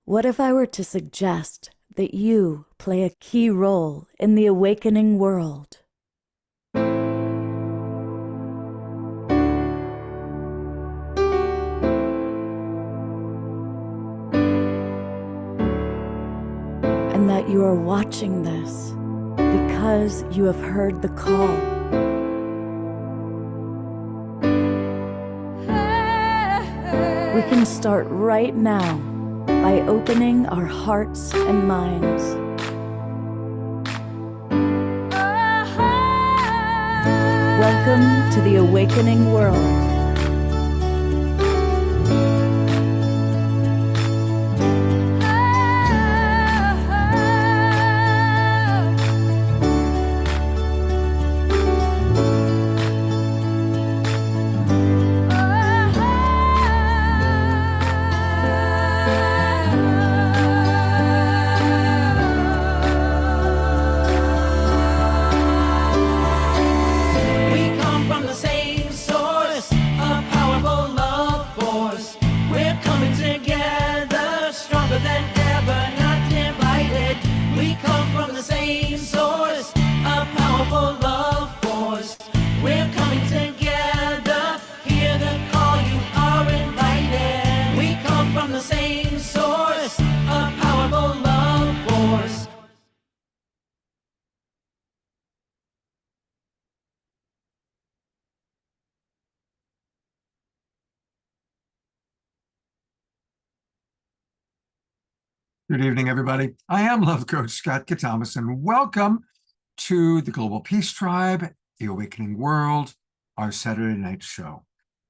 What if I were to suggest that you play a key role in the awakening world? And that you are watching this because you have heard the call. We can start right now by opening our hearts and minds. Welcome to the awakening world. Good evening, everybody. I am Love Coach Scott Katamas, and welcome to the Global Peace Tribe, the Awakening World, our Saturday night show.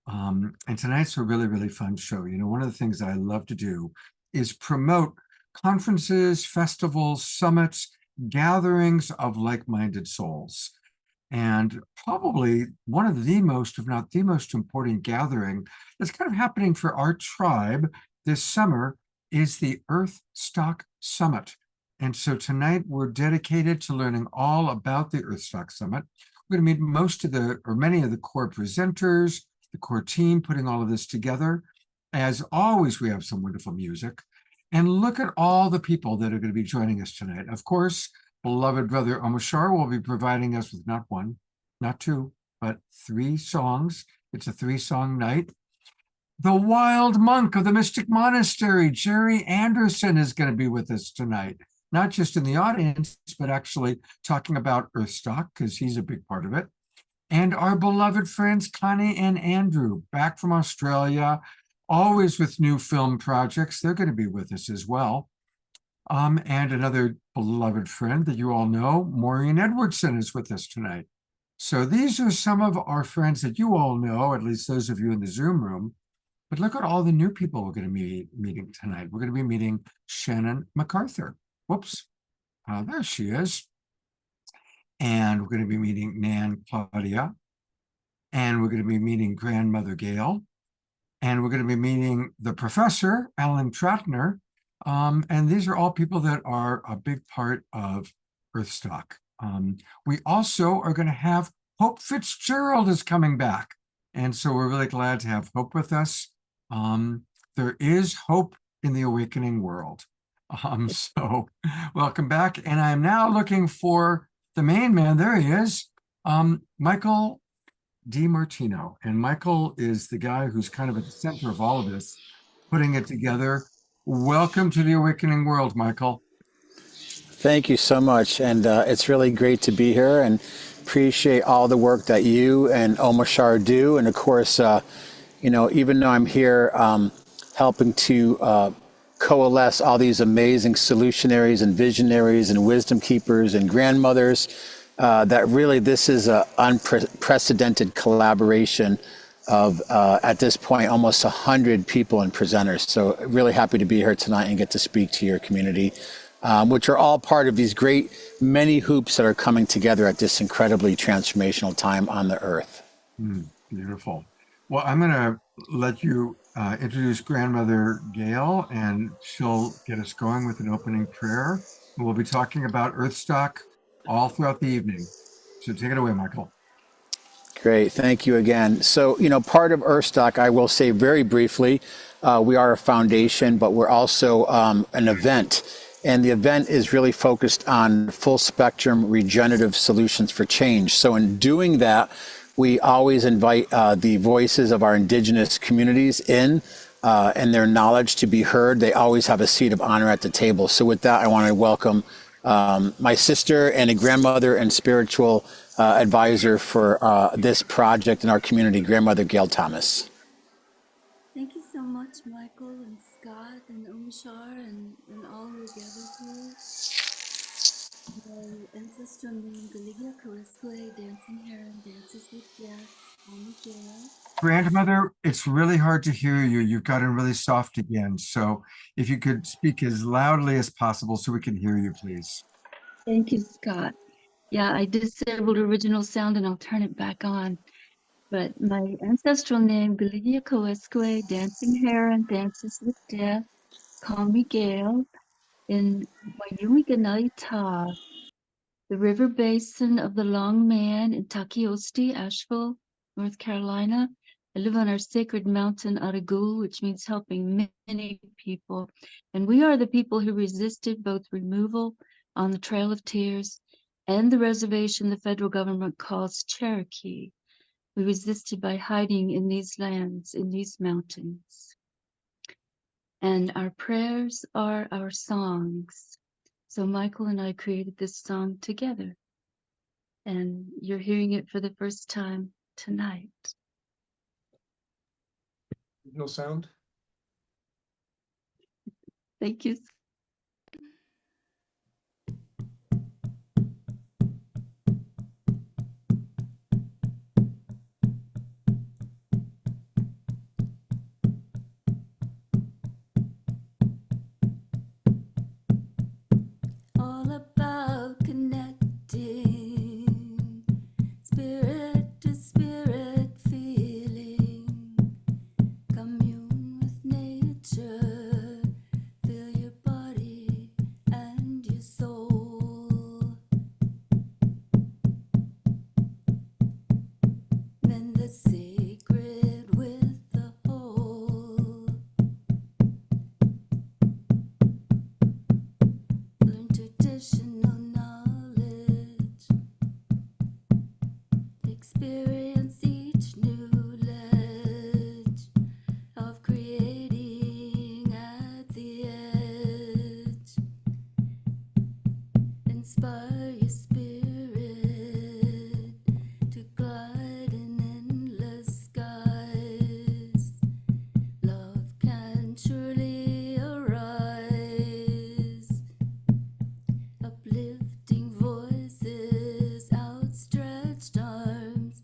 And tonight's a really, really fun show. You know, one of the things I love to do is promote conferences, festivals, summits, gatherings of like-minded souls. And probably one of the most, if not the most important gathering that's kind of happening for our tribe this summer is the EARTHSTOCK Summit. And so tonight we're dedicated to learning all about the EARTHSTOCK Summit. We're going to meet many of the core presenters, the core team putting all of this together. As always, we have some wonderful music. And look at all the people that are going to be joining us tonight. Of course, beloved brother Omashar will be providing us with not one, not two, but 3 songs. It's a 3-song night. The wild monk of the Mystic Monastery, Jerry Anderson, is going to be with us tonight, not just in the audience, but actually talking about EARTHSTOCK, because he's a big part of it. And our beloved friends, Connie and Andrew, back from Australia, always with new film projects. They're going to be with us as well. And another beloved friend that you all know, Maureen Edwardson, is with us tonight. So these are some of our friends that you all know, at least those of you in the Zoom room. But look at all the new people we're going to be meeting tonight. We're going to be meeting Shannon MacArthur. Whoops. There she is. And we're going to be meeting Nan Claudia. And we're going to be meeting Grandmother Gail. And we're going to be meeting the professor, Alan Tratner. And these are all people that are a big part of EARTHSTOCK. We also are going to have Hope Fitzgerald is coming back. And so we're really glad to have Hope with us. There is hope in the awakening world. So welcome back. And I'm now looking for the main man. There he is, Michael DiMartino. And Michael is the guy who's kind of at the center of all of this, putting it together. Welcome to the awakening world, Michael. Thank you so much. And it's really great to be here and appreciate all the work that you and Omashar do. And of course, you know, even though I'm here helping to coalesce all these amazing solutionaries and visionaries and wisdom keepers and grandmothers, that really this is an unprecedented collaboration of, at this point, almost 100 people and presenters. So really happy to be here tonight and get to speak to your community, which are all part of these great many hoops that are coming together at this incredibly transformational time on the earth. Beautiful. Well, I'm going to let you introduce Grandmother Gail, and she'll get us going with an opening prayer. We'll be talking about EARTHSTOCK all throughout the evening. So take it away, Michael. Great. Thank you again. So, you know, part of EARTHSTOCK, I will say very briefly, We are a foundation, but we're also an event. And the event is really focused on full spectrum regenerative solutions for change. So in doing that, we always invite the voices of our indigenous communities in and their knowledge to be heard. They always have a seat of honor at the table. So with that, I want to welcome my sister and a grandmother and spiritual advisor for this project in our community, Grandmother Gail Thomas. Thank you so much, Michael and Scott and Omashar and all who are gathered here. My ancestral name, Galigia Kariskwe, Dancing Heron, Dances with Death, Mommy Gail. Grandmother, it's really hard to hear you. You've gotten really soft again. So if you could speak as loudly as possible so we can hear you, please. Thank you, Scott. Yeah, I disabled original sound and I'll turn it back on. But my ancestral name, Galigia Kariskwe, Dancing Heron, Dances with Death, Call Me Gail, in Wayumi Ganaita, the river basin of the Long Man in Takiosti, Asheville, North Carolina. I live on our sacred mountain, Aragul, which means helping many people. And we are the people who resisted both removal on the Trail of Tears and the reservation the federal government calls Cherokee. We resisted by hiding in these lands, in these mountains. And our prayers are our songs. So Michael and I created this song together. And you're hearing it for the first time tonight. No sound? Thank you. All about connecting, spirit to spirit feeling, commune with nature, feel your body and your soul. Mend the sacred with the whole. Learn traditional knowledge. Experience each new ledge of creating at the edge. Inspire your spirit to glide in endless skies. Love can surely arise. Uplifting voices, outstretched arms,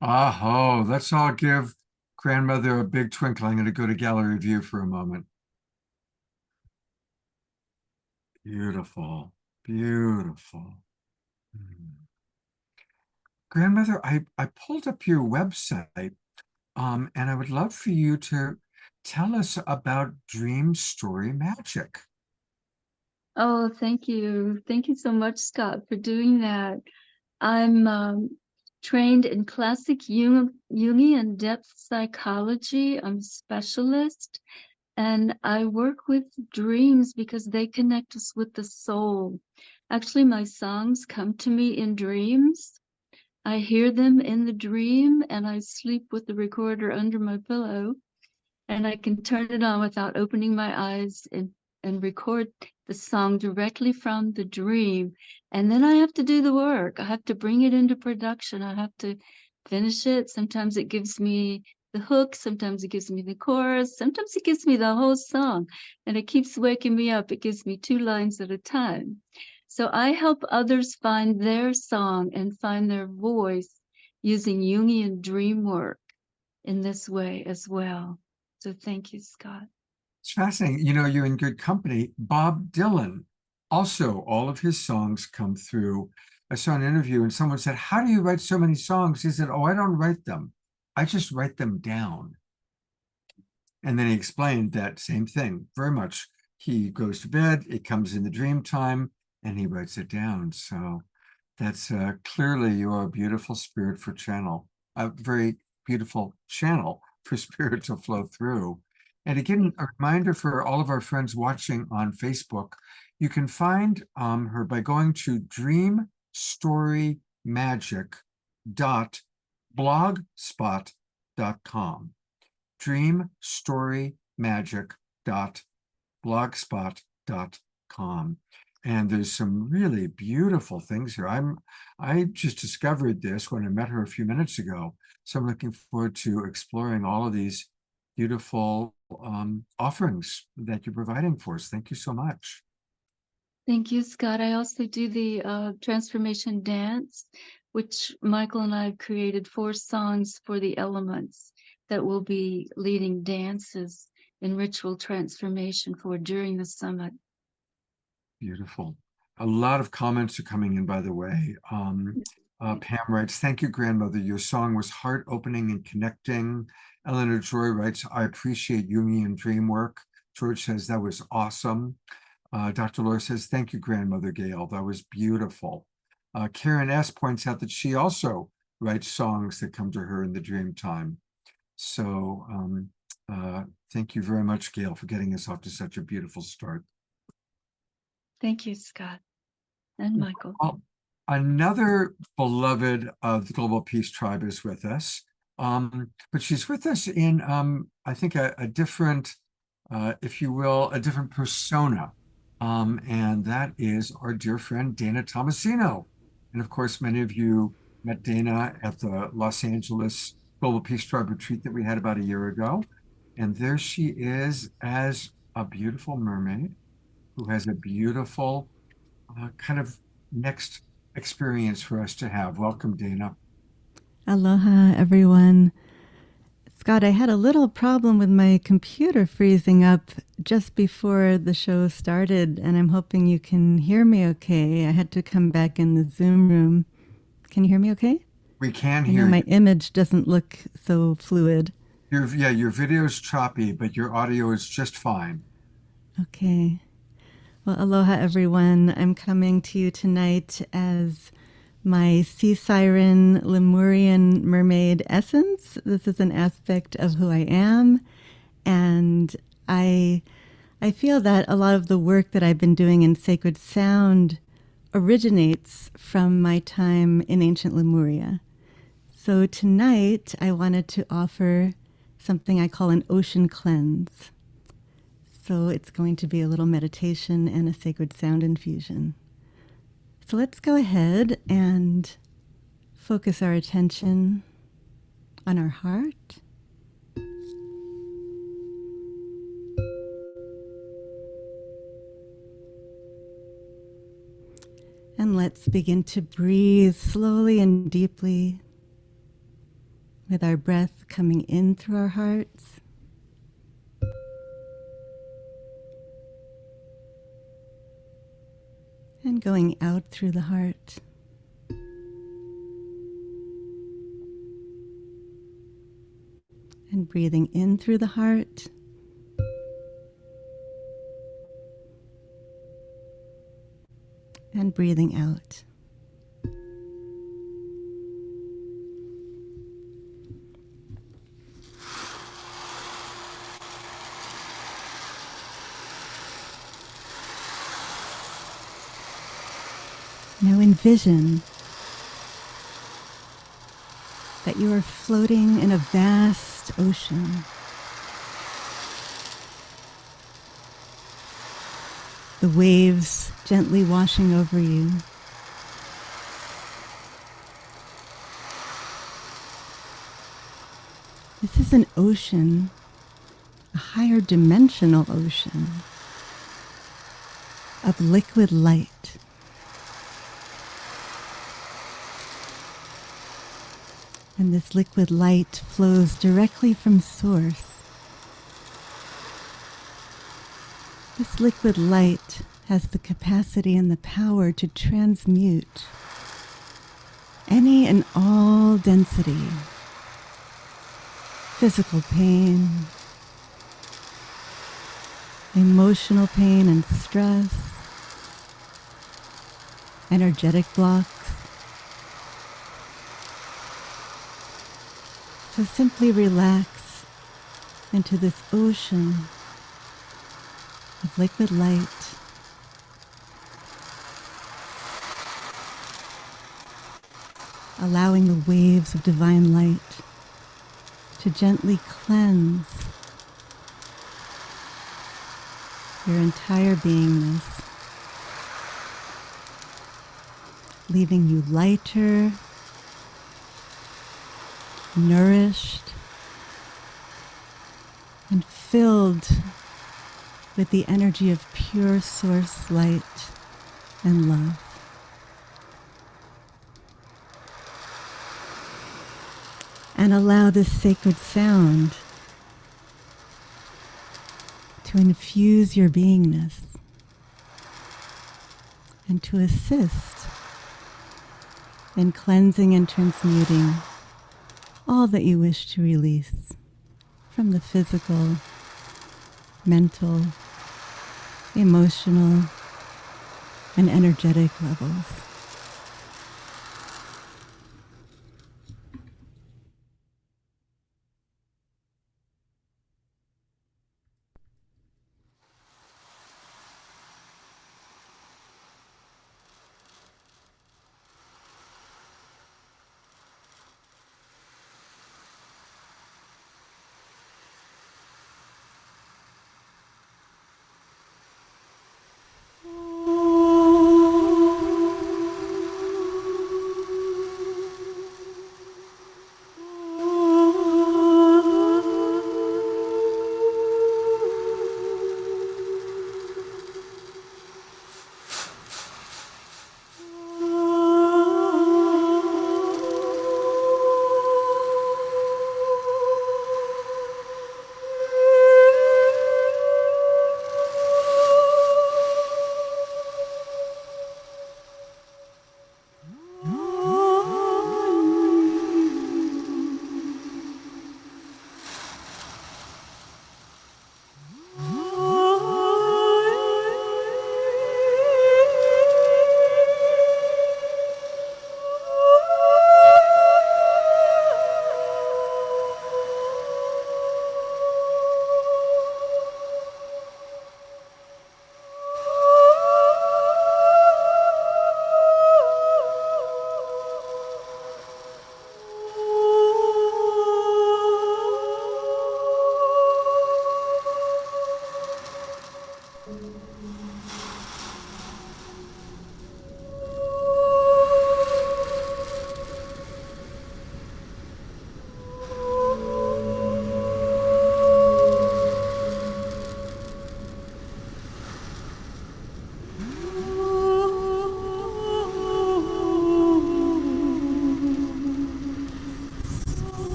Oh, let's all give grandmother a big twinkle. I'm going to go to gallery view for a moment. Beautiful, beautiful. Hmm. Grandmother, I pulled up your website, and I would love for you to tell us about Dream Story Magic. Oh, thank you. Thank you so much, Scott, for doing that. I'm trained in classic Jungian depth psychology. I'm a specialist, and I work with dreams because they connect us with the soul. Actually, my songs come to me in dreams. I hear them in the dream, and I sleep with the recorder under my pillow, and I can turn it on without opening my eyes and record the song directly from the dream. And then I have to do the work. I have to bring it into production. I have to finish it. Sometimes it gives me the hook, sometimes it gives me the chorus, sometimes it gives me the whole song, and it keeps waking me up. It gives me 2 lines at a time. So I help others find their song and find their voice using Jungian dream work in this way as well. So thank you, Scott. It's fascinating. You know, you're in good company. Bob Dylan, also, all of his songs come through. I saw an interview and someone said, "How do you write so many songs?" He said, "Oh, I don't write them. I just write them down." And then he explained that same thing very much. He goes to bed, it comes in the dream time, and he writes it down. So that's clearly you're a beautiful spirit for channel, a very beautiful channel for spirit to flow through. And again, a reminder for all of our friends watching on Facebook, you can find her by going to dreamstorymagic.blogspot.com. dreamstorymagic.blogspot.com. And there's some really beautiful things here. I just discovered this when I met her a few minutes ago. So I'm looking forward to exploring all of these beautiful offerings that you're providing for us. Thank you so much. Thank you, Scott. I also do the transformation dance, which Michael and I have created 4 songs for the elements that will be leading dances in ritual transformation for during the summit. Beautiful. A lot of comments are coming in, by the way. Pam writes, "Thank you, grandmother. Your song was heart-opening and connecting." Eleanor Joy writes, "I appreciate Jungian dream work." George says, "That was awesome." Dr. Laura says, "Thank you, grandmother Gail. That was beautiful." Karen S. points out that she also writes songs that come to her in the dream time. So thank you very much, Gail, for getting us off to such a beautiful start. Thank you, Scott and Michael. Another beloved of the Global Peace Tribe is with us, but she's with us in, I think, a different, if you will, a different persona, and that is our dear friend Dana Tomasino. And of course, many of you met Dana at the Los Angeles Global Peace Tribe retreat that we had about a year ago. And there she is as a beautiful mermaid who has a beautiful kind of next experience for us to have. Welcome, Dana. Aloha, everyone. Scott, I had a little problem with my computer freezing up just before the show started, and I'm hoping you can hear me okay. I had to come back in the Zoom room. Can you hear me okay? We can I hear know my you. image doesn't look so fluid. Your video is choppy, but your audio is just fine. Okay. Well, aloha, everyone. I'm coming to you tonight as my sea siren Lemurian mermaid essence. This is an aspect of who I am. And I feel that a lot of the work that I've been doing in sacred sound originates from my time in ancient Lemuria. So tonight I wanted to offer something I call an ocean cleanse. So it's going to be a little meditation and a sacred sound infusion. So let's go ahead and focus our attention on our heart. And let's begin to breathe slowly and deeply. with our breath coming in through our hearts and going out through the heart. And breathing in through the heart and breathing out. Now envision that you are floating in a vast ocean. The waves gently washing over you. This is an ocean, a higher dimensional ocean of liquid light. And this liquid light flows directly from source. This liquid light has the capacity and the power to transmute any and all density, physical pain, emotional pain and stress, energetic blocks. So simply relax into this ocean of liquid light. Allowing the waves of divine light to gently cleanse your entire beingness, leaving you lighter, nourished, and filled with the energy of pure source light and love. And allow this sacred sound to infuse your beingness and to assist in cleansing and transmuting all that you wish to release from the physical, mental, emotional, and energetic levels.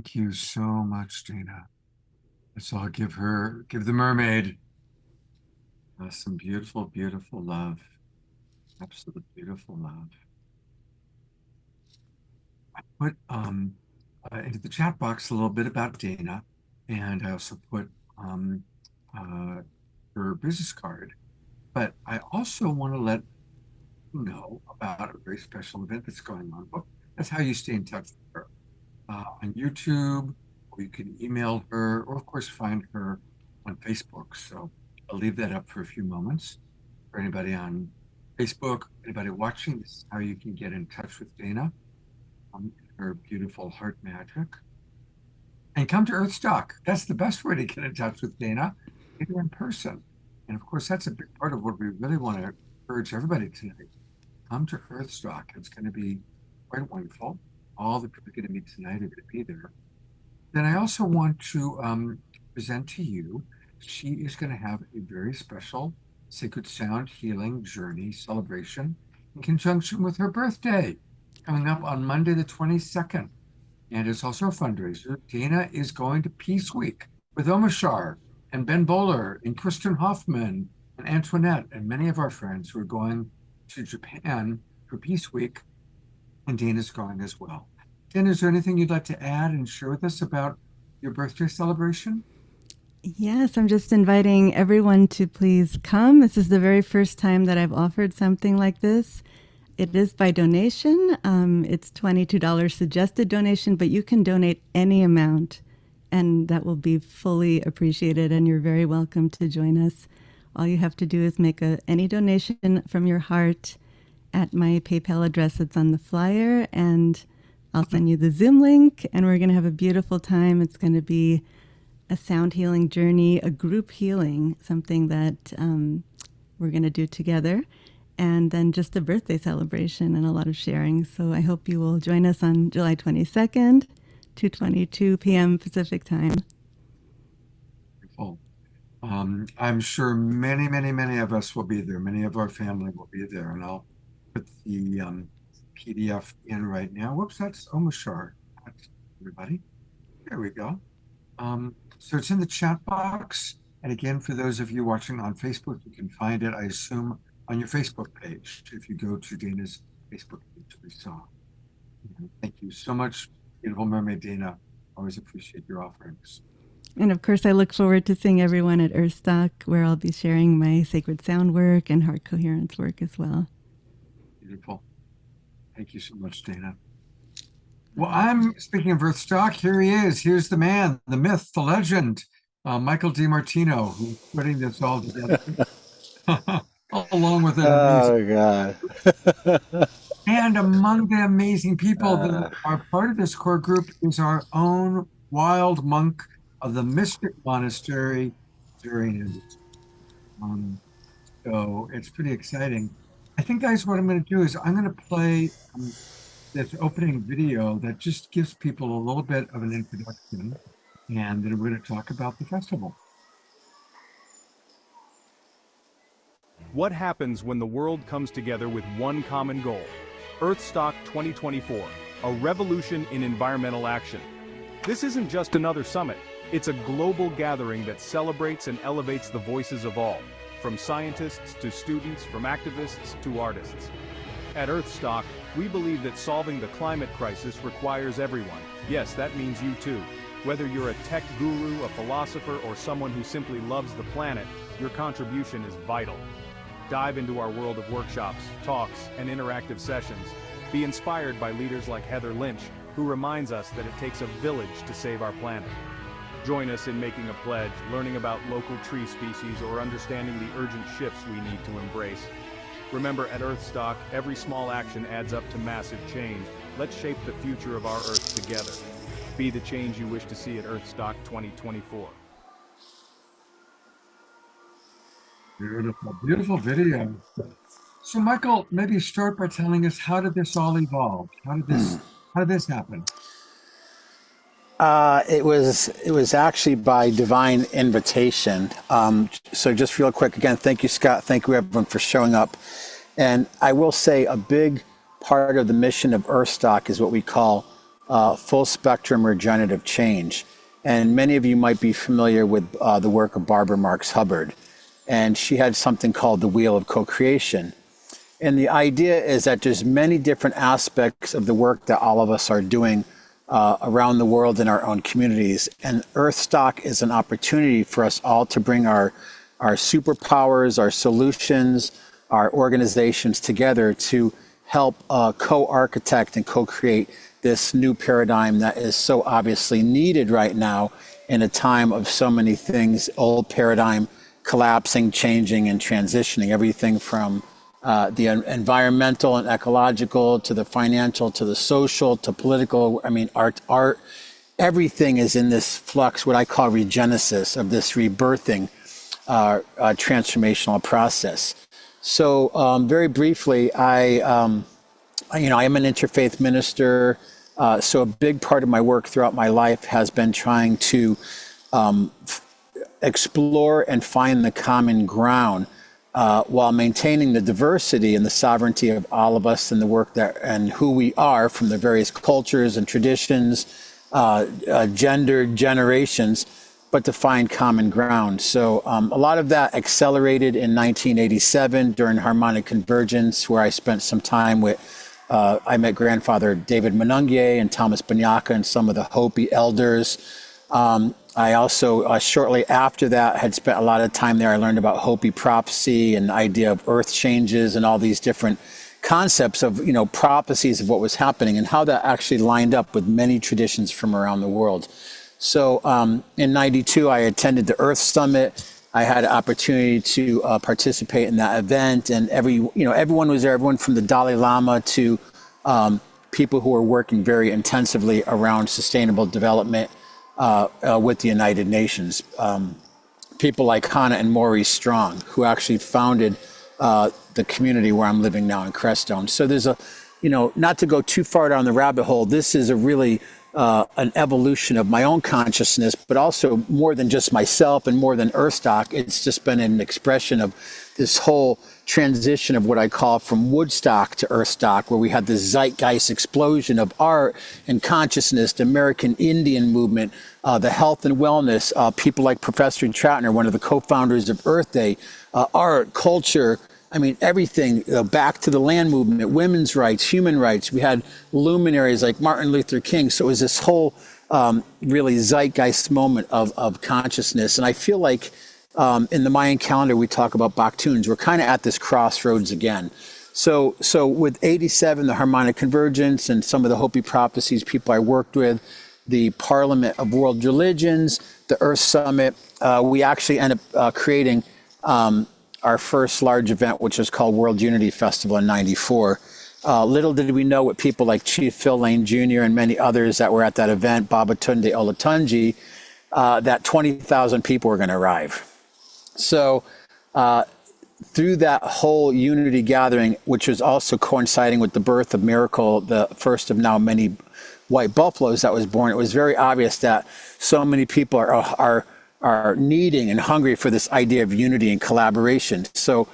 Thank you so much, Dana. Let's all give the mermaid some beautiful, beautiful love. Absolute beautiful love. I put into the chat box a little bit about Dana, and I also put her business card. But I also want to let you know about a very special event that's going on. Well, that's how you stay in touch with her. On YouTube, or you can email her, or of course find her on Facebook. So I'll leave that up for a few moments. For anybody on Facebook, anybody watching, this is how you can get in touch with Dana, her beautiful heart magic. And come to EARTHSTOCK. That's the best way to get in touch with Dana, either in person. And of course, that's a big part of what we really want to encourage everybody tonight. Come to EARTHSTOCK. It's going to be quite wonderful. All the people going to meet tonight are going to be there. Then I also want to present to you, she is going to have a very special Sacred Sound Healing Journey celebration in conjunction with her birthday coming up on Monday the 22nd. And it's also a fundraiser. Dana is going to Peace Week with Omashar and Ben Bowler and Kristen Hoffman and Antoinette and many of our friends who are going to Japan for Peace Week. And Dana's going as well. Dana, is there anything you'd like to add and share with us about your birthday celebration? Yes, I'm just inviting everyone to please come. This is the very first time that I've offered something like this. It is by donation. It's $22 suggested donation, but you can donate any amount, and that will be fully appreciated, and you're very welcome to join us. All you have to do is make any donation from your heart at my PayPal address. It's on the flyer, and I'll send you the Zoom link, and we're going to have a beautiful time. It's going to be a sound healing journey, a group healing, something that we're going to do together, and then just a birthday celebration and a lot of sharing. So I hope you will join us on July 22nd, 2:22 p.m. Pacific time. Wonderful. I'm sure many, many, many of us will be there. Many of our family will be there, and I'll put the PDF in right now. Whoops, that's Omashar. Everybody, there we go. So it's in the chat box, and again, for those of you watching on Facebook, you can find it, I assume, on your Facebook page. If you go to Dana's Facebook page, we saw. Thank you so much, beautiful mermaid Dana. Always appreciate your offerings. And of course, I look forward to seeing everyone at EARTHSTOCK, where I'll be sharing my sacred sound work and heart coherence work as well. Beautiful. Thank you so much, Dana. Well, I'm speaking of EARTHSTOCK. Here he is. Here's the man, the myth, the legend, Michael DiMartino, who's putting this all together, along with an amazing. God. And among the amazing people that are part of this core group is our own wild monk of the Mystic Monastery, Maureen Edwardson. So it's pretty exciting. I think, guys, what I'm going to do is I'm going to play this opening video that just gives people a little bit of an introduction, and then we're going to talk about the festival. What happens when the world comes together with one common goal? EARTHSTOCK 2024, a revolution in environmental action. This isn't just another summit. It's a global gathering that celebrates and elevates the voices of all, from scientists to students, from activists to artists. At EARTHSTOCK, we believe that solving the climate crisis requires everyone. Yes, that means you too. Whether you're a tech guru, a philosopher, or someone who simply loves the planet, your contribution is vital. Dive into our world of workshops, talks, and interactive sessions. Be inspired by leaders like Heather Lynch, who reminds us that it takes a village to save our planet. Join us in making a pledge, learning about local tree species, or understanding the urgent shifts we need to embrace. Remember, at EARTHSTOCK, every small action adds up to massive change. Let's shape the future of our Earth together. Be the change you wish to see at EARTHSTOCK 2024. Beautiful, beautiful video. So, Michael, maybe start by telling us, how did this all evolve? How did this happen? It was actually by divine invitation. So just real quick, again, thank you, Scott. Thank you, everyone, for showing up. And I will say a big part of the mission of EARTHSTOCK is what we call full spectrum regenerative change. And many of you might be familiar with the work of Barbara Marx Hubbard. And she had something called the Wheel of Co-Creation. And the idea is that there's many different aspects of the work that all of us are doing around the world in our own communities. And EARTHSTOCK is an opportunity for us all to bring our superpowers, our solutions, our organizations together to help co-architect and co-create this new paradigm that is so obviously needed right now in a time of so many things, old paradigm collapsing, changing, and transitioning, everything from the environmental and ecological to the financial to the social to political. I mean, art, everything is in this flux, what I call regenesis, of this rebirthing transformational process. So very briefly, I am an interfaith minister. So a big part of my work throughout my life has been trying to explore and find the common ground while maintaining the diversity and the sovereignty of all of us and the work that and who we are from the various cultures and traditions, gender, generations, but to find common ground. So a lot of that accelerated in 1987 during Harmonic Convergence, where I spent some time with I met grandfather David Menungier and Thomas Banyaka and some of the Hopi elders. I also, shortly after that, had spent a lot of time there. I learned about Hopi prophecy and the idea of earth changes and all these different concepts of, prophecies of what was happening and how that actually lined up with many traditions from around the world. So in '92, I attended the Earth Summit. I had an opportunity to participate in that event, and everyone was there. Everyone from the Dalai Lama to people who are working very intensively around sustainable development with the United Nations. People like Hannah and Maurice Strong, who actually founded the community where I'm living now in Crestone. So there's not to go too far down the rabbit hole, this is a really an evolution of my own consciousness, but also more than just myself and more than EARTHSTOCK. It's just been an expression of this whole transition of what I call from Woodstock to EARTHSTOCK, where we had this zeitgeist explosion of art and consciousness, the American Indian movement, the health and wellness, people like Professor Troutner, one of the co-founders of Earth Day, art, culture, I mean, everything, back to the land movement, women's rights, human rights. We had luminaries like Martin Luther King. So it was this whole really zeitgeist moment of consciousness. And I feel like in the Mayan calendar, we talk about Baktuns. We're kind of at this crossroads again. So with 87, the Harmonic Convergence and some of the Hopi prophecies, people I worked with, the Parliament of World Religions, the Earth Summit, we actually ended up creating our first large event, which was called World Unity Festival in '94. Little did we know, with people like Chief Phil Lane Jr. and many others that were at that event, Babatunde Olatunji, that 20,000 people were going to arrive. So through that whole unity gathering, which was also coinciding with the birth of Miracle, the first of now many white buffaloes that was born, it was very obvious that so many people are needing and hungry for this idea of unity and collaboration. So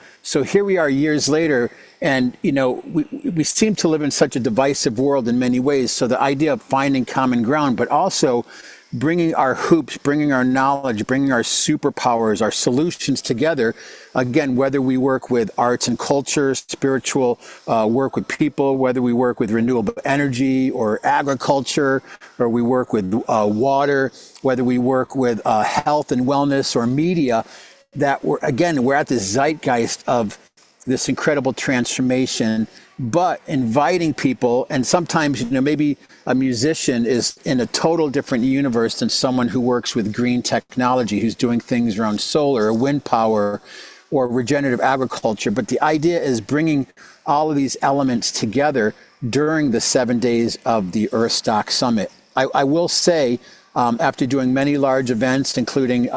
here we are years later, and we seem to live in such a divisive world in many ways. So the idea of finding common ground, but also bringing our hoops, bringing our knowledge, bringing our superpowers, our solutions together, again, whether we work with arts and culture, spiritual work with people, whether we work with renewable energy or agriculture, or we work with water, whether we work with health and wellness or media, that we're at this zeitgeist of this incredible transformation, but inviting people. And sometimes, maybe a musician is in a total different universe than someone who works with green technology, who's doing things around solar or wind power or regenerative agriculture. But the idea is bringing all of these elements together during the 7 days of the EARTHSTOCK Summit. I will say, after doing many large events, including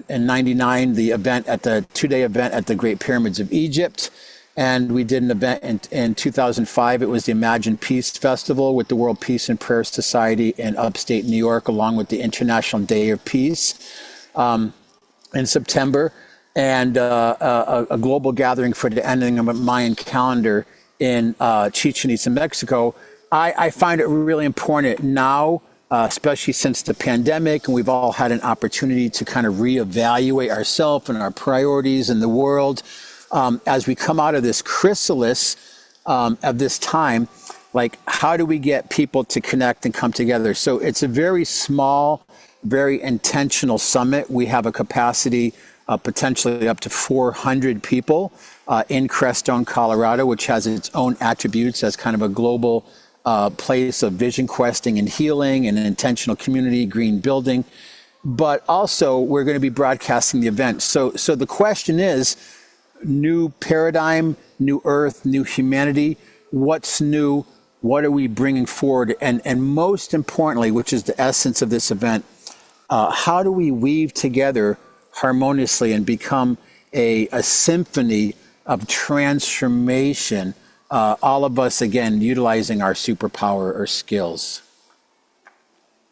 in '99, the event at the 2-day event at the Great Pyramids of Egypt. And we did an event in 2005. It was the Imagine Peace Festival with the World Peace and Prayer Society in upstate New York, along with the International Day of Peace in September, and a global gathering for the ending of a Mayan calendar in Chichen Itza, Mexico. I find it really important now, especially since the pandemic, and we've all had an opportunity to kind of reevaluate ourselves and our priorities in the world. As we come out of this chrysalis of this time, like how do we get people to connect and come together? So it's a very small, very intentional summit. We have a capacity potentially up to 400 people in Crestone, Colorado, which has its own attributes as kind of a global place of vision questing and healing and an intentional community, green building. But also we're going to be broadcasting the event. So the question is, new paradigm, new earth, new humanity, what's new? What are we bringing forward? And most importantly, which is the essence of this event, how do we weave together harmoniously and become a symphony of transformation, all of us, again, utilizing our superpower or skills?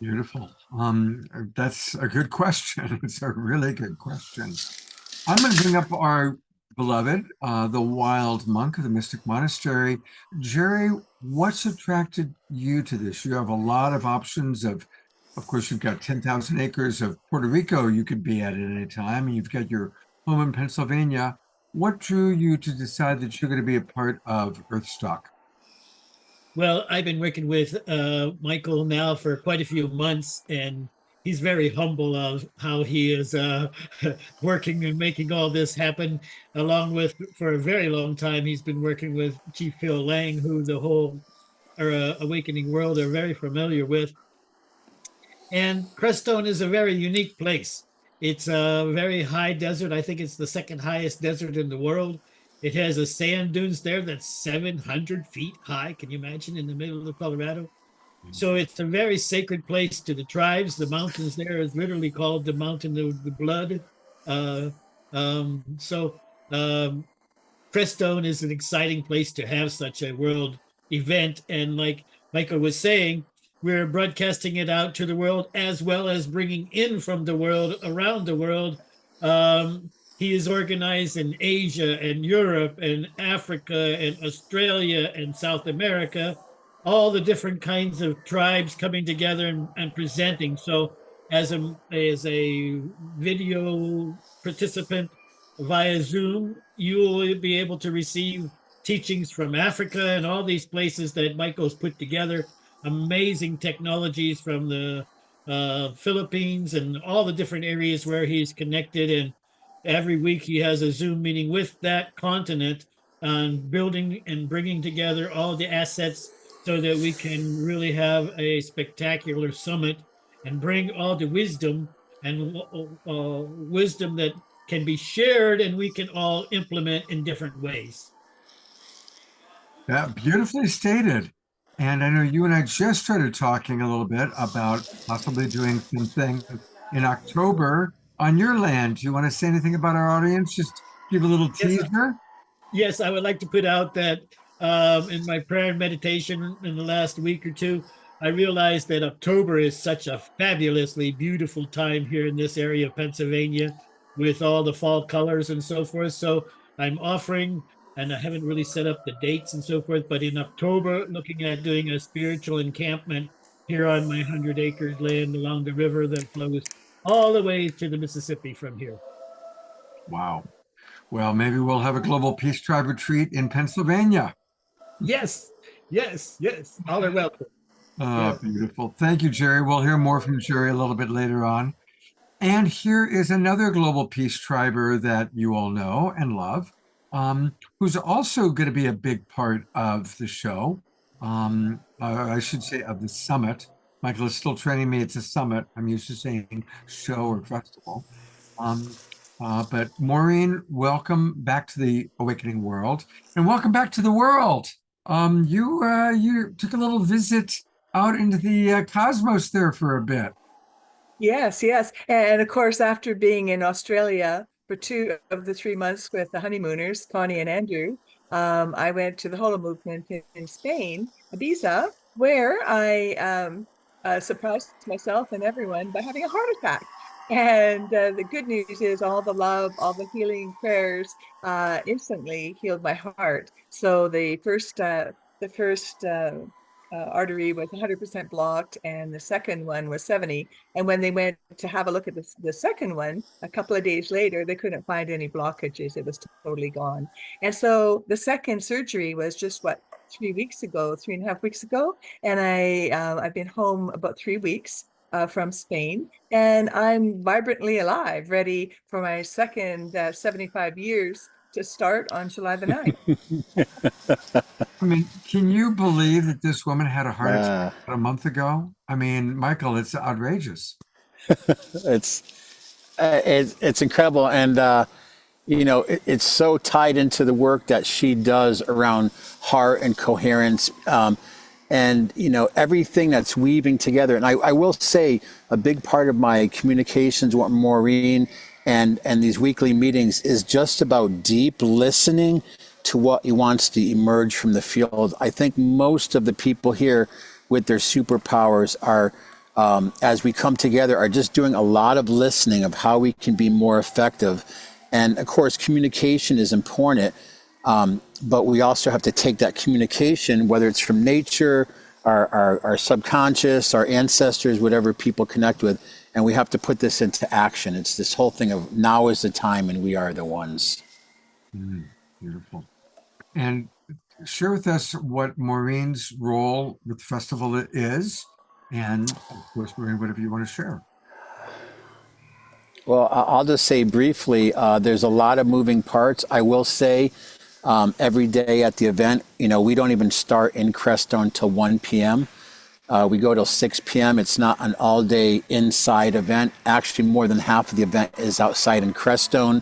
Beautiful. That's a good question. It's a really good question. I'm going to bring up our beloved, the wild monk of the Mystic Monastery. Jerry, what's attracted you to this? You have a lot of options of course, you've got 10,000 acres of Puerto Rico you could be at any time, and you've got your home in Pennsylvania. What drew you to decide that you're going to be a part of EARTHSTOCK? Well, I've been working with Michael now for quite a few months, and he's very humble of how he is working and making all this happen. Along with, for a very long time, he's been working with Chief Phil Lang, who the whole Awakening world are very familiar with. And Crestone is a very unique place. It's a very high desert. I think it's the second highest desert in the world. It has a sand dunes there that's 700 feet high. Can you imagine, in the middle of Colorado? So it's a very sacred place to the tribes. The mountains there is literally called the Mountain of the Blood. Uh, so Crestone is an exciting place to have such a world event. And like Michael was saying, we're broadcasting it out to the world as well as bringing in from the world, around the world. He is organized in Asia and Europe and Africa and Australia and South America, all the different kinds of tribes coming together and presenting. So as a video participant via Zoom, you will be able to receive teachings from Africa and all these places that Michael's put together. Amazing technologies from the Philippines and all the different areas where he's connected. And every week he has a Zoom meeting with that continent on building and bringing together all the assets so that we can really have a spectacular summit and bring all the wisdom and wisdom that can be shared and we can all implement in different ways. Yeah, beautifully stated. And I know you and I just started talking a little bit about possibly doing something in October on your land. Do you want to say anything about our audience? Just give a little Yes, teaser. yes, I would like to put out that in my prayer and meditation in the last week or two, I realized that October is such a fabulously beautiful time here in this area of Pennsylvania with all the fall colors and so forth. So I'm offering, and I haven't really set up the dates and so forth, but in October, looking at doing a spiritual encampment here on my 100 acres land along the river that flows all the way to the Mississippi from here. Wow. Well, maybe we'll have a Global Peace Tribe retreat in Pennsylvania. Yes, yes, yes. All are welcome. Oh, beautiful. Thank you, Jerry. We'll hear more from Jerry a little bit later on. And here is another Global Peace Triber that you all know and love, who's also going to be a big part of the show. I should say of the summit. Michael is still training me. It's a summit. I'm used to saying show or festival. But Maureen, welcome back to the Awakening World, and welcome back to the world. You took a little visit out into the cosmos there for a bit. Yes, yes. And of course, after being in Australia for 2 of the 3 months with the honeymooners, Connie and Andrew, I went to the Holo movement in Spain, Ibiza, where I surprised myself and everyone by having a heart attack. And the good news is all the love, all the healing prayers instantly healed my heart. So the first artery was 100% blocked, and the second one was 70. And when they went to have a look at the second one, a couple of days later, they couldn't find any blockages. It was totally gone. And so the second surgery was just what, 3 weeks ago, 3.5 weeks ago. And I've been home about 3 weeks from Spain, and I'm vibrantly alive, ready for my second 75 years to start on July the 9th. I mean, can you believe that this woman had a heart attack Uh, a month ago? I mean, Michael, it's outrageous. it's it's incredible, and it's so tied into the work that she does around heart and coherence, and everything that's weaving together. And I will say a big part of my communications with Maureen and these weekly meetings is just about deep listening to what he wants to emerge from the field. I think most of the people here with their superpowers are, as we come together, are just doing a lot of listening of how we can be more effective. And of course, communication is important, but we also have to take that communication, whether it's from nature, our subconscious, our ancestors, whatever people connect with, and we have to put this into action. It's this whole thing of now is the time and we are the ones. Beautiful. And share with us what Maureen's role with the festival is. And of course, Maureen, whatever you want to share. Well, I'll just say briefly, there's a lot of moving parts. I will say every day at the event, we don't even start in Crestone until 1 p.m. We go till 6 p.m. It's not an all-day inside event. Actually, more than half of the event is outside in Crestone.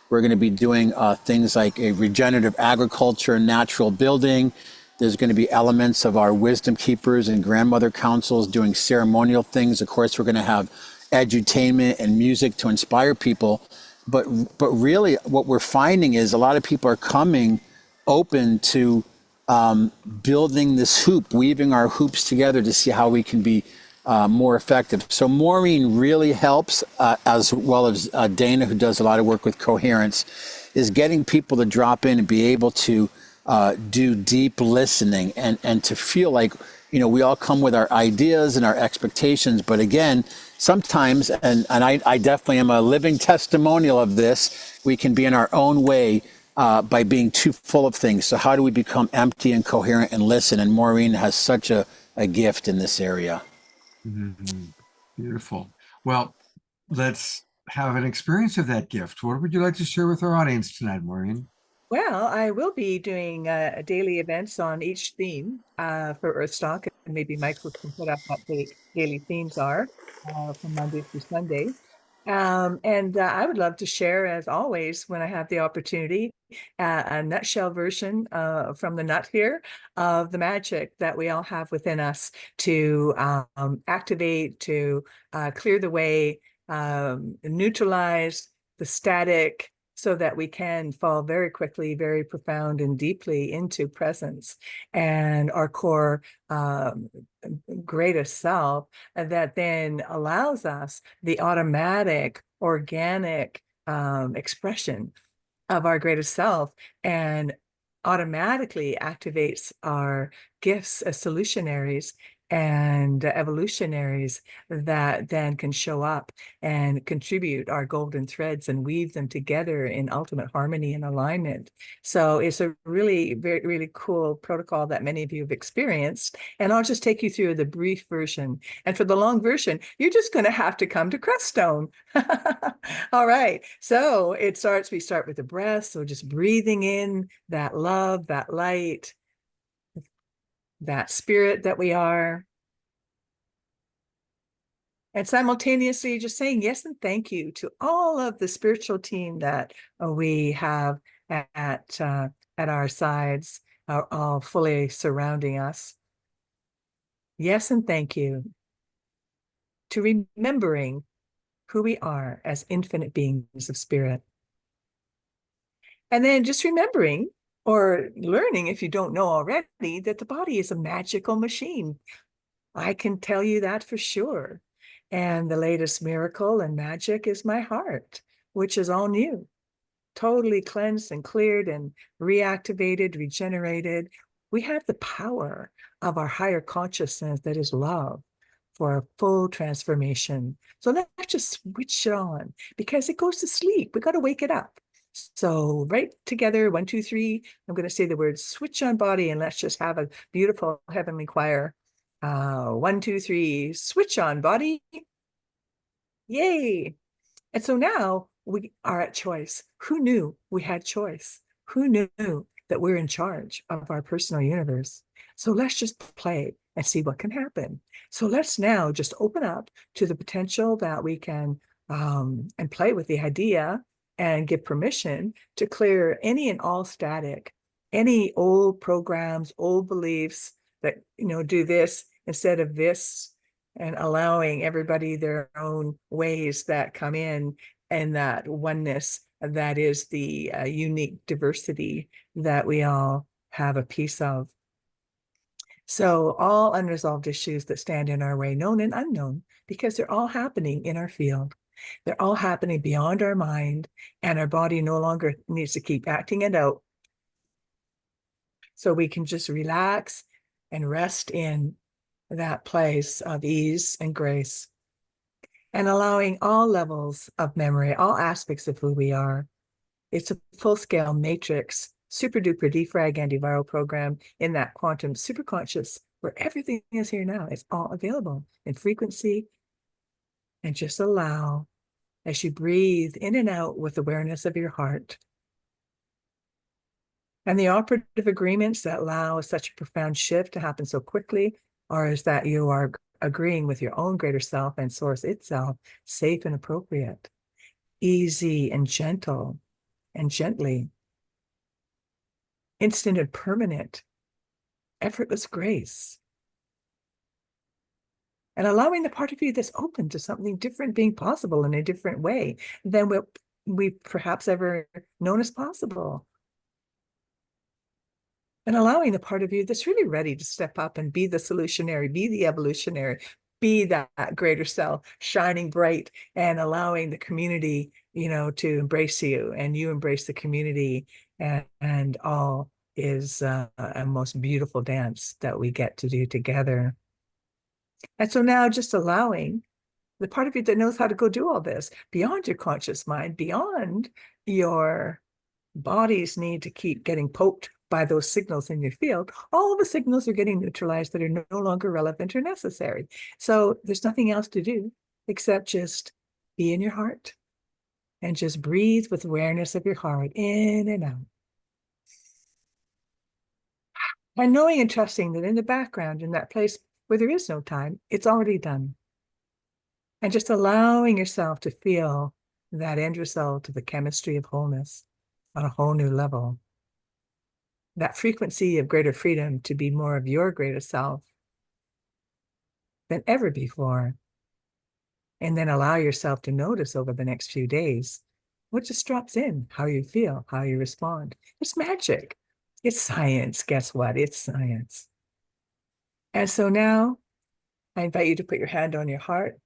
We're going to be doing things like a regenerative agriculture and natural building. There's going to be elements of our wisdom keepers and grandmother councils doing ceremonial things. Of course, we're going to have edutainment and music to inspire people. But really what we're finding is a lot of people are coming open to building this hoop, weaving our hoops together to see how we can be more effective. So Maureen really helps, as well as Dana, who does a lot of work with coherence, is getting people to drop in and be able to do deep listening and to feel like, we all come with our ideas and our expectations. But again, sometimes, and I definitely am a living testimonial of this, we can be in our own way by being too full of things. So how do we become empty and coherent and listen? And Maureen has such a gift in this area. Mm-hmm. Beautiful. Well, let's have an experience of that gift. What would you like to share with our audience tonight, Maureen? Well, I will be doing daily events on each theme for EarthStock, and maybe Michael can put up what the daily themes are from Monday through Sunday. And I would love to share, as always, when I have the opportunity, a nutshell version from the nut here of the magic that we all have within us to activate, to clear the way, neutralize the static, so that we can fall very quickly, very profound and deeply into presence and our core greatest self, that then allows us the automatic, organic expression of our greatest self and automatically activates our gifts as solutionaries and evolutionaries that then can show up and contribute our golden threads and weave them together in ultimate harmony and alignment. So it's a really, very, really cool protocol that many of you have experienced. And I'll just take you through the brief version. And for the long version, you're just going to have to come to Crestone. All right. So we start with the breath. So just breathing in that love, that light, that spirit that we are. And simultaneously just saying yes and thank you to all of the spiritual team that we have at our sides, all fully surrounding us. Yes and thank you to remembering who we are as infinite beings of spirit. And then just remembering, or learning, if you don't know already, that the body is a magical machine. I can tell you that for sure. And the latest miracle and magic is my heart, which is all new, totally cleansed and cleared and reactivated, regenerated. We have the power of our higher consciousness that is love for a full transformation. So let's just switch it on because it goes to sleep. We got to wake it up. So right together, 1, 2, 3, I'm going to say the word switch on body, and let's just have a beautiful heavenly choir. 1, 2, 3, switch on body. Yay. And so now we are at choice. Who knew we had choice? Who knew that we're in charge of our personal universe? So let's just play and see what can happen. So let's now just open up to the potential that we can and play with the idea and give permission to clear any and all static, any old programs, old beliefs that, do this instead of this, and allowing everybody their own ways that come in, and that oneness that is the unique diversity that we all have a piece of. So all unresolved issues that stand in our way, known and unknown, because they're all happening in our field. They're all happening beyond our mind, and our body no longer needs to keep acting it out. So we can just relax and rest in that place of ease and grace, and allowing all levels of memory, all aspects of who we are. It's a full-scale matrix, super duper defrag antiviral program in that quantum superconscious where everything is here now. It's all available in frequency. And just allow, as you breathe in and out with awareness of your heart, and the operative agreements that allow such a profound shift to happen so quickly, or is that you are agreeing with your own greater self and source itself, safe and appropriate, easy and gentle and gently, instant and permanent, effortless grace. And allowing the part of you that's open to something different being possible in a different way than what we've perhaps ever known as possible. And allowing the part of you that's really ready to step up and be the solutionary, be the evolutionary, be that greater self, shining bright, and allowing the community, to embrace you, and you embrace the community, and all is a most beautiful dance that we get to do together. And so now just allowing the part of you that knows how to go do all this beyond your conscious mind, beyond your body's need to keep getting poked by those signals in your field, all the signals are getting neutralized that are no longer relevant or necessary. So there's nothing else to do except just be in your heart and just breathe with awareness of your heart in and out. And knowing and trusting that in the background, in that place where there is no time, it's already done. And just allowing yourself to feel that end result of the chemistry of wholeness on a whole new level. That frequency of greater freedom to be more of your greater self than ever before. And then allow yourself to notice over the next few days what just drops in, how you feel, how you respond. It's magic. It's science. Guess what? It's science. And so now I invite you to put your hand on your heart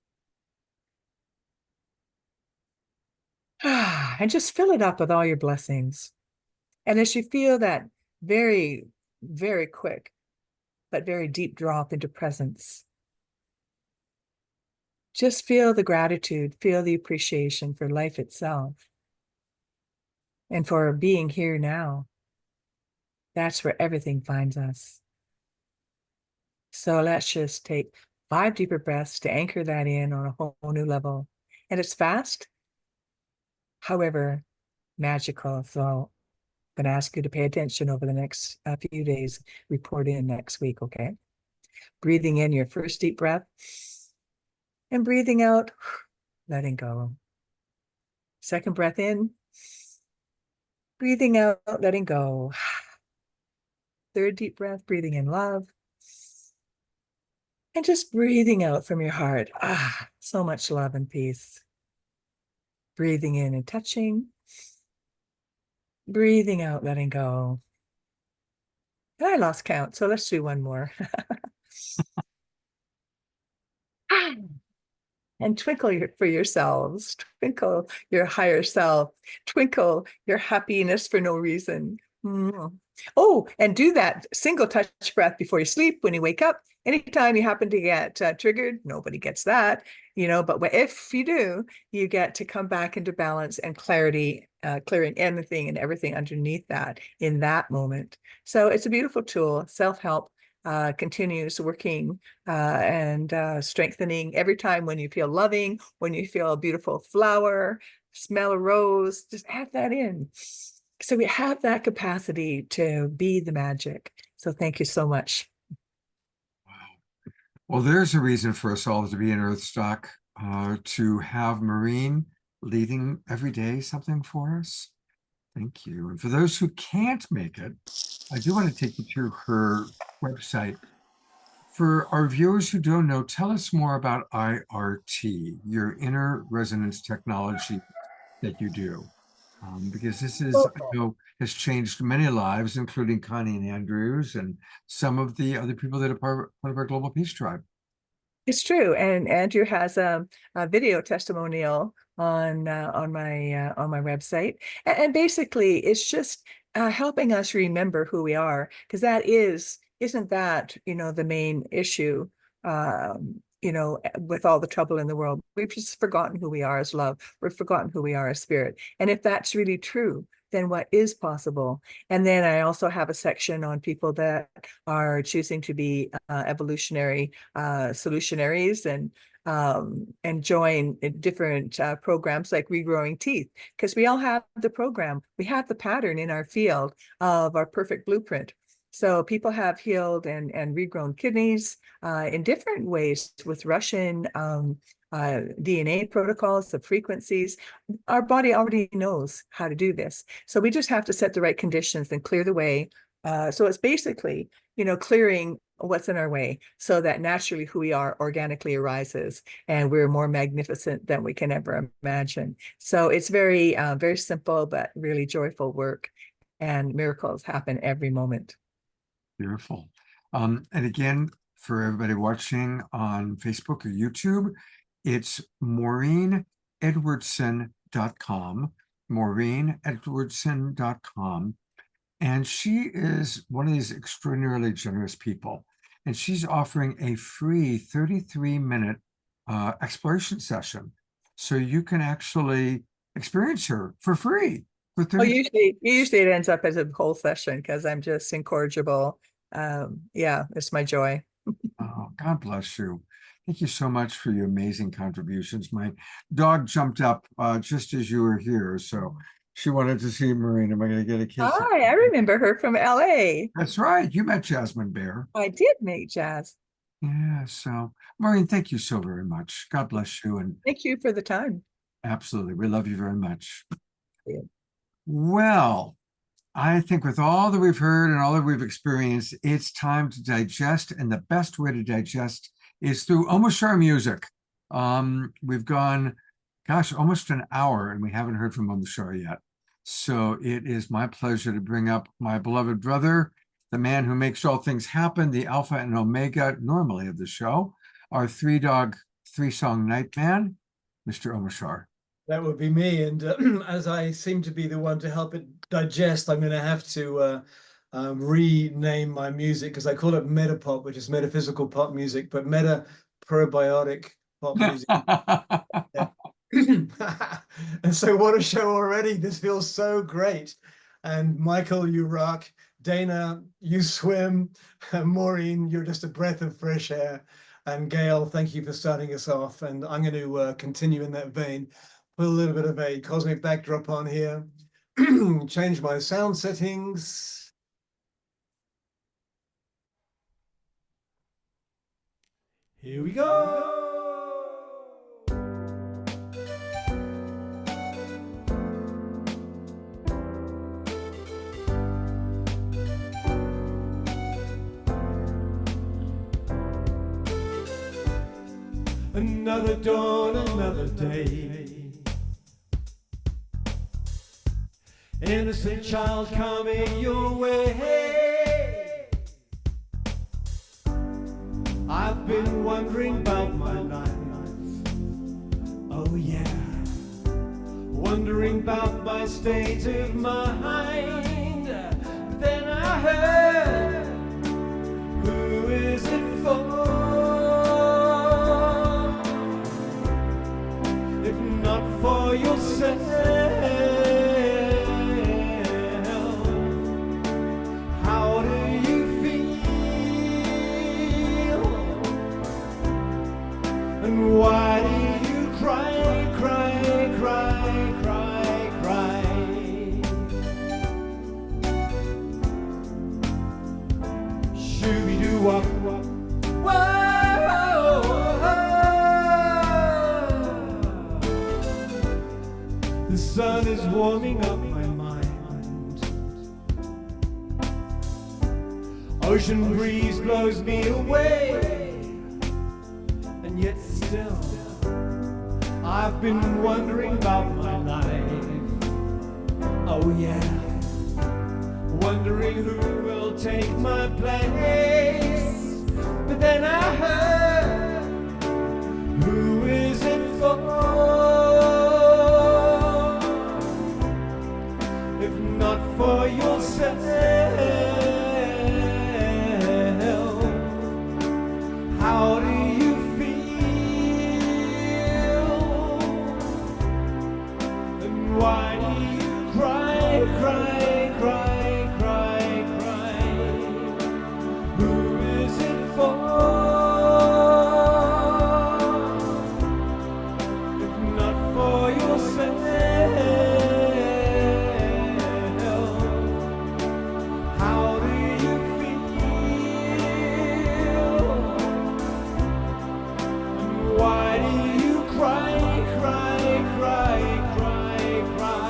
and just fill it up with all your blessings. And as you feel that very, very quick, but very deep drop into presence, just feel the gratitude, feel the appreciation for life itself and for being here now. That's where everything finds us. So let's just take 5 deeper breaths to anchor that in on a whole new level. And it's fast, however, magical. So I'm going to ask you to pay attention over the next few days. Report in next week, okay? Breathing in your first deep breath and breathing out, letting go. Second breath in, breathing out, letting go. Third deep breath, breathing in love. And just breathing out from your heart. So much love and peace. Breathing in and touching. Breathing out, letting go. And I lost count, so let's do one more. And twinkle for yourselves. Twinkle your higher self. Twinkle your happiness for no reason. Mm. Oh, and do that single touch breath before you sleep, when you wake up. Anytime you happen to get triggered, nobody gets that, but if you do, you get to come back into balance and clarity, clearing anything and everything underneath that in that moment. So it's a beautiful tool. Self-help continues working and strengthening every time when you feel loving, when you feel a beautiful flower, smell a rose, just add that in. So we have that capacity to be the magic. So thank you so much. Wow. Well, there's a reason for us all to be in Earthstock, to have Maureen leading every day something for us. Thank you. And for those who can't make it, I do want to take you to her website. For our viewers who don't know, tell us more about IRT, your inner resonance technology that you do. Because this is, I know, has changed many lives, including Connie and Andrews and some of the other people that are part of our Global Peace Tribe. It's true, and Andrew has a video testimonial on my website, and basically it's just helping us remember who we are, because isn't that the main issue? With all the trouble in the world, we've just forgotten who we are as love. We've forgotten who we are as spirit. And if that's really true, then what is possible? And then I also have a section on people that are choosing to be evolutionary solutionaries and join different programs like regrowing teeth, because we all have the program. We have the pattern in our field of our perfect blueprint. So people have healed and regrown kidneys in different ways with Russian DNA protocols, the frequencies. Our body already knows how to do this. So we just have to set the right conditions and clear the way. So it's basically, clearing what's in our way so that naturally who we are organically arises and we're more magnificent than we can ever imagine. So it's very, very simple, but really joyful work, and miracles happen every moment. Beautiful. And again, for everybody watching on Facebook or YouTube, it's MaureenEdwardson.com, MaureenEdwardson.com. And she is one of these extraordinarily generous people. And she's offering a free 33-minute exploration session. So you can actually experience her for free. Usually it ends up as a whole session because I'm just incorrigible. Yeah, it's my joy. Oh, God bless you. Thank you so much for your amazing contributions. My dog jumped up just as you were here, so she wanted to see Maureen. Am I going to get a kiss? Hi, I remember her from LA. That's right. You met Jasmine Bear. I did meet Jazz. Yeah, so Maureen, thank you so very much. God bless you. And thank you for the time. Absolutely. We love you very much. Yeah. Well, I think with all that we've heard and all that we've experienced, it's time to digest. And the best way to digest is through Omashar music. We've gone, gosh, almost an hour and we haven't heard from Omashar yet. So it is my pleasure to bring up my beloved brother, the man who makes all things happen, the Alpha and Omega normally of the show, our three-song night man, Mr. Omashar. That would be me. And as I seem to be the one to help it digest, I'm going to have to rename my music, because I call it Metapop, which is metaphysical pop music, but meta probiotic pop music. And so what a show already. This feels so great. And Michael, you rock. Dana, you swim. Maureen, you're just a breath of fresh air. And Gail, thank you for starting us off. And I'm going to continue in that vein. Put a little bit of a cosmic backdrop on here. Change my sound settings. Here we go. Another dawn, another day. Innocent child coming your way. I've been wondering about my life. Oh yeah. Wondering about my state of mind. then I heard, who is it for? If not for yourself, how do you feel? And why do you cry, cry, cry, cry, cry? Shooby-doo-wop, whoa. The sun is warming up my mind. Ocean breeze blows me away. And yet still, I've been wondering about my life. Oh yeah, wondering who will take my place. But then I heard, who is it for? If not for yourself, how do you feel? And why do you cry, cry, cry, cry, cry? Who is it for? If not for yourself, how do you feel? And why do you cry, cry, cry, cry, cry?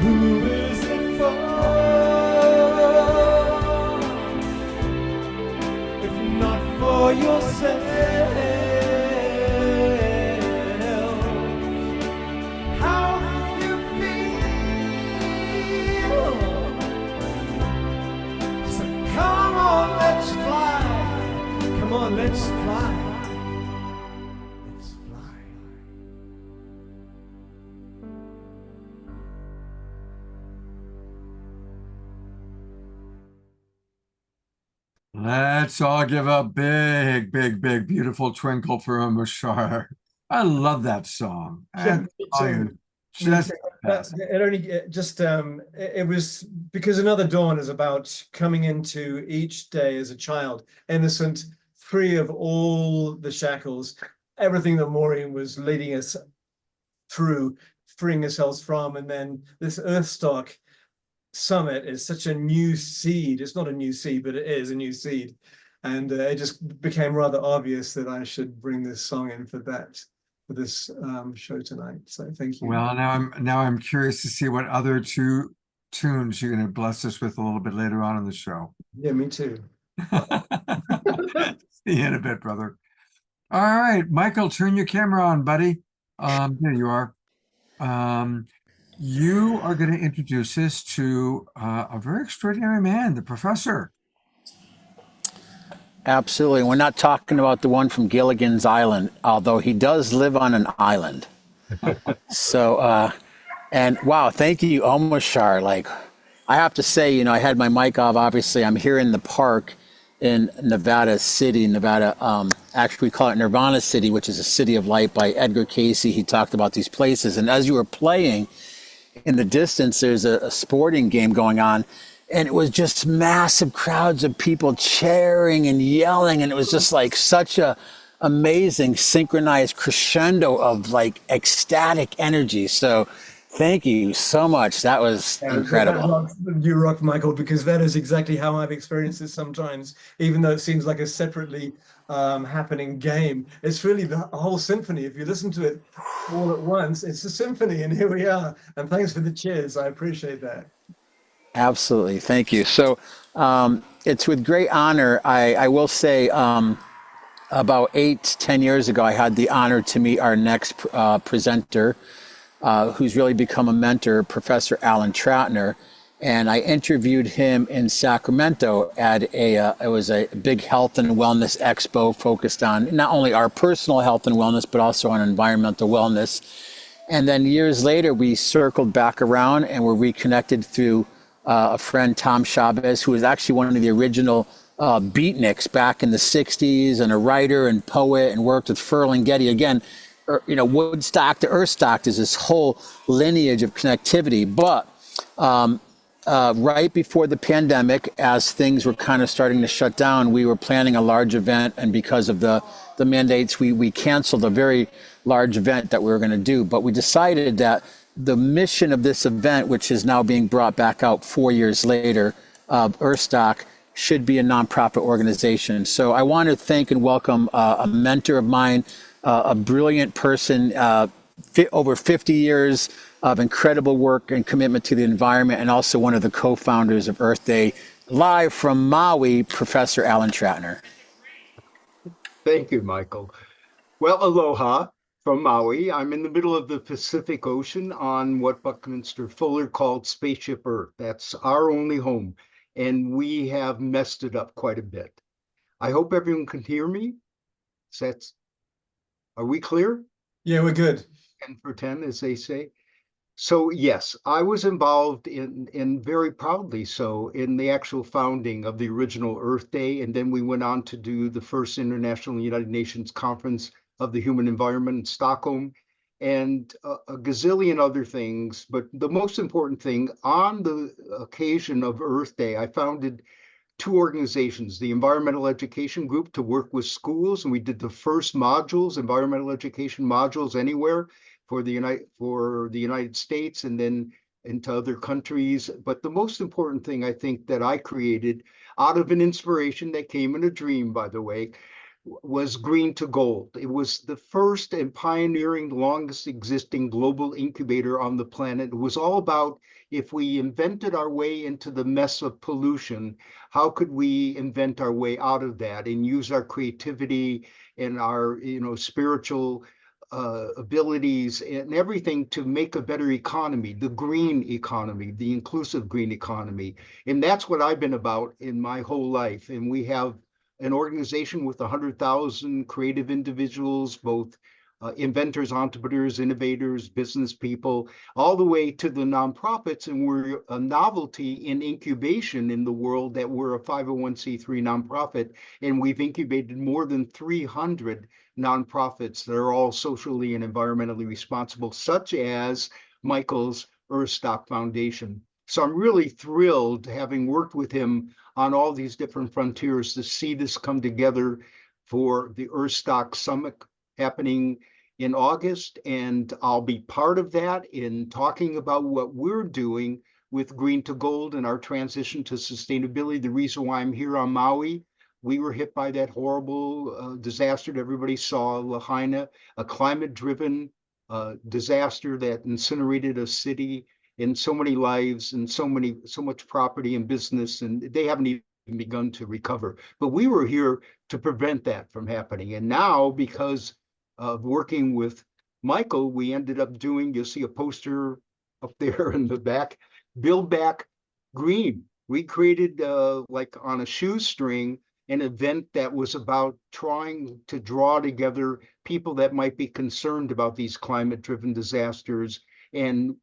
Who is it for? If not for yourself, how do you feel? So come on, let's fly. Come on, let's fly. Let's fly. Let's all give a big, big, big, beautiful twinkle for Omashar. I love that song. Yeah, me too. Just It only it was because Another Dawn is about coming into each day as a child, innocent, free of all the shackles, everything that Maureen was leading us through, freeing ourselves from, and then this Earthstock Summit is such a new seed. It's not a new seed, but it is a new seed, and it just became rather obvious that I should bring this song in for this show tonight. So thank you. well, now I'm curious to see what other two tunes you're going to bless us with a little bit later on in the show. Yeah, me too. See you in a bit, brother. All right, Michael, turn your camera on, buddy. There you are. You are going to introduce us to a very extraordinary man, the professor. Absolutely. We're not talking about the one from Gilligan's Island, although he does live on an island. So, and wow, thank you, Omashar. Like, I have to say, you know, I had my mic off. Obviously, I'm here in the park in Nevada City, Nevada. Actually, we call it Nirvana City, which is a city of light by Edgar Cayce. He talked about these places. And as you were playing, in the distance, there's a sporting game going on. And it was just massive crowds of people cheering and yelling. And it was just like such a amazing synchronized crescendo of like ecstatic energy. So thank you so much. That was incredible. You rock, Michael, because that is exactly how I've experienced it sometimes, even though it seems like a separately happening game. It's really the whole symphony. If you listen to it all at once, it's a symphony, and here we are. And thanks for the cheers. I appreciate that. Absolutely. Thank you. So it's with great honor. I will say about 8, 10 years ago, I had the honor to meet our next presenter, who's really become a mentor, Professor Alan Troutner. And I interviewed him in Sacramento at it was a big health and wellness expo focused on not only our personal health and wellness, but also on environmental wellness. And then years later, we circled back around and were reconnected through a friend, Tom Chavez, who was actually one of the original beatniks back in the 60s, and a writer and poet, and worked with Ferlinghetti. Again, Woodstock to Earthstock is this whole lineage of connectivity. But right before the pandemic, as things were kind of starting to shut down, we were planning a large event, and because of the mandates, we canceled a very large event that we were going to do. But we decided that the mission of this event, which is now being brought back out 4 years later, Earthstock, should be a nonprofit organization. So I want to thank and welcome a mentor of mine, a brilliant person, over 50 years of incredible work and commitment to the environment, and also one of the co-founders of Earth Day, live from Maui, Professor Alan Troutner. Thank you, Michael. Well, aloha from Maui. I'm in the middle of the Pacific Ocean on what Buckminster Fuller called Spaceship Earth. That's our only home, and we have messed it up quite a bit. I hope everyone can hear me. Are we clear? Yeah, we're good. 10 for 10, as they say. So yes, I was involved in very proudly so in the actual founding of the original Earth Day, and then we went on to do the first International United Nations Conference of the Human Environment in Stockholm, and a gazillion other things. But the most important thing, on the occasion of Earth Day, I founded 2 organizations, the Environmental Education Group, to work with schools, and we did the first modules, environmental education modules anywhere, for the United States and then into other countries. But the most important thing I think that I created out of an inspiration that came in a dream, by the way, was Green to Gold. It was the first and pioneering, longest existing global incubator on the planet. It was all about, if we invented our way into the mess of pollution, how could we invent our way out of that and use our creativity and our spiritual abilities and everything to make a better economy, the green economy, the inclusive green economy. And that's what I've been about in my whole life. And we have an organization with 100,000 creative individuals, both inventors, entrepreneurs, innovators, business people, all the way to the nonprofits. And we're a novelty in incubation in the world, that we're a 501c3 nonprofit. And we've incubated more than 300 nonprofits that are all socially and environmentally responsible, such as Michael's EARTHSTOCK Foundation. So I'm really thrilled, having worked with him on all these different frontiers, to see this come together for the EARTHSTOCK Summit happening in August. And I'll be part of that in talking about what we're doing with Green to Gold and our transition to sustainability. The reason why I'm here on Maui, we were hit by that horrible disaster that everybody saw, Lahaina, a climate-driven disaster that incinerated a city and so many lives and so much property and business, and they haven't even begun to recover. But we were here to prevent that from happening. And now, because of working with Michael, we ended up doing, you'll see a poster up there in the back, Build Back Green. We created, like on a shoestring, an event that was about trying to draw together people that might be concerned about these climate-driven disasters, and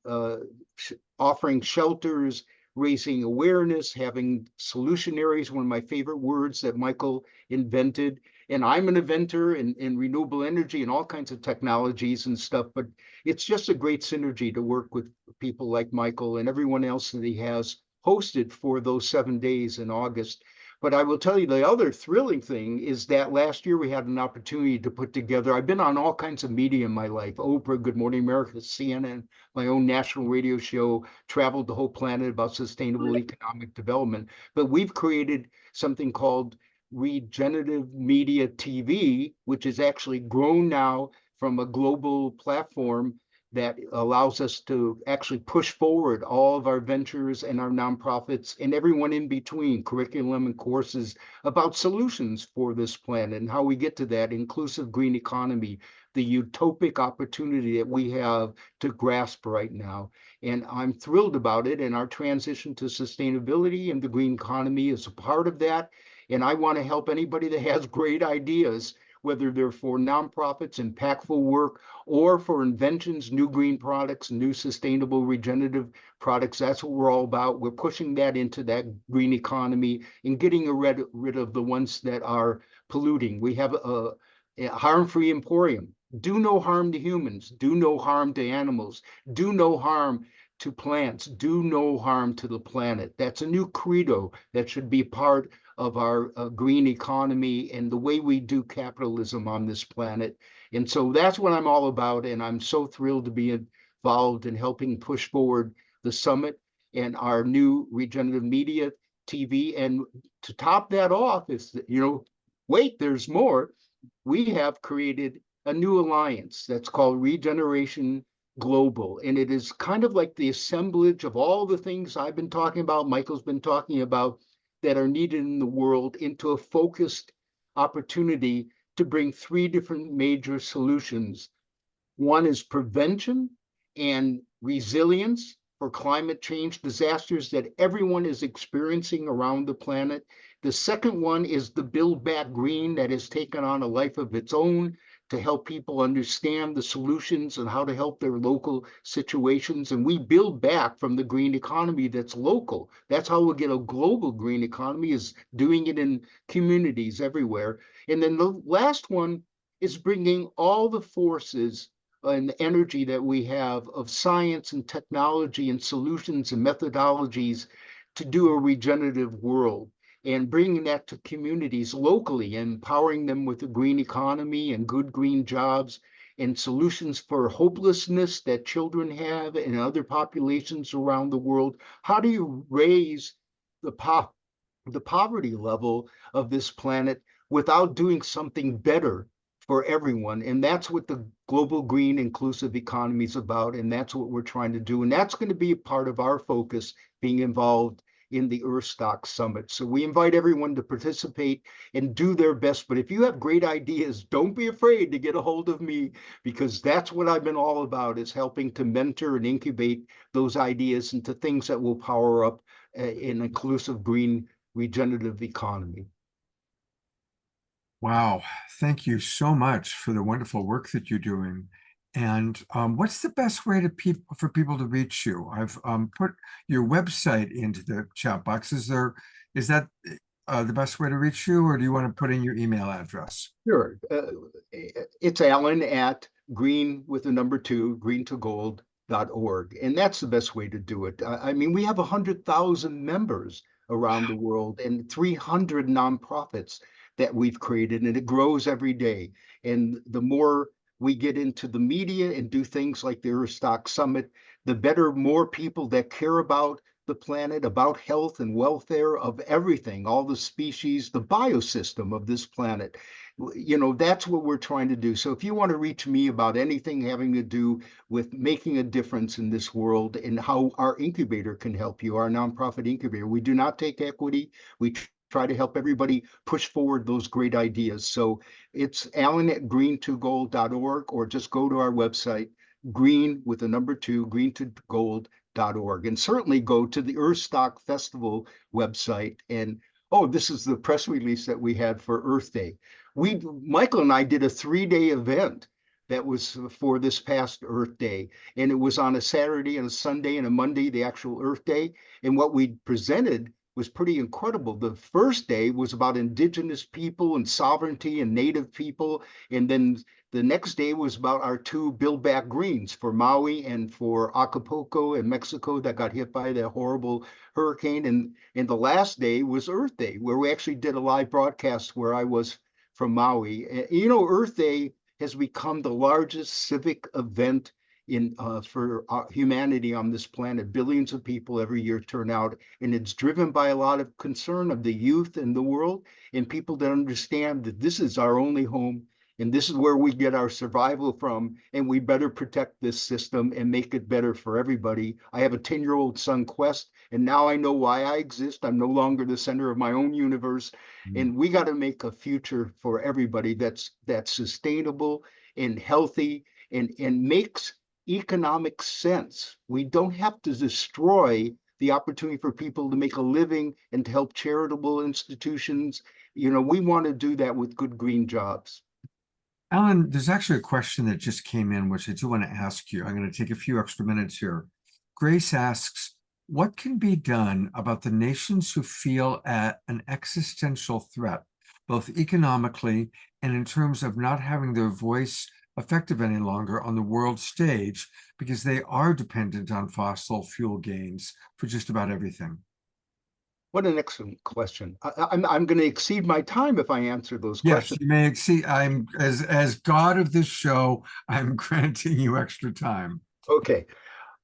offering shelters, raising awareness, having solutionaries, one of my favorite words that Michael invented. And I'm an inventor in renewable energy and all kinds of technologies and stuff, but it's just a great synergy to work with people like Michael and everyone else that he has hosted for those 7 days in August. But I will tell you, the other thrilling thing is that last year we had an opportunity to put together, I've been on all kinds of media in my life, Oprah, Good Morning America, CNN, my own national radio show, traveled the whole planet about sustainable economic development. But we've created something called Regenerative Media TV, which is actually grown now from a global platform that allows us to actually push forward all of our ventures and our nonprofits and everyone in between, curriculum and courses about solutions for this planet and how we get to that inclusive green economy, the utopic opportunity that we have to grasp right now. And I'm thrilled about it. And our transition to sustainability and the green economy is a part of that. And I want to help anybody that has great ideas, whether they're for nonprofits, impactful work, or for inventions, new green products, new sustainable regenerative products. That's what we're all about. We're pushing that into that green economy and getting rid of the ones that are polluting. We have a harm-free emporium. Do no harm to humans, do no harm to animals, do no harm to plants, do no harm to the planet. That's a new credo that should be part of our green economy and the way we do capitalism on this planet. And so that's what I'm all about. And I'm so thrilled to be involved in helping push forward the summit and our new regenerative media TV. And to top that off is, wait, there's more. We have created a new alliance that's called Regeneration Global. And it is kind of like the assemblage of all the things I've been talking about, Michael's been talking about, that are needed in the world into a focused opportunity to bring three different major solutions. One is prevention and resilience for climate change disasters that everyone is experiencing around the planet. The second one is the Build Back Green that has taken on a life of its own to help people understand the solutions and how to help their local situations. And we build back from the green economy that's local. That's how we'll get a global green economy, is doing it in communities everywhere. And then the last one is bringing all the forces and the energy that we have of science and technology and solutions and methodologies to do a regenerative world, and bringing that to communities locally, empowering them with a green economy and good green jobs and solutions for hopelessness that children have and other populations around the world. How do you raise the poverty level of this planet without doing something better for everyone? And that's what the global green inclusive economy is about. And that's what we're trying to do. And that's going to be a part of our focus, being involved in the EARTHSTOCK Summit. So we invite everyone to participate and do their best. But if you have great ideas, don't be afraid to get a hold of me, because that's what I've been all about, is helping to mentor and incubate those ideas into things that will power up an inclusive green regenerative economy. Wow, thank you so much for the wonderful work that you're doing. And what's the best way for people to reach you? I've put your website into the chat box. Is that the best way to reach you, or do you want to put in your email address? Sure. It's Alan at greentogold.org. And that's the best way to do it. I mean, we have 100,000 members around the world and 300 nonprofits that we've created, and it grows every day. And the more we get into the media and do things like the EARTHSTOCK Summit, the better more people that care about the planet, about health and welfare of everything, all the species, the biosystem of this planet. That's what we're trying to do. So if you want to reach me about anything having to do with making a difference in this world and how our incubator can help you, our nonprofit incubator, we do not take equity. We try to help everybody push forward those great ideas. So it's Alan at green2gold.org, or just go to our website, greentogold.org. And certainly go to the EARTHSTOCK Festival website. And this is the press release that we had for Earth Day. Michael and I did a 3-day event that was for this past Earth Day. And it was on a Saturday and a Sunday and a Monday, the actual Earth Day. And what we presented was pretty incredible. The first day was about indigenous people and sovereignty and native people. And then the next day was about our 2 Build Back Greens for Maui and for Acapulco in Mexico that got hit by the horrible hurricane. And the last day was Earth Day, where we actually did a live broadcast where I was from Maui. Earth Day has become the largest civic event for humanity on this planet. Billions of people every year turn out, and it's driven by a lot of concern of the youth in the world and people that understand that this is our only home And this is where we get our survival from, and we better protect this system and make it better for everybody. I have a 10-year-old son, Quest, and now I know why I exist. I'm no longer the center of my own universe. And we got to make a future for everybody that's sustainable and healthy and makes economic sense. We don't have to destroy the opportunity for people to make a living and to help charitable institutions. We want to do that with good green jobs. Alan, there's actually a question that just came in, which I do want to ask you. I'm going to take a few extra minutes here. Grace asks, what can be done about the nations who feel at an existential threat, both economically and in terms of not having their voice effective any longer on the world stage because they are dependent on fossil fuel gains for just about everything? What an excellent question. I'm going to exceed my time if I answer those questions. Yes, you may exceed. I'm as God of this show, I'm granting you extra time. Okay.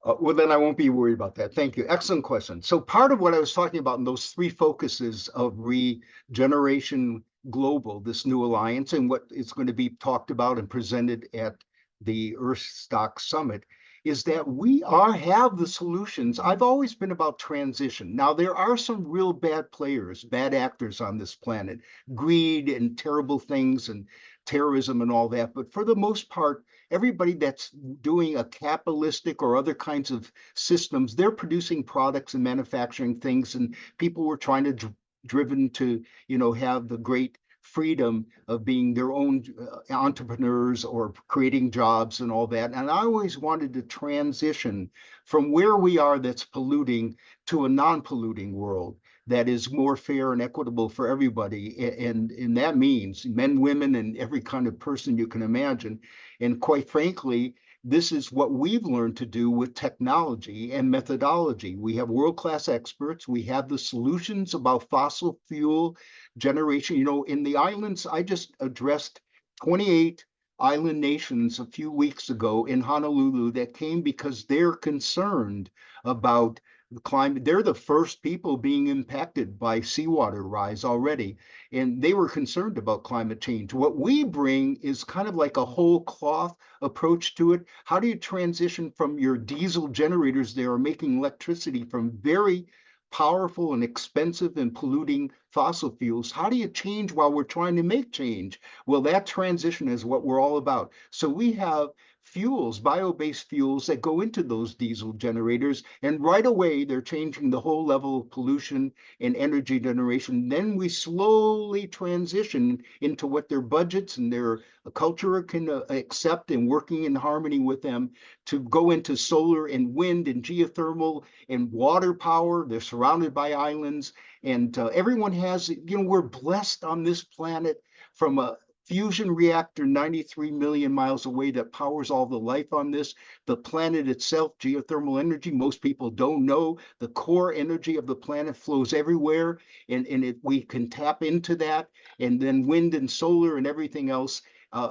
Well, then I won't be worried about that. Thank you. Excellent question. So part of what I was talking about in those three focuses of Regeneration Global, this new alliance, and what is going to be talked about and presented at the EARTHSTOCK Summit, is that we have the solutions. I've always been about transition. Now, there are some real bad players, bad actors on this planet, greed and terrible things and terrorism and all that. But for the most part, everybody that's doing a capitalistic or other kinds of systems, they're producing products and manufacturing things, and people were trying to driven to, have the great freedom of being their own entrepreneurs or creating jobs and all that. And I always wanted to transition from where we are that's polluting to a non-polluting world that is more fair and equitable for everybody. And that means men, women, and every kind of person you can imagine. And quite frankly, this is what we've learned to do with technology and methodology. We have world-class experts. We have the solutions about fossil fuel generation. In the islands, I just addressed 28 island nations a few weeks ago in Honolulu that came because they're concerned about the climate. They're the first people being impacted by seawater rise already, and they were concerned about climate change. What we bring is kind of like a whole cloth approach to it. How do you transition from your diesel generators that are making electricity from very powerful and expensive and polluting fossil fuels? How do you change while we're trying to make change? Well, that transition is what we're all about. So we have fuels, bio-based fuels that go into those diesel generators, and right away they're changing the whole level of pollution and energy generation. Then we slowly transition into what their budgets and their culture can accept, and working in harmony with them to go into solar and wind and geothermal and water power. They're surrounded by islands, and everyone has, we're blessed on this planet from a fusion reactor 93 million miles away that powers all the life on this. The planet itself, geothermal energy, most people don't know. The core energy of the planet flows everywhere, and we can tap into that. And then wind and solar and everything else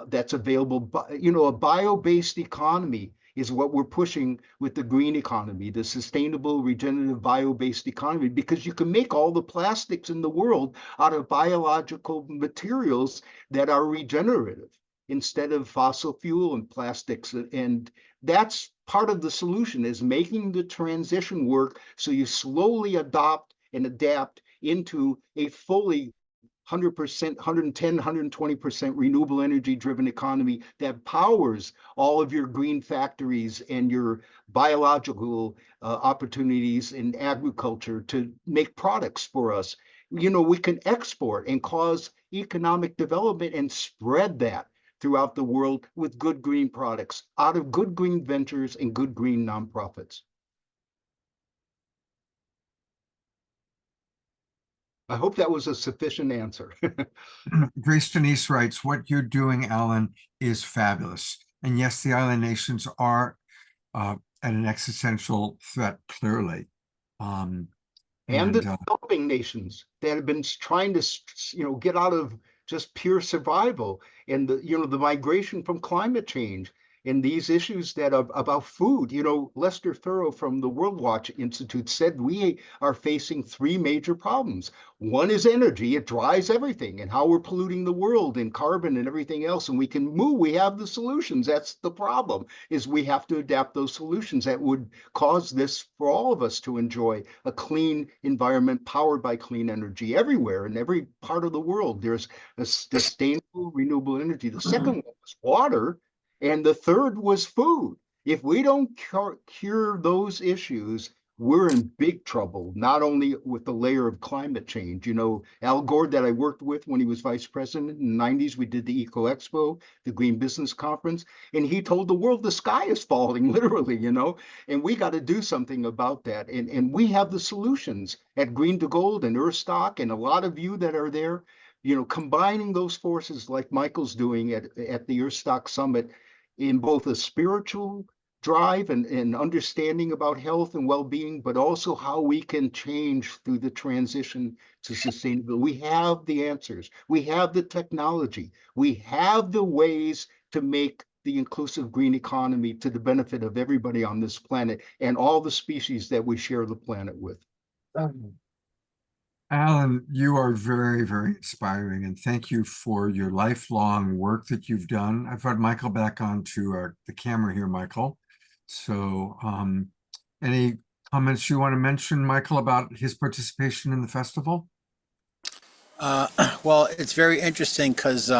that's available. A bio-based economy is what we're pushing with the green economy, the sustainable, regenerative, bio-based economy, because you can make all the plastics in the world out of biological materials that are regenerative instead of fossil fuel and plastics. And that's part of the solution, is making the transition work so you slowly adopt and adapt into a fully 100%, 110, 120% renewable energy driven economy that powers all of your green factories and your biological opportunities in agriculture to make products for us. We can export and cause economic development and spread that throughout the world with good green products out of good green ventures and good green nonprofits. I hope that was a sufficient answer. Grace Denise writes, what you're doing, Alan, is fabulous. And yes, the island nations are at an existential threat, clearly. And the developing nations that have been trying to, get out of just pure survival, and the migration from climate change. And these issues that are about food, Lester Thurrow from the World Watch Institute said we are facing three major problems. One is energy. It drives everything, and how we're polluting the world and carbon and everything else. And we have the solutions. That's the problem, is we have to adapt those solutions that would cause this for all of us to enjoy a clean environment powered by clean energy everywhere in every part of the world. There's a sustainable renewable energy. The second one was water. And the third was food. If we don't cure those issues, we're in big trouble, not only with the layer of climate change. Al Gore, that I worked with when he was vice president in the 90s, we did the Eco Expo, the Green Business Conference, and he told the world the sky is falling, literally, and we got to do something about that. And we have the solutions at Green to Gold and EARTHSTOCK, and a lot of you that are there, combining those forces like Michael's doing at the EARTHSTOCK Summit, in both a spiritual drive and understanding about health and well-being, but also how we can change through the transition to sustainability. We have the answers. We have the technology. We have the ways to make the inclusive green economy to the benefit of everybody on this planet and all the species that we share the planet with. Alan, you are very, very inspiring, and thank you for your lifelong work that you've done. I've brought Michael back onto the camera here, Michael. So any comments you want to mention, Michael, about his participation in the festival? Well, it's very interesting because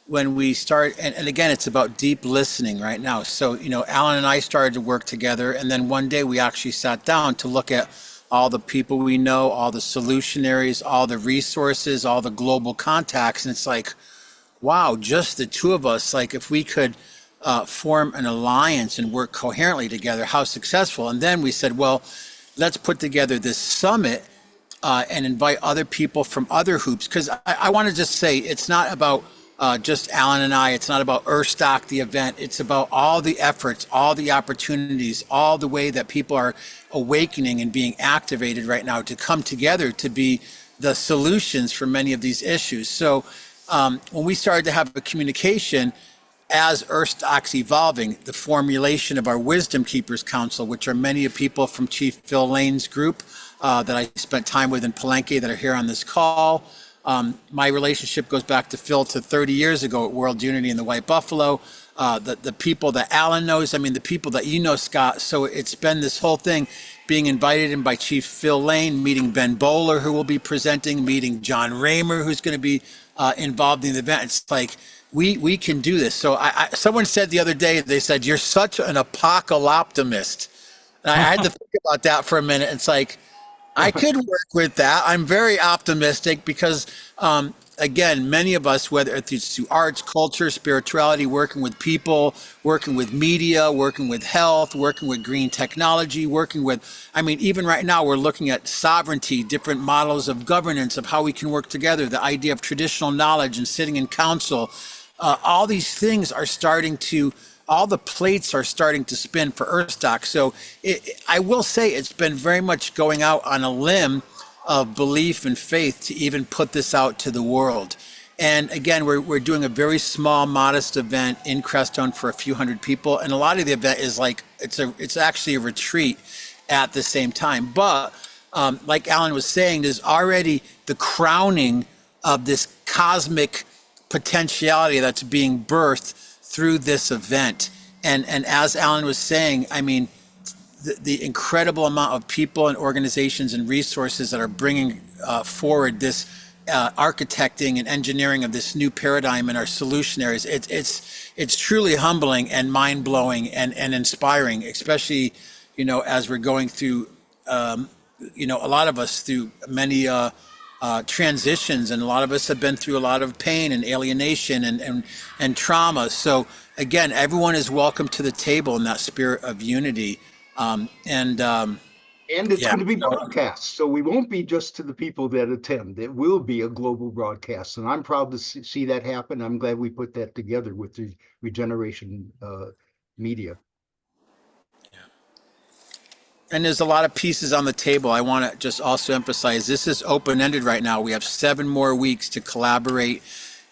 when we start, and again, it's about deep listening right now. So, Alan and I started to work together, and then one day we actually sat down to look at all the people we know, all the solutionaries, all the resources, all the global contacts. And it's like, wow, just the two of us, like if we could form an alliance and work coherently together, how successful. And then we said, well, let's put together this summit and invite other people from other hoops. Because I want to just say, it's not about just Alan and I, it's not about EARTHSTOCK, the event. It's about all the efforts, all the opportunities, all the way that people are awakening and being activated right now to come together to be the solutions for many of these issues. So when we started to have a communication as EARTHSTOCK's evolving, the formulation of our Wisdom Keepers Council, which are many of people from Chief Phil Lane's group that I spent time with in Palenque that are here on this call. My relationship goes back to Phil to 30 years ago at World Unity in the White Buffalo. The people that Alan knows, the people that you know, Scott. So it's been this whole thing, being invited in by Chief Phil Lane, meeting Ben Bowler, who will be presenting, meeting John Raymer, who's going to be involved in the event. It's like, we can do this. So someone said the other day, they said, you're such an apocalyptimist. And I had to think about that for a minute. It's like, I could work with that. I'm very optimistic because, again, many of us, whether it's through arts, culture, spirituality, working with people, working with media, working with health, working with green technology, working with, even right now we're looking at sovereignty, different models of governance, of how we can work together, the idea of traditional knowledge and sitting in council. All these things are starting to, all the plates are starting to spin for EARTHSTOCK. So I will say it's been very much going out on a limb of belief and faith to even put this out to the world. And again, we're doing a very small, modest event in Crestone for a few hundred people. And a lot of the event is like, it's actually a retreat at the same time. But like Alan was saying, there's already the crowning of this cosmic potentiality that's being birthed through this event. And as Alan was saying, the incredible amount of people and organizations and resources that are bringing forward this architecting and engineering of this new paradigm in our solution areas, it's truly humbling and mind-blowing and inspiring, especially, as we're going through, a lot of us through many transitions, and a lot of us have been through a lot of pain and alienation and trauma. So again, everyone is welcome to the table in that spirit of unity. And it's going to be broadcast, so we won't be just to the people that attend. It will be a global broadcast, and I'm proud to see that happen. I'm glad we put that together with the Regeneration Media. And there's a lot of pieces on the table. I want to just also emphasize, this is open-ended right now. We have 7 more weeks to collaborate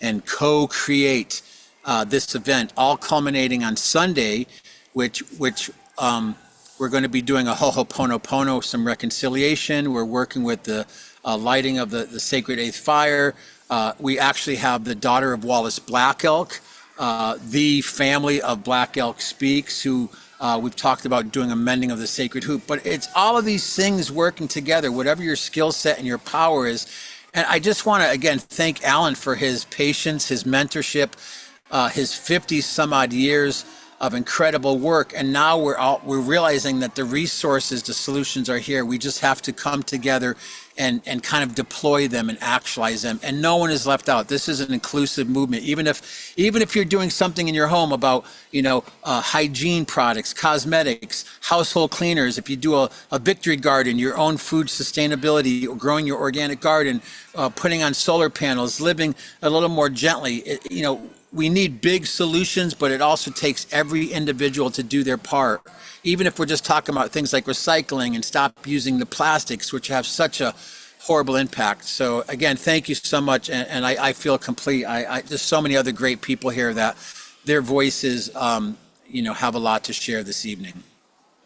and co-create this event, all culminating on Sunday, which we're going to be doing a Ho'oponopono, some reconciliation. We're working with the lighting of the sacred eighth fire. We actually have the daughter of Wallace Black Elk, the family of Black Elk Speaks, who we've talked about doing a mending of the sacred hoop. But it's all of these things working together, whatever your skill set and your power is. And I just want to, again, thank Alan for his patience, his mentorship, his 50 some odd years of incredible work. And now we're realizing that the resources, the solutions are here. We just have to come together and kind of deploy them and actualize them. And no one is left out. This is an inclusive movement. Even if you're doing something in your home about, hygiene products, cosmetics, household cleaners, if you do a victory garden, your own food sustainability, or growing your organic garden, putting on solar panels, living a little more gently, we need big solutions, but it also takes every individual to do their part. Even if we're just talking about things like recycling and stop using the plastics, which have such a horrible impact. So again, thank you so much. And I feel complete. There's so many other great people here that their voices, have a lot to share this evening.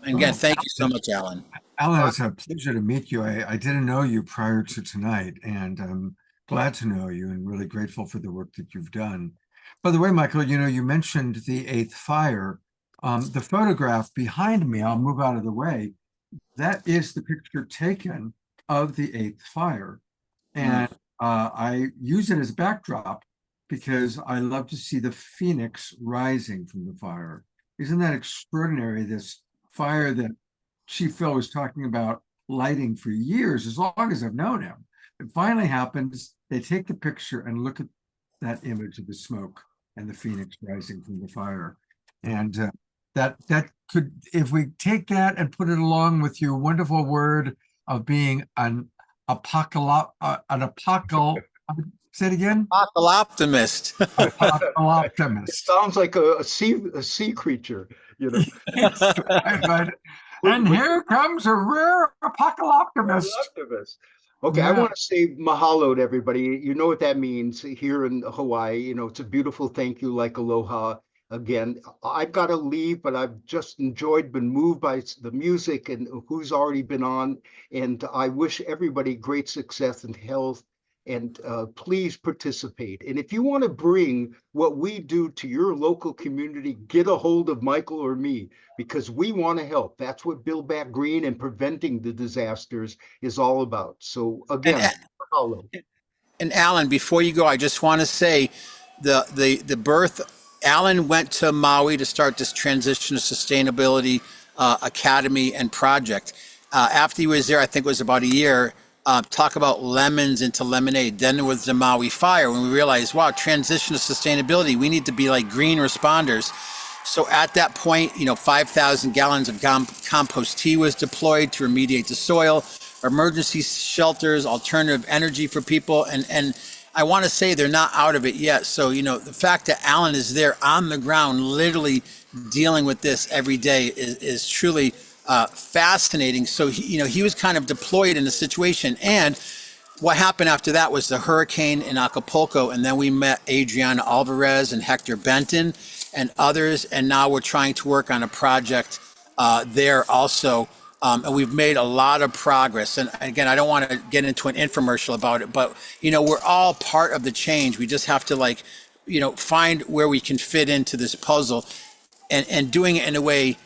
And again, thank you so much, Alan. Alan, it's a pleasure to meet you. I didn't know you prior to tonight, and I'm glad to know you and really grateful for the work that you've done. By the way, Michael, you mentioned the eighth fire. The photograph behind me, I'll move out of the way, that is the picture taken of the eighth fire. And I use it as a backdrop because I love to see the phoenix rising from the fire. Isn't that extraordinary? This fire that Chief Phil was talking about lighting for years, as long as I've known him. It finally happens. They take the picture and look at that image of the smoke and the phoenix rising from the fire. And that could, if we take that and put it along with your wonderful word of being an say it again? Optimist. Optimist. Sounds like a sea creature, Yes, right. And here comes a rare apocalyptimist. Okay, Yeah. I want to say mahalo to everybody. You know what that means here in Hawaii. It's a beautiful thank you, like aloha. Again, I've got to leave, but I've just been moved by the music and who's already been on. And I wish everybody great success and health. And please participate. And if you want to bring what we do to your local community, get a hold of Michael or me, because we want to help. That's what Build Back Green and preventing the disasters is all about. So again, mahalo. And Alan, before you go, I just want to say the birth, Alan went to Maui to start this transition to sustainability academy and project. After he was there, I think it was about a year, talk about lemons into lemonade. Then there was the Maui fire when we realized, wow, transition to sustainability, we need to be like green responders. So at that point, 5,000 gallons of compost tea was deployed to remediate the soil, emergency shelters, alternative energy for people. And I want to say they're not out of it yet. So, the fact that Alan is there on the ground, literally dealing with this every day is truly fascinating. So, he was kind of deployed in the situation. And what happened after that was the hurricane in Acapulco. And then we met Adriana Alvarez and Hector Benton and others. And now we're trying to work on a project there also. And we've made a lot of progress. And again, I don't want to get into an infomercial about it, but, we're all part of the change. We just have to find where we can fit into this puzzle and doing it in a way,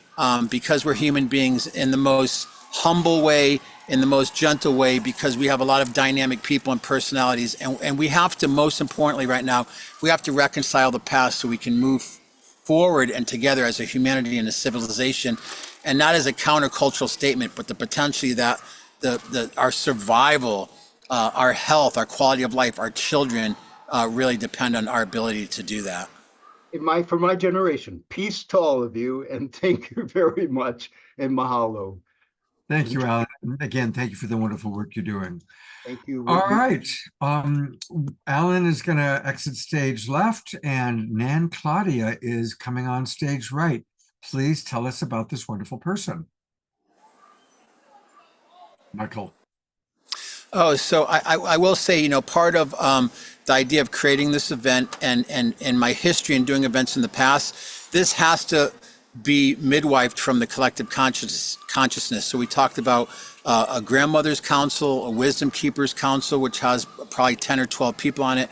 because we're human beings, in the most humble way, in the most gentle way, because we have a lot of dynamic people and personalities. And we have to, most importantly right now, we have to reconcile the past so we can move forward and together as a humanity and a civilization, and not as a countercultural statement, but the potentially that our survival, our health, our quality of life, our children really depend on our ability to do that. For my generation, peace to all of you, and thank you very much, and mahalo. Thank you, Alan. Again, thank you for the wonderful work you're doing. Thank you. All right. Alan is going to exit stage left, and Nan Claudia is coming on stage right. Please tell us about this wonderful person. Michael. Oh, so I will say, part of the idea of creating this event and my history in doing events in the past, this has to be midwifed from the collective consciousness. So we talked about a grandmother's council, a wisdom keepers council, which has probably 10 or 12 people on it.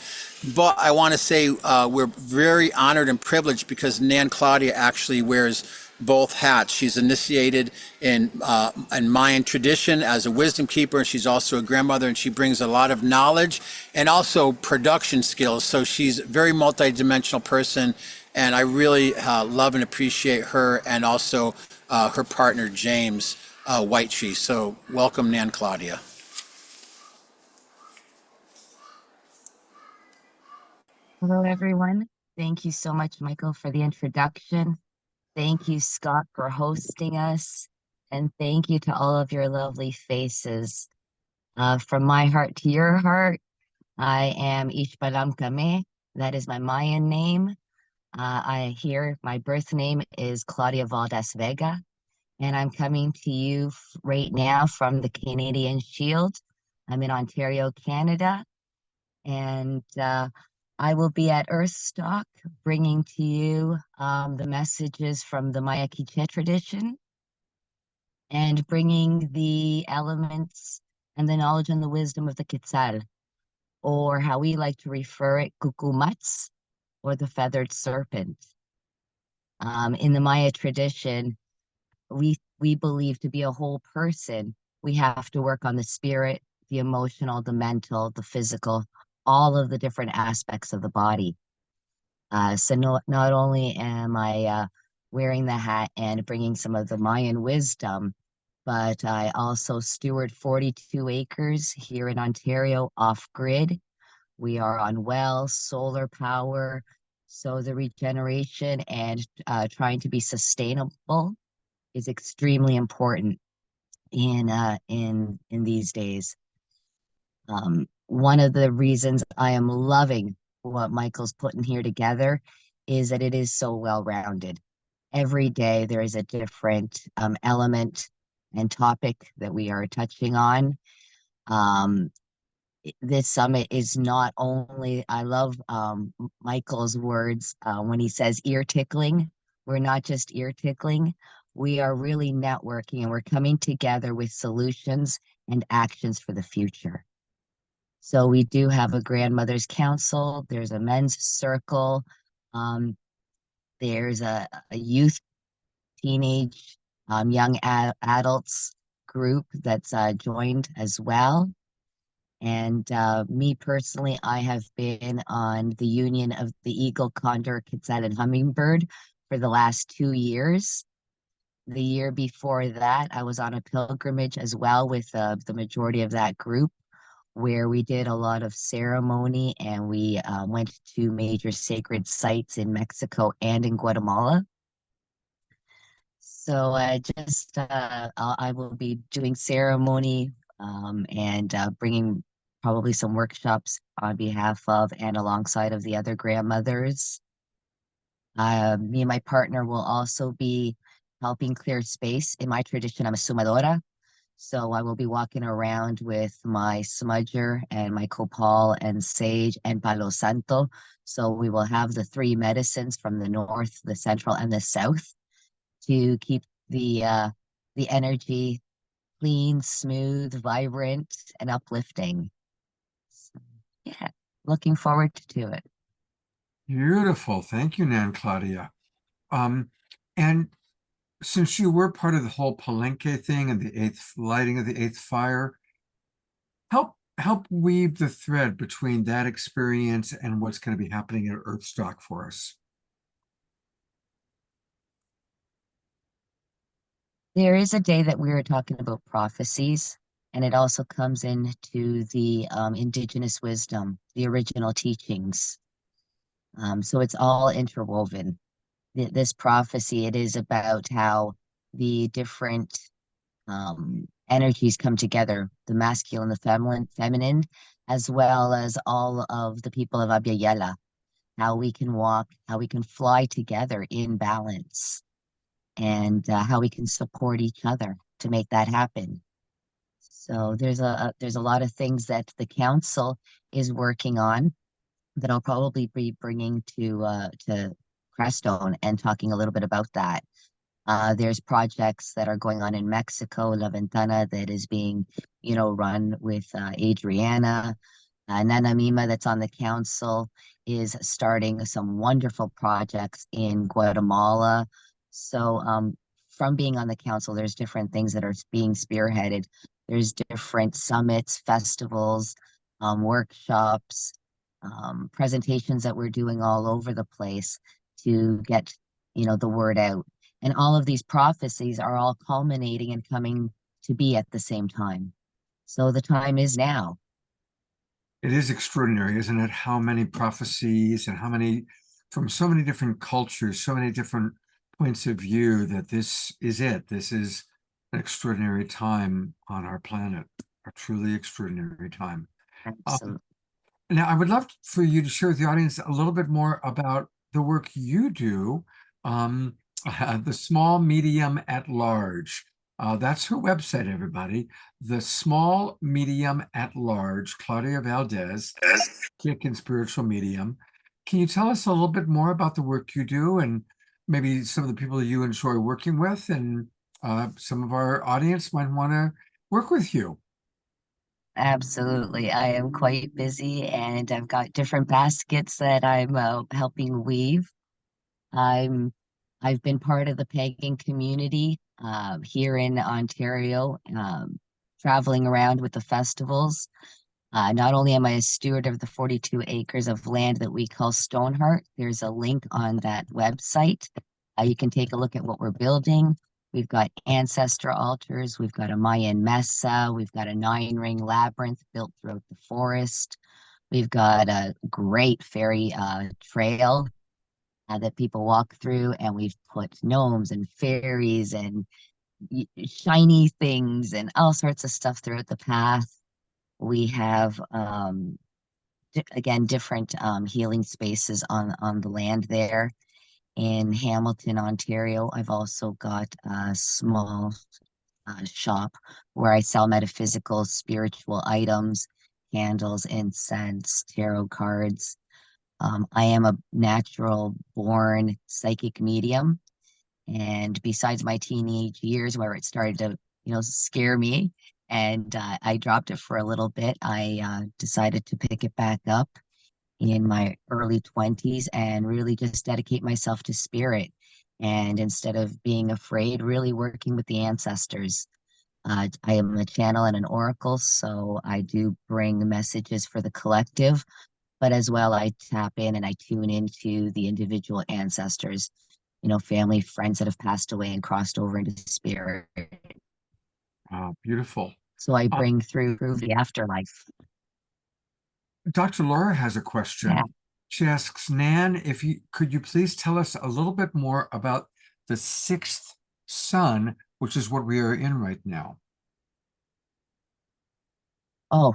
But I want to say we're very honored and privileged because Nan Claudia actually wears both hats. She's initiated in Mayan tradition as a wisdom keeper, and she's also a grandmother, and she brings a lot of knowledge and also production skills. So she's a very multidimensional person, and I really love and appreciate her, and also her partner James Whitetree. So welcome, Nan Claudia. Hello, everyone. Thank you so much, Michael, for the introduction. Thank you, Scott, for hosting us. And thank you to all of your lovely faces. From my heart to your heart, I am Ishbalam Kame. That is my Mayan name. My birth name is Claudia Valdes Vega. And I'm coming to you right now from the Canadian Shield. I'm in Ontario, Canada. And I will be at EARTHSTOCK bringing to you the messages from the Maya Quiche tradition and bringing the elements and the knowledge and the wisdom of the Quetzal, or how we like to refer it, Cucumats, or the feathered serpent. In the Maya tradition, we believe to be a whole person, we have to work on the spirit, the emotional, the mental, the physical, all of the different aspects of the body. So not only am I wearing the hat and bringing some of the Mayan wisdom, but I also steward 42 acres here in Ontario off grid. We are on wells, solar power, so the regeneration and trying to be sustainable is extremely important in these days. One of the reasons I am loving what Michael's putting here together is that it is so well-rounded. Every day there is a different element and topic that we are touching on. This summit is not only, I love Michael's words when he says ear tickling. We're not just ear tickling. We are really networking, and we're coming together with solutions and actions for the future. So we do have a grandmother's council. There's a men's circle. There's a youth, teenage, young adults group that's joined as well. And me personally, I have been on the Union of the Eagle, Condor, Quetzal, and Hummingbird for the last 2 years. The year before that, I was on a pilgrimage as well with the majority of that group, where we did a lot of ceremony, and we went to major sacred sites in Mexico and in Guatemala. So I will be doing ceremony and bringing probably some workshops on behalf of and alongside of the other grandmothers. Me and my partner will also be helping clear space. In my tradition, I'm a sumadora. So I will be walking around with my smudger and my copal and sage and palo santo. So we will have the 3 medicines from the north, the central, and the south to keep the energy clean, smooth, vibrant, and uplifting. So, yeah, looking forward to it. Beautiful. Thank you, Nan Claudia. And since you were part of the whole Palenque thing and the lighting of the 8th fire, help weave the thread between that experience and what's going to be happening at EARTHSTOCK for us. There is a day that we were talking about prophecies, and it also comes into the indigenous wisdom, the original teachings. So it's all interwoven. This prophecy, it is about how the different energies come together, the masculine, the feminine, as well as all of the people of Abya Yala, how we can walk, how we can fly together in balance, and how we can support each other to make that happen. So there's a lot of things that the council is working on that I'll probably be bringing to Crestone and talking a little bit about that. There's projects that are going on in Mexico, La Ventana, that is being, run with Adriana. Nana Mima, that's on the council, is starting some wonderful projects in Guatemala. So from being on the council, there's different things that are being spearheaded. There's different summits, festivals, workshops, presentations that we're doing all over the place to get, the word out. And all of these prophecies are all culminating and coming to be at the same time. So the time is now. It is extraordinary, isn't it? How many prophecies and how many, from so many different cultures, so many different points of view, that this is it. This is an extraordinary time on our planet, a truly extraordinary time. Absolutely. Now, I would love for you to share with the audience a little bit more about the work you do, the Small Medium at Large. That's her website, everybody. The Small Medium at Large, Claudia Valdez, Kick and Spiritual Medium. Can you tell us a little bit more about the work you do and maybe some of the people you enjoy working with, and some of our audience might want to work with you? Absolutely. I am quite busy and I've got different baskets that I'm helping weave. I've been part of the pagan community here in Ontario, traveling around with the festivals. Not only am I a steward of the 42 acres of land that we call Stoneheart, there's a link on that website. You can take a look at what we're building. We've got ancestor altars. We've got a Mayan mesa. We've got a 9-ring labyrinth built throughout the forest. We've got a great fairy trail that people walk through, and we've put gnomes and fairies and shiny things and all sorts of stuff throughout the path. We have, again, different healing spaces on the land there. In Hamilton, Ontario, I've also got a small shop where I sell metaphysical, spiritual items, candles, incense, tarot cards. I am a natural born psychic medium. And besides my teenage years where it started to, scare me, and I dropped it for a little bit, I decided to pick it back up in my early 20s and really just dedicate myself to spirit. And instead of being afraid, really working with the ancestors. I am a channel and an oracle, so I do bring messages for the collective, but as well, I tap in and I tune into the individual ancestors, family, friends that have passed away and crossed over into spirit. Oh, beautiful. So I bring through the afterlife. Dr. Laura has a question. Yeah. She asks, Nan, could you please tell us a little bit more about the 6th sun, which is what we are in right now? Oh,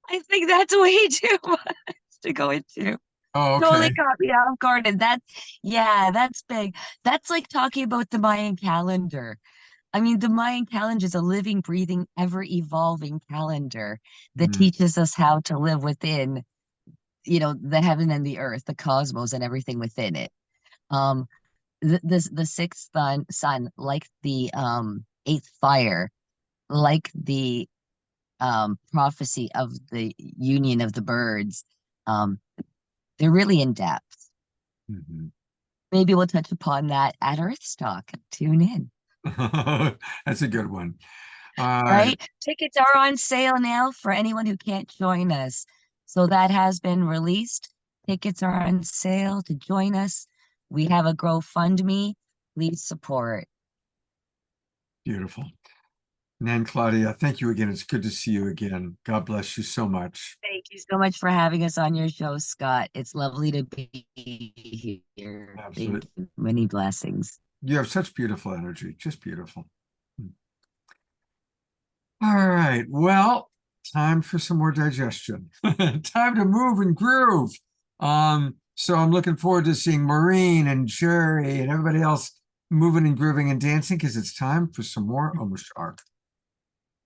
I think that's way too much to go into. Oh, okay. Totally caught me off guard. And that's big. That's like talking about the Mayan calendar. I mean, the Mayan calendar is a living, breathing, ever-evolving calendar that teaches us how to live within, the heaven and the earth, the cosmos, and everything within it. The 6th sun, like the 8th fire, like the prophecy of the union of the birds, they're really in depth. Maybe we'll touch upon that at EARTHSTOCK. Tune in. That's a good one. Right? Tickets are on sale now for anyone who can't join us. So that has been released. Tickets are on sale to join us. We have a GoFundMe. Please support. Beautiful. Nan, Claudia, thank you again. It's good to see you again. God bless you so much. Thank you so much for having us on your show, Scott. It's lovely to be here. Absolutely. Thank you. Many blessings. You have such beautiful energy, just beautiful. All right, well, time for some more digestion. Time to move and groove. So I'm looking forward to seeing Maureen and Jerry and everybody else moving and grooving and dancing because it's time for some more Omashar.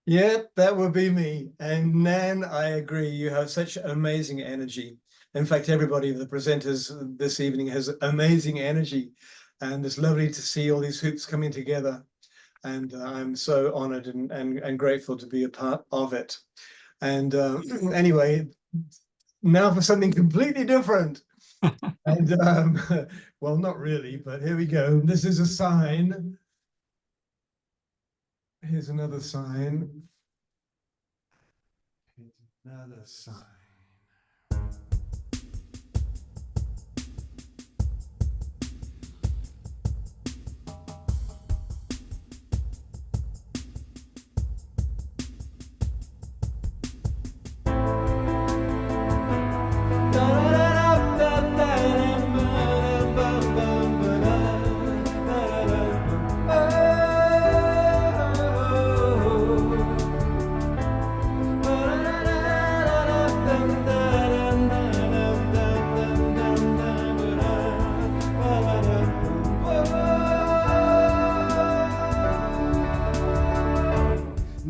Yep, that would be me. And Nan, I agree. You have such amazing energy. In fact, everybody, the presenters this evening has amazing energy. And it's lovely to see all these hoops coming together. And I'm so honored and grateful to be a part of it. And anyway, now for something completely different. And well, not really, but here we go. This is a sign. Here's another sign. Here's another sign.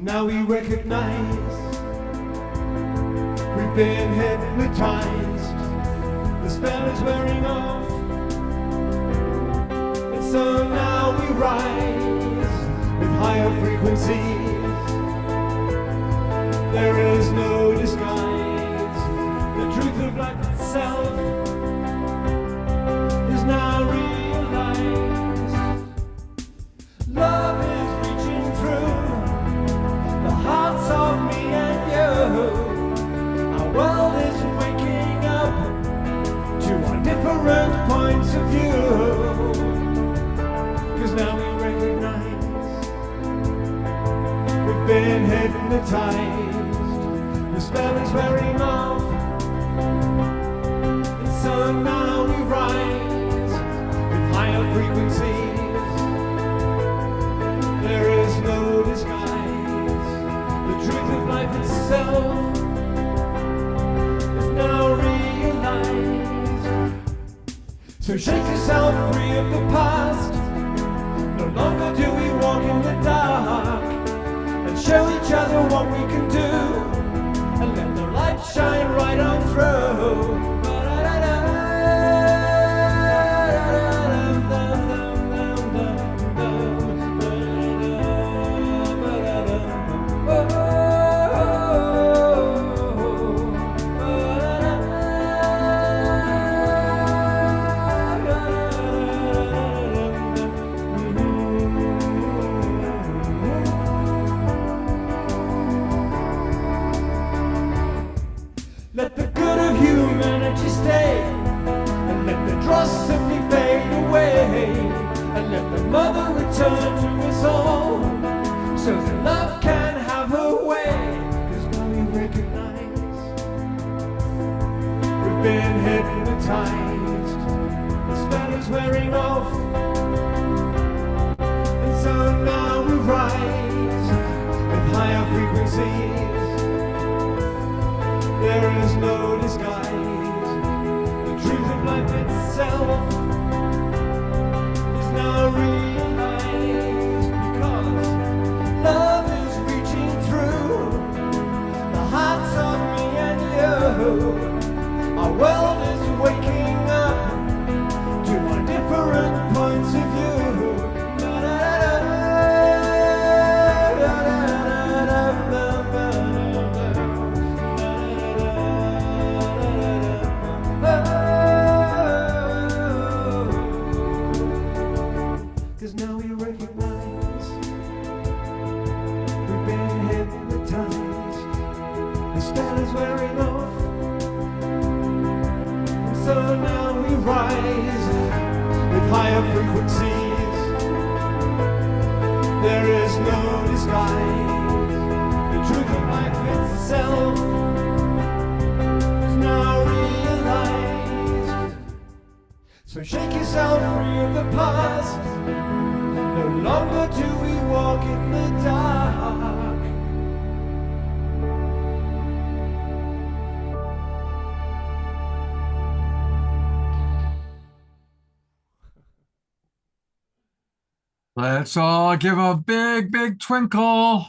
Now we recognize we've been hypnotized. The spell is wearing off, and so now we rise with higher frequencies. There is no disguise. The truth of life itself is now realized. Love is reaching through the hearts of me and you. Our world is waking up to our different points of view. 'Cause now we recognize we've been hypnotized. The spell is wearing off, and so now we rise with higher frequencies. There is no disguise. The truth of life itself is now realized. So shake yourself free of the past. No longer do we walk in the dark, and show each other what we can do, and let the light shine right on through. Let the good of humanity stay, and let the dross simply fade away, and let the mother return to us all, so that love can have her way. 'Cause now we recognize we've been hypnotized. The spell is wearing off, and so now we rise with higher frequencies. There is no disguise. The truth of life itself is now realized. Because love is reaching through the hearts of me and you. Our world is waking up to our different points of view. Cause now we recognize we've been hypnotized. The spell is wearing off, and so now we rise with higher frequencies. There is no disguise. The truth of life itself is now realized. So shake yourself free of the past. No longer do we walk in the dark. Let's all give a big, big twinkle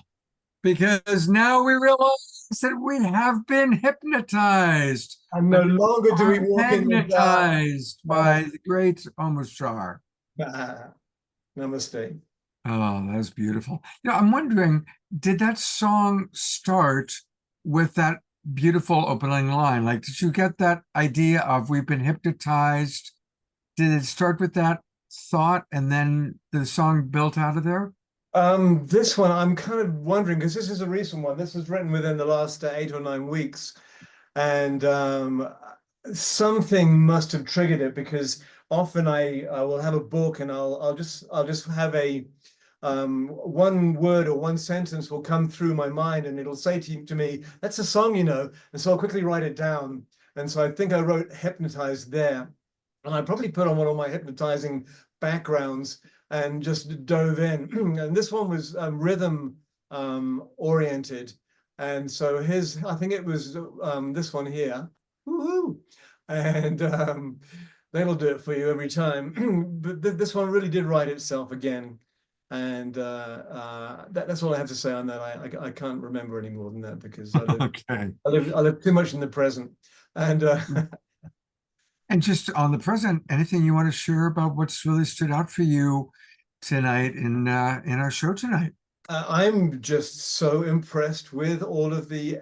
because now we realize that we have been hypnotized. And no but longer do we are walk in the dark. magnetized by the great Omashar. Namaste. Oh, that's beautiful. I'm wondering, did that song start with that beautiful opening line? Like, did you get that idea of we've been hypnotized? Did it start with that thought and then the song built out of there? This one, I'm kind of wondering, because this is a recent one. This was written within the last 8 or 9 weeks. And something must have triggered it, because often I will have a book and I'll just have a one word or one sentence will come through my mind and it'll say to me, that's a song, and so I'll quickly write it down. And so I think I wrote hypnotized there, and I probably put on one of my hypnotizing backgrounds and just dove in. And this one was rhythm oriented, and so I think it was this one here. Woohoo! And that'll do it for you every time. But this one really did write itself again. And that's all I have to say on that. I can't remember any more than that, because I live too much in the present. And and just on the present, anything you want to share about what's really stood out for you tonight in our show tonight? I'm just so impressed with all of the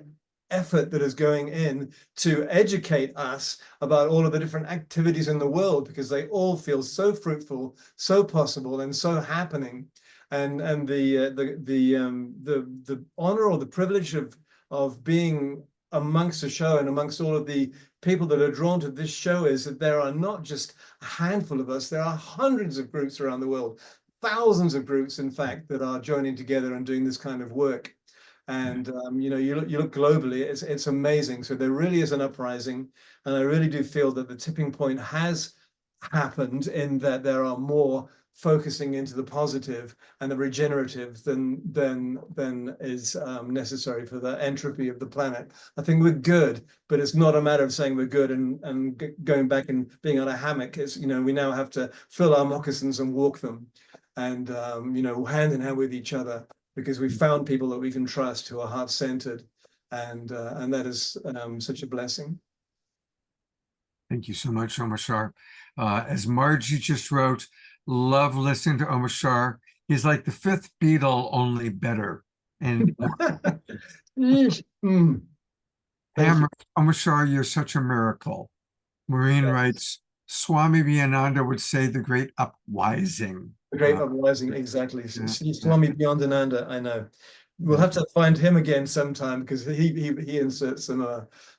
effort that is going in to educate us about all of the different activities in the world, because they all feel so fruitful, so possible, and so happening. And the honor or the privilege of being amongst the show and amongst all of the people that are drawn to this show is that there are not just a handful of us, there are hundreds of groups around the world, thousands of groups, in fact, that are joining together and doing this kind of work. And you look globally, it's amazing. So there really is an uprising, and I really do feel that the tipping point has happened, in that there are more focusing into the positive and the regenerative than is necessary for the entropy of the planet. I think we're good, but it's not a matter of saying we're good and going back and being on a hammock. It's, we now have to fill our moccasins and walk them, and hand in hand with each other, because we found people that we can trust, who are heart-centered, and that is such a blessing. Thank you so much, Omashar. As Margie just wrote, love listening to Omashar. He's like the fifth Beatle, only better. And Omashar, you're such a miracle. Maureen writes, Swami Vivekananda would say the great uprising. The great uprising, exactly. Swami Vivekananda, I know. We'll have to find him again sometime, because he inserts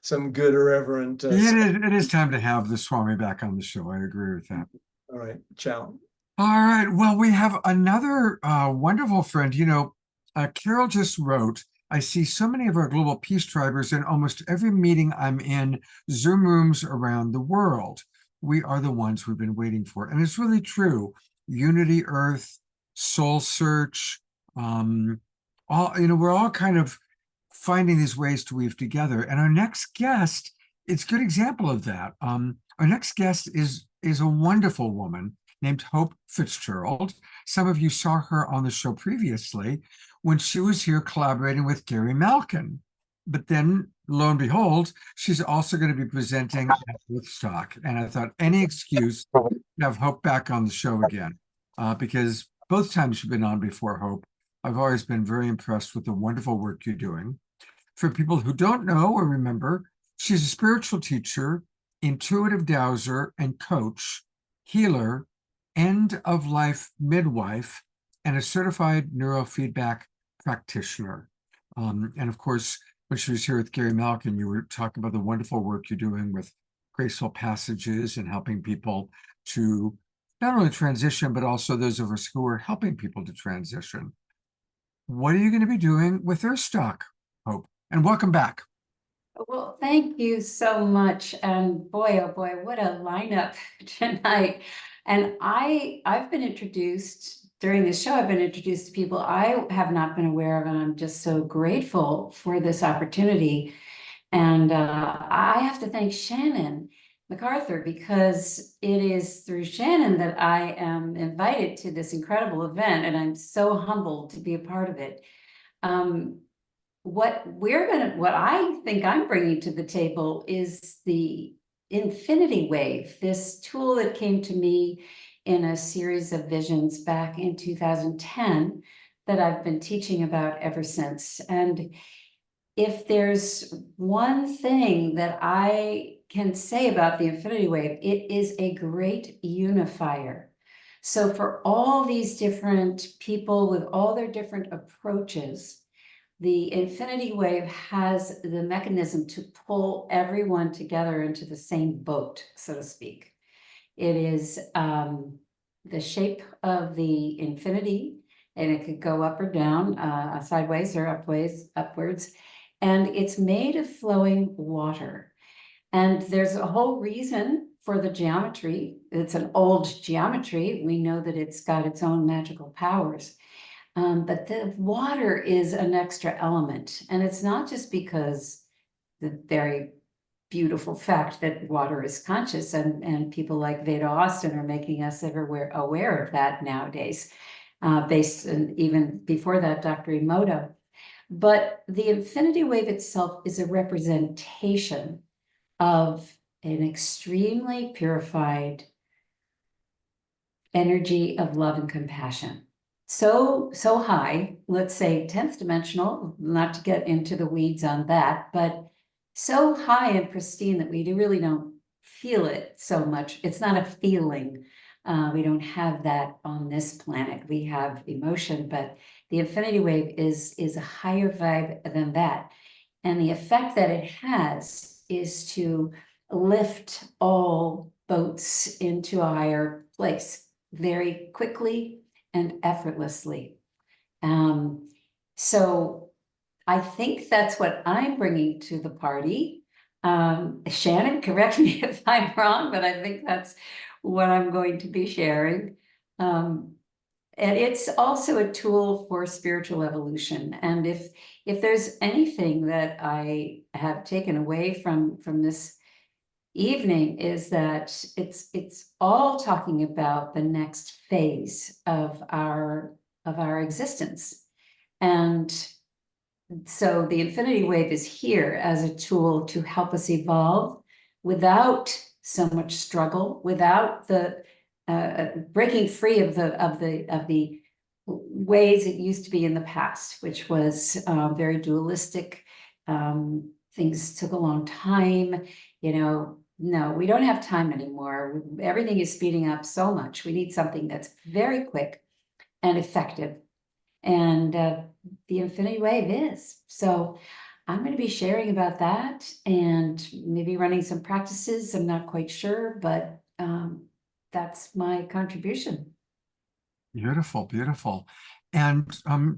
some good irreverent. It is time to have the Swami back on the show. I agree with that. All right, ciao. All right. Well, we have another wonderful friend. Carol just wrote, I see so many of our global peace tribers in almost every meeting I'm in, Zoom rooms around the world. We are the ones we've been waiting for. And it's really true. Unity Earth, Soul Search, we're all kind of finding these ways to weave together. And our next guest, it's a good example of that. Our next guest is a wonderful woman named Hope Fitzgerald. Some of you saw her on the show previously when she was here collaborating with Gary Malkin. But then, lo and behold, she's also going to be presenting at EARTHSTOCK. And I thought any excuse to have Hope back on the show again, because both times you've been on before, Hope, I've always been very impressed with the wonderful work you're doing. For people who don't know or remember, she's a spiritual teacher, intuitive dowser and coach, healer, end-of-life midwife, and a certified neurofeedback practitioner. And of course, when she was here with Gary Malkin, you were talking about the wonderful work you're doing with graceful passages and helping people to not only transition, but also those of us who are helping people to transition. What are you going to be doing with EARTHSTOCK, Hope? And welcome back. Well, thank you so much. And boy, oh boy, what a lineup tonight. And I've been introduced during the show, I've been introduced to people I have not been aware of, and I'm just so grateful for this opportunity. And I have to thank Shannon, MacArthur, because it is through Shannon that I am invited to this incredible event, and I'm so humbled to be a part of it. What I think I'm bringing to the table is the infinity wave, this tool that came to me in a series of visions back in 2010 that I've been teaching about ever since. And if there's one thing that I can say about the infinity wave, it is a great unifier. So for all these different people with all their different approaches, the infinity wave has the mechanism to pull everyone together into the same boat, so to speak. It is the shape of the infinity, and it could go up or down, sideways or upwards. And it's made of flowing water. And there's a whole reason for the geometry. It's an old geometry. We know that it's got its own magical powers. But the water is an extra element. And it's not just because the very beautiful fact that water is conscious, and people like Veda Austin are making us everywhere aware of that nowadays, based on even before that, Dr. Emoto. But the infinity wave itself is a representation of an extremely purified energy of love and compassion. So high, let's say 10th dimensional, not to get into the weeds on that, but so high and pristine that we really don't feel it so much. It's not a feeling. We don't have that on this planet. We have emotion, but the infinity wave is a higher vibe than that. And the effect that it has is to lift all boats into a higher place very quickly and effortlessly. So I think that's what I'm bringing to the party. Shannon, correct me if I'm wrong, but I think that's what I'm going to be sharing. And it's also a tool for spiritual evolution. And if there's anything that I have taken away from this evening, is that it's all talking about the next phase of our existence. And so the infinity wave is here as a tool to help us evolve without so much struggle, without the breaking free of the ways it used to be in the past, which was very dualistic. Things took a long time. No, we don't have time anymore. Everything is speeding up so much. We need something that's very quick and effective. And the infinity wave is. So I'm going to be sharing about that and maybe running some practices. I'm not quite sure, but that's my contribution. Beautiful, beautiful. And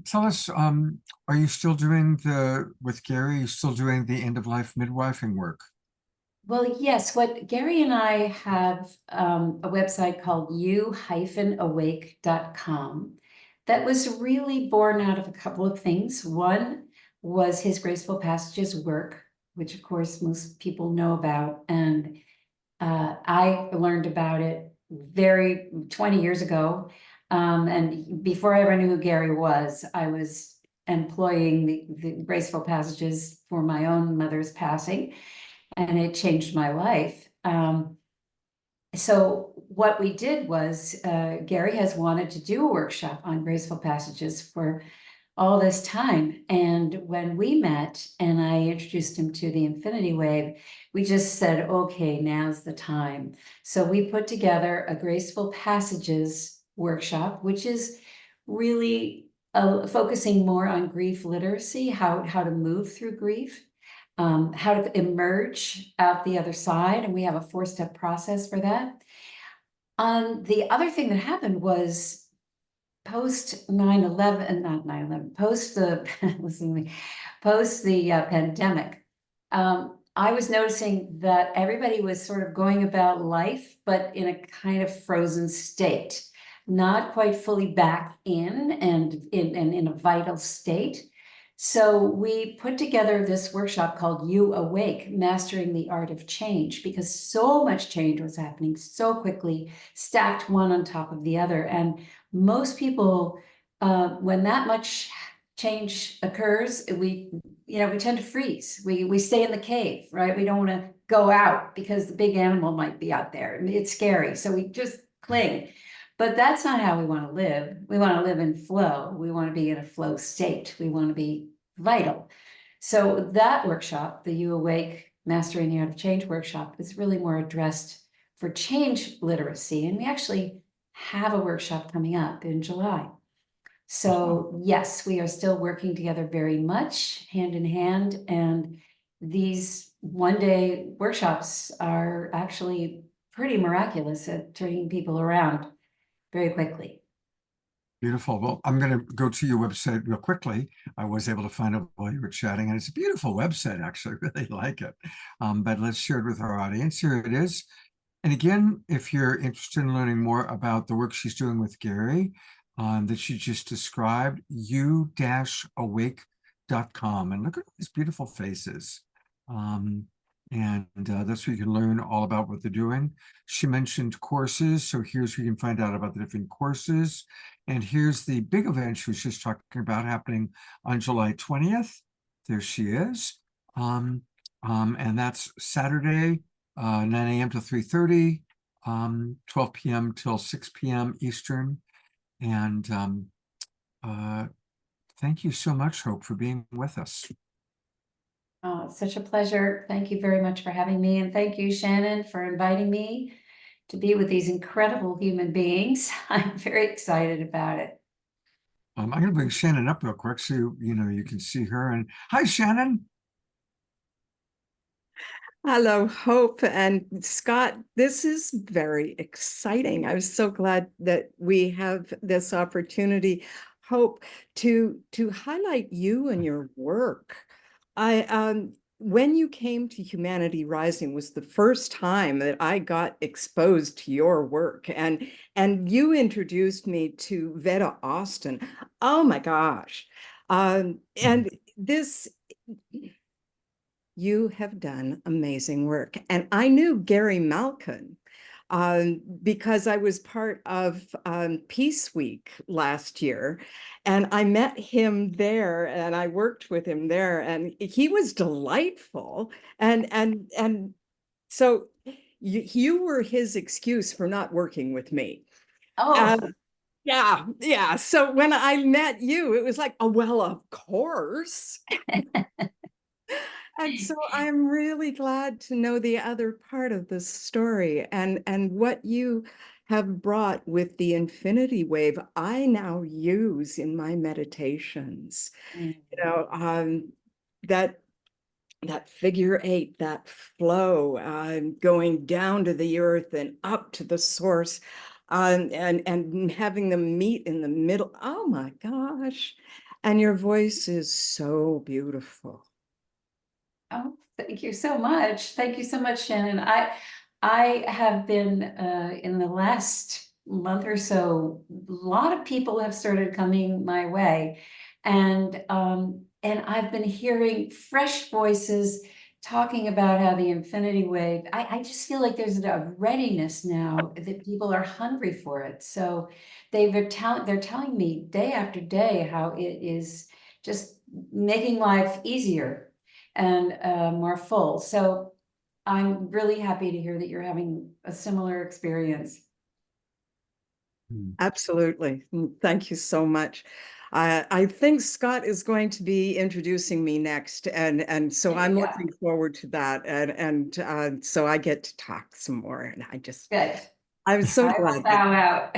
tell us, are you still doing with Gary, are you still doing the end-of-life midwifing work? Well, yes, what Gary and I have a website called you-awake.com that was really born out of a couple of things. One was his Graceful Passages work, which of course most people know about. And I learned about it 20 years ago. And before I ever knew who Gary was, I was employing the Graceful Passages for my own mother's passing, and it changed my life. So what we did was, Gary has wanted to do a workshop on Graceful Passages for all this time. And when we met and I introduced him to the infinity wave, we just said, okay, now's the time. So we put together a Graceful Passages workshop, which is really focusing more on grief literacy, how to move through grief, how to emerge out the other side. And we have a 4-step process for that. The other thing that happened was post 9/11, not 9/11, post the pandemic, I was noticing that everybody was sort of going about life, but in a kind of frozen state, not quite fully back in and in a vital state. So we put together this workshop called You Awake, Mastering the Art of Change, because so much change was happening so quickly, stacked one on top of the other. And most people, when that much change occurs, we tend to freeze. We stay in the cave, right? We don't want to go out because the big animal might be out there. I mean, it's scary. So we just cling. But that's not how we want to live. We want to live in flow. We want to be in a flow state. We want to be vital. So that workshop, the You Awake Mastering the Art of Change workshop, is really more addressed for change literacy. And we actually have a workshop coming up in July. So yes, we are still working together very much hand in hand. And these one-day workshops are actually pretty miraculous at turning people around very quickly. Beautiful. Well, I'm going to go to your website real quickly. I was able to find it while you were chatting, and it's a beautiful website, actually. I really like it. But let's share it with our audience. Here it is. And again, if you're interested in learning more about the work she's doing with Gary that she just described, you-awake.com. And look at these beautiful faces. That's where you can learn all about what they're doing. She mentioned courses, so here's where you can find out about the different courses. And here's the big event she was just talking about happening on July 20th. There she is. And that's Saturday, 9 a.m. to 3:30, 12 p.m. till 6 p.m. Eastern. And thank you so much, Hope, for being with us. Oh, it's such a pleasure. Thank you very much for having me. And thank you, Shannon, for inviting me to be with these incredible human beings. I'm very excited about it. I'm going to bring Shannon up real quick so you can see her. And hi, Shannon. Hello, Hope and Scott. This is very exciting. I'm so glad that we have this opportunity, Hope, to highlight you and your work. When you came to Humanity Rising was the first time that I got exposed to your work, and you introduced me to Veda Austin. Oh my gosh. And this, you have done amazing work. And I knew Gary Malkin because I was part of Peace Week last year, and I met him there, and I worked with him there, and he was delightful. And so you were his excuse for not working with me. Oh, yeah. So when I met you, it was like, oh, well, of course. And so I'm really glad to know the other part of the story and what you have brought with the infinity wave. I now use in my meditations, that figure 8, that flow, going down to the earth and up to the source, and having them meet in the middle. Oh my gosh. And your voice is so beautiful. Oh, thank you so much. Thank you so much, Shannon. I have been in the last month or so, a lot of people have started coming my way, and I've been hearing fresh voices talking about how the infinity wave. I just feel like there's a readiness now that people are hungry for it. So they're telling me day after day how it is just making life easier and more full. So I'm really happy to hear that you're having a similar experience. Absolutely. Thank you so much. I think Scott is going to be introducing me next, and so I'm looking forward to that. And so I get to talk some more, and Good. I'm so I will glad. bow out.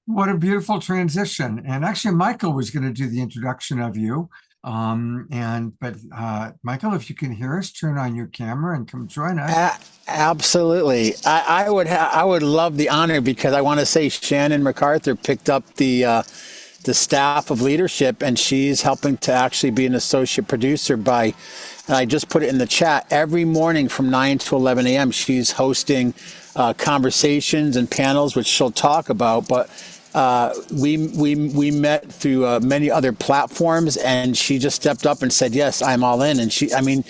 What a beautiful transition. And actually, Michael was going to do the introduction of you. But Michael, if you can hear us, turn on your camera and come join us. Absolutely. I would love the honor, because I want to say Shannon MacArthur picked up the staff of leadership, and she's helping to actually be an associate producer and I just put it in the chat, every morning from 9 to 11 a.m. she's hosting conversations and panels, which she'll talk about. But we met through many other platforms, and she just stepped up and said, "Yes, I'm all in." And I mean,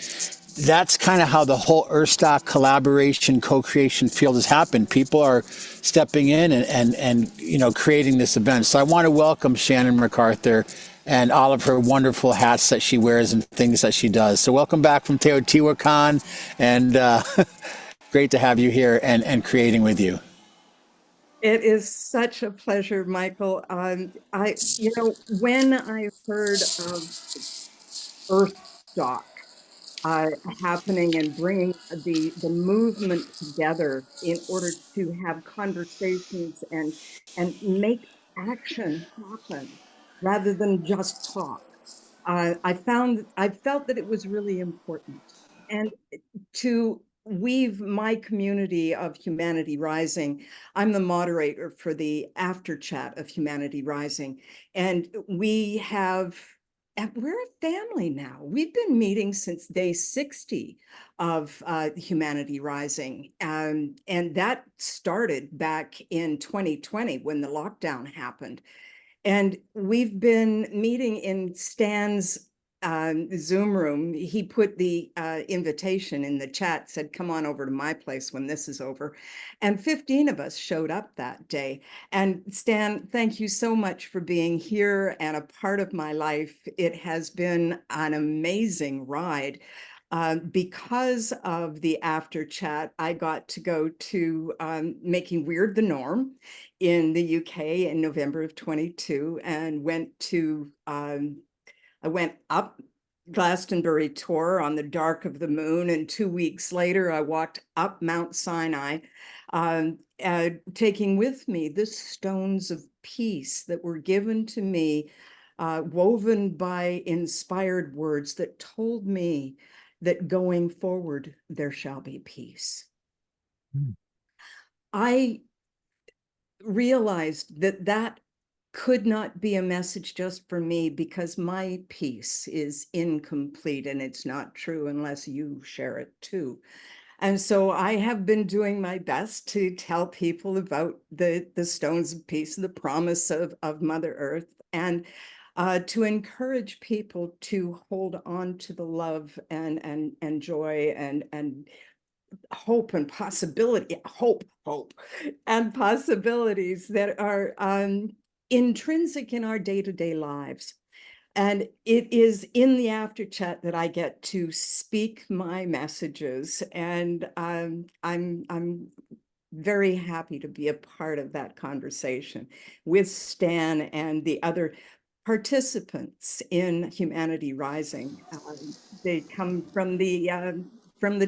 that's kind of how the whole EARTHSTOCK collaboration, co-creation field has happened. People are stepping in and creating this event. So I want to welcome Shannon MacArthur and all of her wonderful hats that she wears and things that she does. So welcome back from Teotihuacan, and great to have you here and creating with you. It is such a pleasure, Michael. When I heard of EARTHSTOCK happening and bringing the movement together in order to have conversations and make action happen rather than just talk, I felt that it was really important. And to weave my community of Humanity Rising, I'm the moderator for the after chat of Humanity Rising, and we're a family now. We've been meeting since day 60 of Humanity Rising, and that started back in 2020 when the lockdown happened. And we've been meeting in Stan's Zoom room. He put the invitation in the chat, said, "Come on over to my place when this is over." And 15 of us showed up that day. And Stan, thank you so much for being here and a part of my life. It has been an amazing ride. Because of the after chat, I got to go to Making Weird the Norm in the UK in November of 22, and I went up Glastonbury Tor on the dark of the moon, and 2 weeks later I walked up Mount Sinai, taking with me the stones of peace that were given to me, woven by inspired words that told me that going forward there shall be peace. I realized that could not be a message just for me, because my peace is incomplete and it's not true unless you share it too. And so I have been doing my best to tell people about the stones of peace, the promise of Mother Earth, and to encourage people to hold on to the love and joy and hope and possibility, hope and possibilities that are intrinsic in our day-to-day lives. And it is in the after chat that I get to speak my messages, and I'm very happy to be a part of that conversation with Stan and the other participants in Humanity Rising. They come from the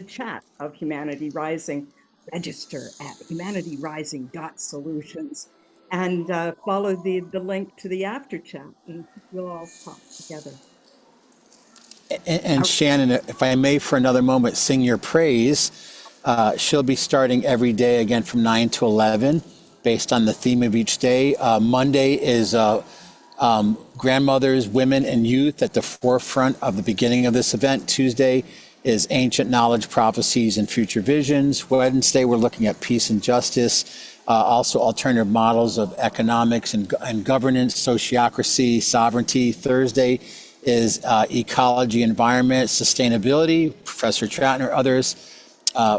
chat of Humanity Rising. Register at humanityrising.solutions and follow the link to the after chat, and we'll all talk together. And Shannon, if I may for another moment sing your praise, she'll be starting every day again from 9 to 11 based on the theme of each day. Monday is grandmothers, women, and youth at the forefront of the beginning of this event. Tuesday is ancient knowledge, prophecies, and future visions. Wednesday, we're looking at peace and justice, also alternative models of economics and governance, sociocracy, sovereignty. Thursday is ecology, environment, sustainability, Professor Tratner, others.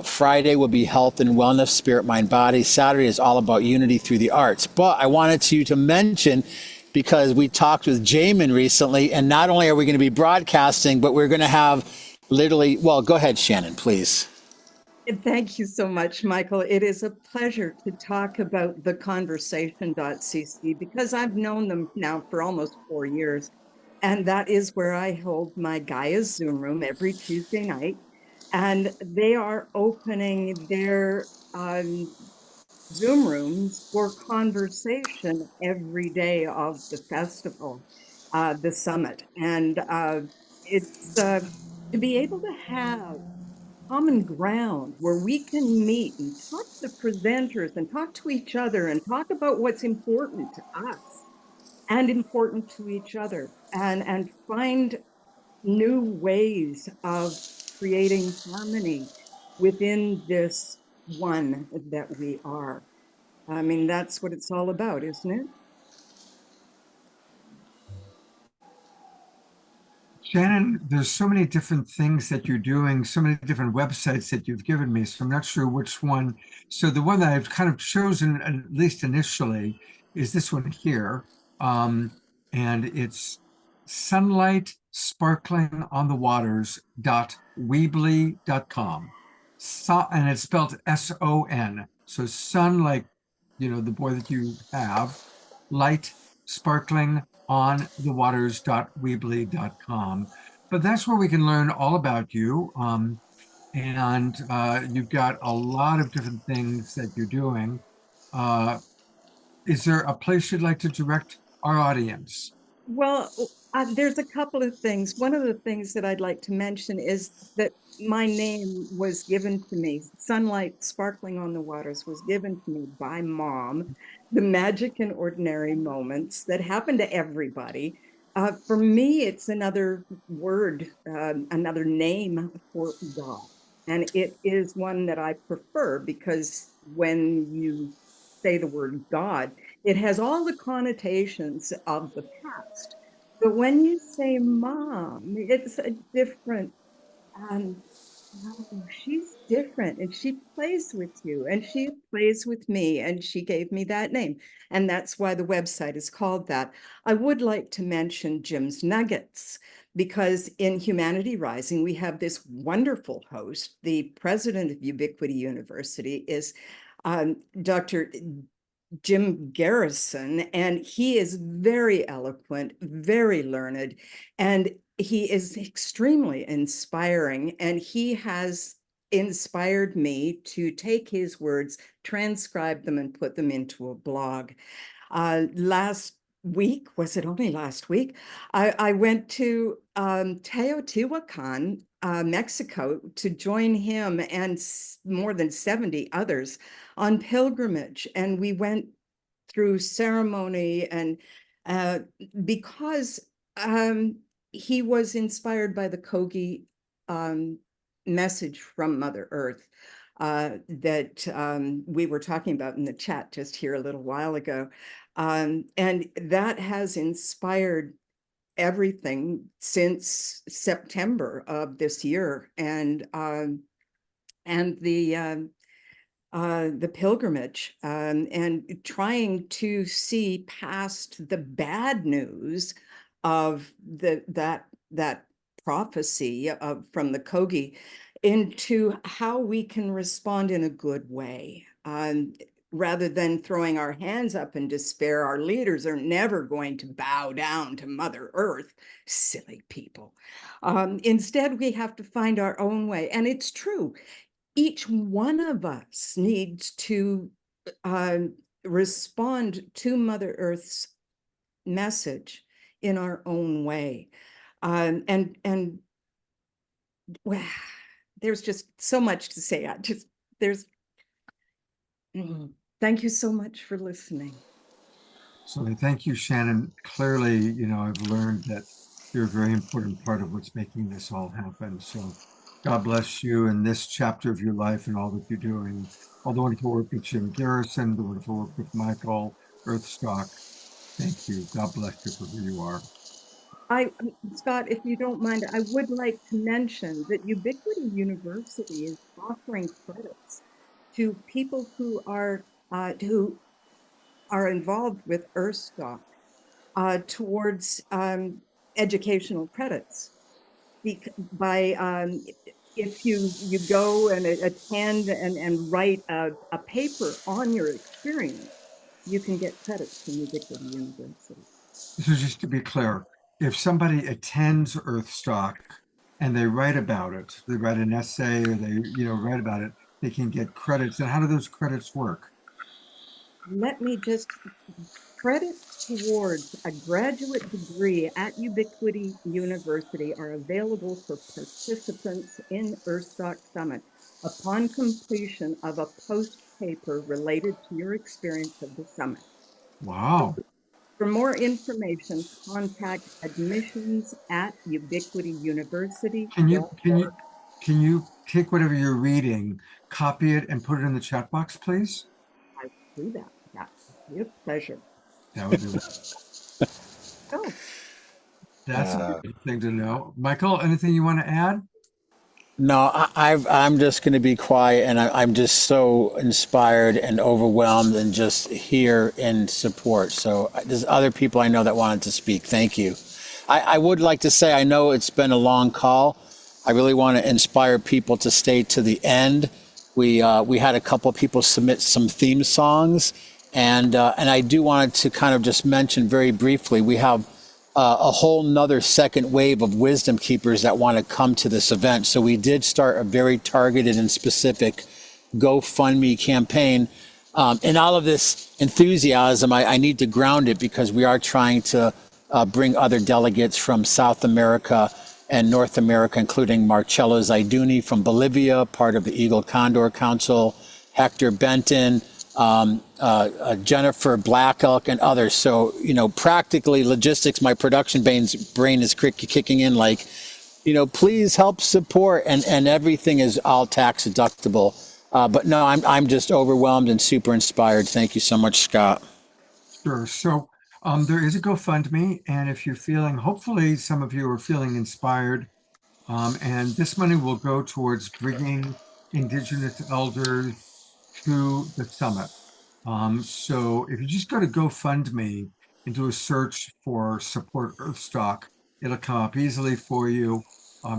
Friday will be health and wellness, spirit, mind, body. Saturday is all about unity through the arts. But I wanted to mention, because we talked with Jamin recently, and not only are we going to be broadcasting, but we're going to have literally, well, go ahead, Shannon, please. Thank you so much, Michael. It is a pleasure to talk about the conversation.cc, because I've known them now for almost 4 years. And that is where I hold my Gaia's Zoom room every Tuesday night. And they are opening their Zoom rooms for conversation every day of the festival, the summit. And it's to be able to have common ground where we can meet and talk to the presenters and talk to each other and talk about what's important to us and important to each other, and find new ways of creating harmony within this one that we are. I mean, that's what it's all about, isn't it? Shannon, there's so many different things that you're doing, so many different websites that you've given me, so I'm not sure which one. So the one that I've kind of chosen, at least initially, is this one here. And it's sunlight sparkling on the waters.weebly.com. So, and it's spelled S-O-N. So sun, like, the boy that you have, light sparkling on the waters.weebly.com. But that's where we can learn all about you. And you've got a lot of different things that you're doing. Is there a place you'd like to direct our audience? Well, there's a couple of things. One of the things that I'd like to mention is that my name was given to me. Sunlight Sparkling on the Waters was given to me by Mom. The magic and ordinary moments that happen to everybody. For me, it's another word, another name for God. And it is one that I prefer because when you say the word God, it has all the connotations of the past. But when you say mom, it's a different, no, she's different and she plays with you and she plays with me and she gave me that name. And that's why the website is called that. I would like to mention Jim's Nuggets because in Humanity Rising, we have this wonderful host. The president of Ubiquity University is Dr. Jim Garrison, and he is very eloquent, very learned, and he is extremely inspiring. And he has inspired me to take his words, transcribe them, and put them into a blog. Last week, was it only last week? I went to Teotihuacan, Mexico, to join him and more than 70 others on pilgrimage. And we went through ceremony and because he was inspired by the Kogi message from Mother Earth that we were talking about in the chat just here a little while ago. And that has inspired everything since September of this year. And the pilgrimage and trying to see past the bad news of that prophecy from the Kogi into how we can respond in a good way. Rather than throwing our hands up in despair, our leaders are never going to bow down to Mother Earth, silly people. Instead, we have to find our own way. And it's true. Each one of us needs to respond to Mother Earth's message in our own way. And well, there's just so much to say. Thank you so much for listening. So thank you, Shannon. Clearly, I've learned that you're a very important part of what's making this all happen. So God bless you in this chapter of your life and all that you're doing. All the wonderful work with Jim Garrison, the wonderful work with Michael, EARTHSTOCK. Thank you. God bless you for who you are. Scott, if you don't mind, I would like to mention that Ubiquity University is offering credits to people who are involved with EARTHSTOCK towards educational credits. If you go and attend and write a paper on your experience, you can get credits from Ubiquity University. So just to be clear, if somebody attends EARTHSTOCK and they write about it, they write an essay or they write about it, they can get credits. And how do those credits work? Let me just credits towards a graduate degree at Ubiquity University are available for participants in EARTHSTOCK Summit upon completion of a post paper related to your experience of the summit. Wow. For more information, contact admissions@Ubiquity University. Can you take whatever you're reading, copy it, and put it in the chat box, please? I will do that. That would be a pleasure. That would be Oh. That's a good thing to know. Michael, anything you want to add? No, I'm just going to be quiet, and I'm just so inspired and overwhelmed, and just here in support. So there's other people I know that wanted to speak. Thank you. I would like to say, I know it's been a long call. I really want to inspire people to stay to the end. We had a couple of people submit some theme songs, and I do want to kind of just mention very briefly, we have a whole nother second wave of wisdom keepers that want to come to this event. So we did start a very targeted and specific GoFundMe campaign. In all of this enthusiasm, I need to ground it because we are trying to bring other delegates from South America and North America, including Marcello Zaiduni from Bolivia, part of the Eagle Condor Council, Hector Benton, Jennifer Black Elk, and others. So, practically logistics, my production brain is kicking in like, please help support, and everything is all tax deductible. But no, I'm just overwhelmed and super inspired. Thank you so much, Scott. Sure. So there is a GoFundMe, and if you're feeling, hopefully some of you are feeling inspired, and this money will go towards bringing Indigenous elders to the summit. So if you just go to GoFundMe and do a search for support Earthstock, it'll come up easily for you.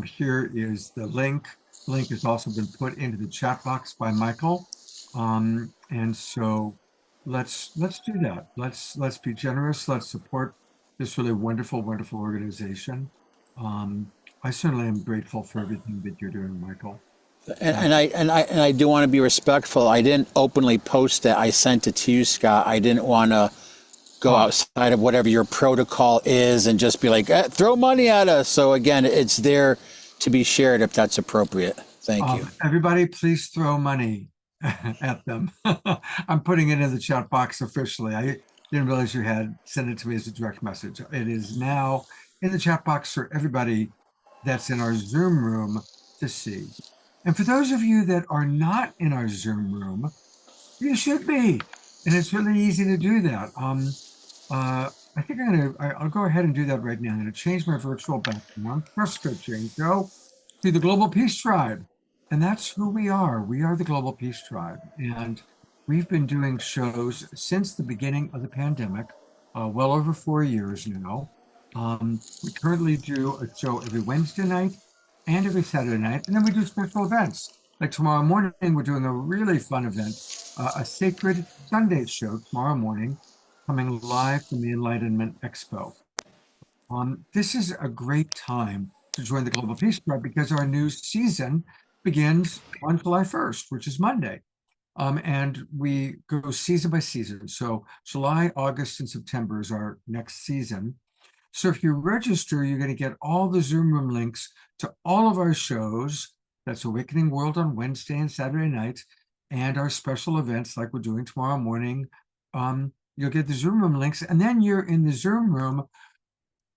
Here is the link. The link has also been put into the chat box by Michael. And so let's do that. Let's be generous. Let's support this really wonderful, wonderful organization. I certainly am grateful for everything that you're doing, Michael. And I do want to be respectful. I didn't openly post that. I sent it to you, Scott. I didn't want to go outside of whatever your protocol is and just be like, throw money at us. So again, it's there to be shared if that's appropriate. Thank you. Everybody, please throw money at them. I'm putting it in the chat box officially. I didn't realize you had sent it to me as a direct message. It is now in the chat box for everybody that's in our Zoom room to see. And for those of you that are not in our Zoom room, you should be. And it's really easy to do that. I think I'll go ahead and do that right now. I'm going to change my virtual background. Press script change. Go to the Global Peace Tribe. And that's who we are. We are the Global Peace Tribe. And we've been doing shows since the beginning of the pandemic, well over 4 years now. We currently do a show every Wednesday night and every Saturday night, and then we do special events. Like tomorrow morning, we're doing a really fun event, a Sacred Sunday show tomorrow morning, coming live from the Enlightenment Expo. This is a great time to join the Global Peace Tribe because our new season begins on July 1st, which is Monday. And we go season by season. So July, August, and September is our next season. So if you register, you're going to get all the Zoom room links to all of our shows. That's Awakening World on Wednesday and Saturday nights, and our special events like we're doing tomorrow morning. You'll get the Zoom room links, and then you're in the Zoom room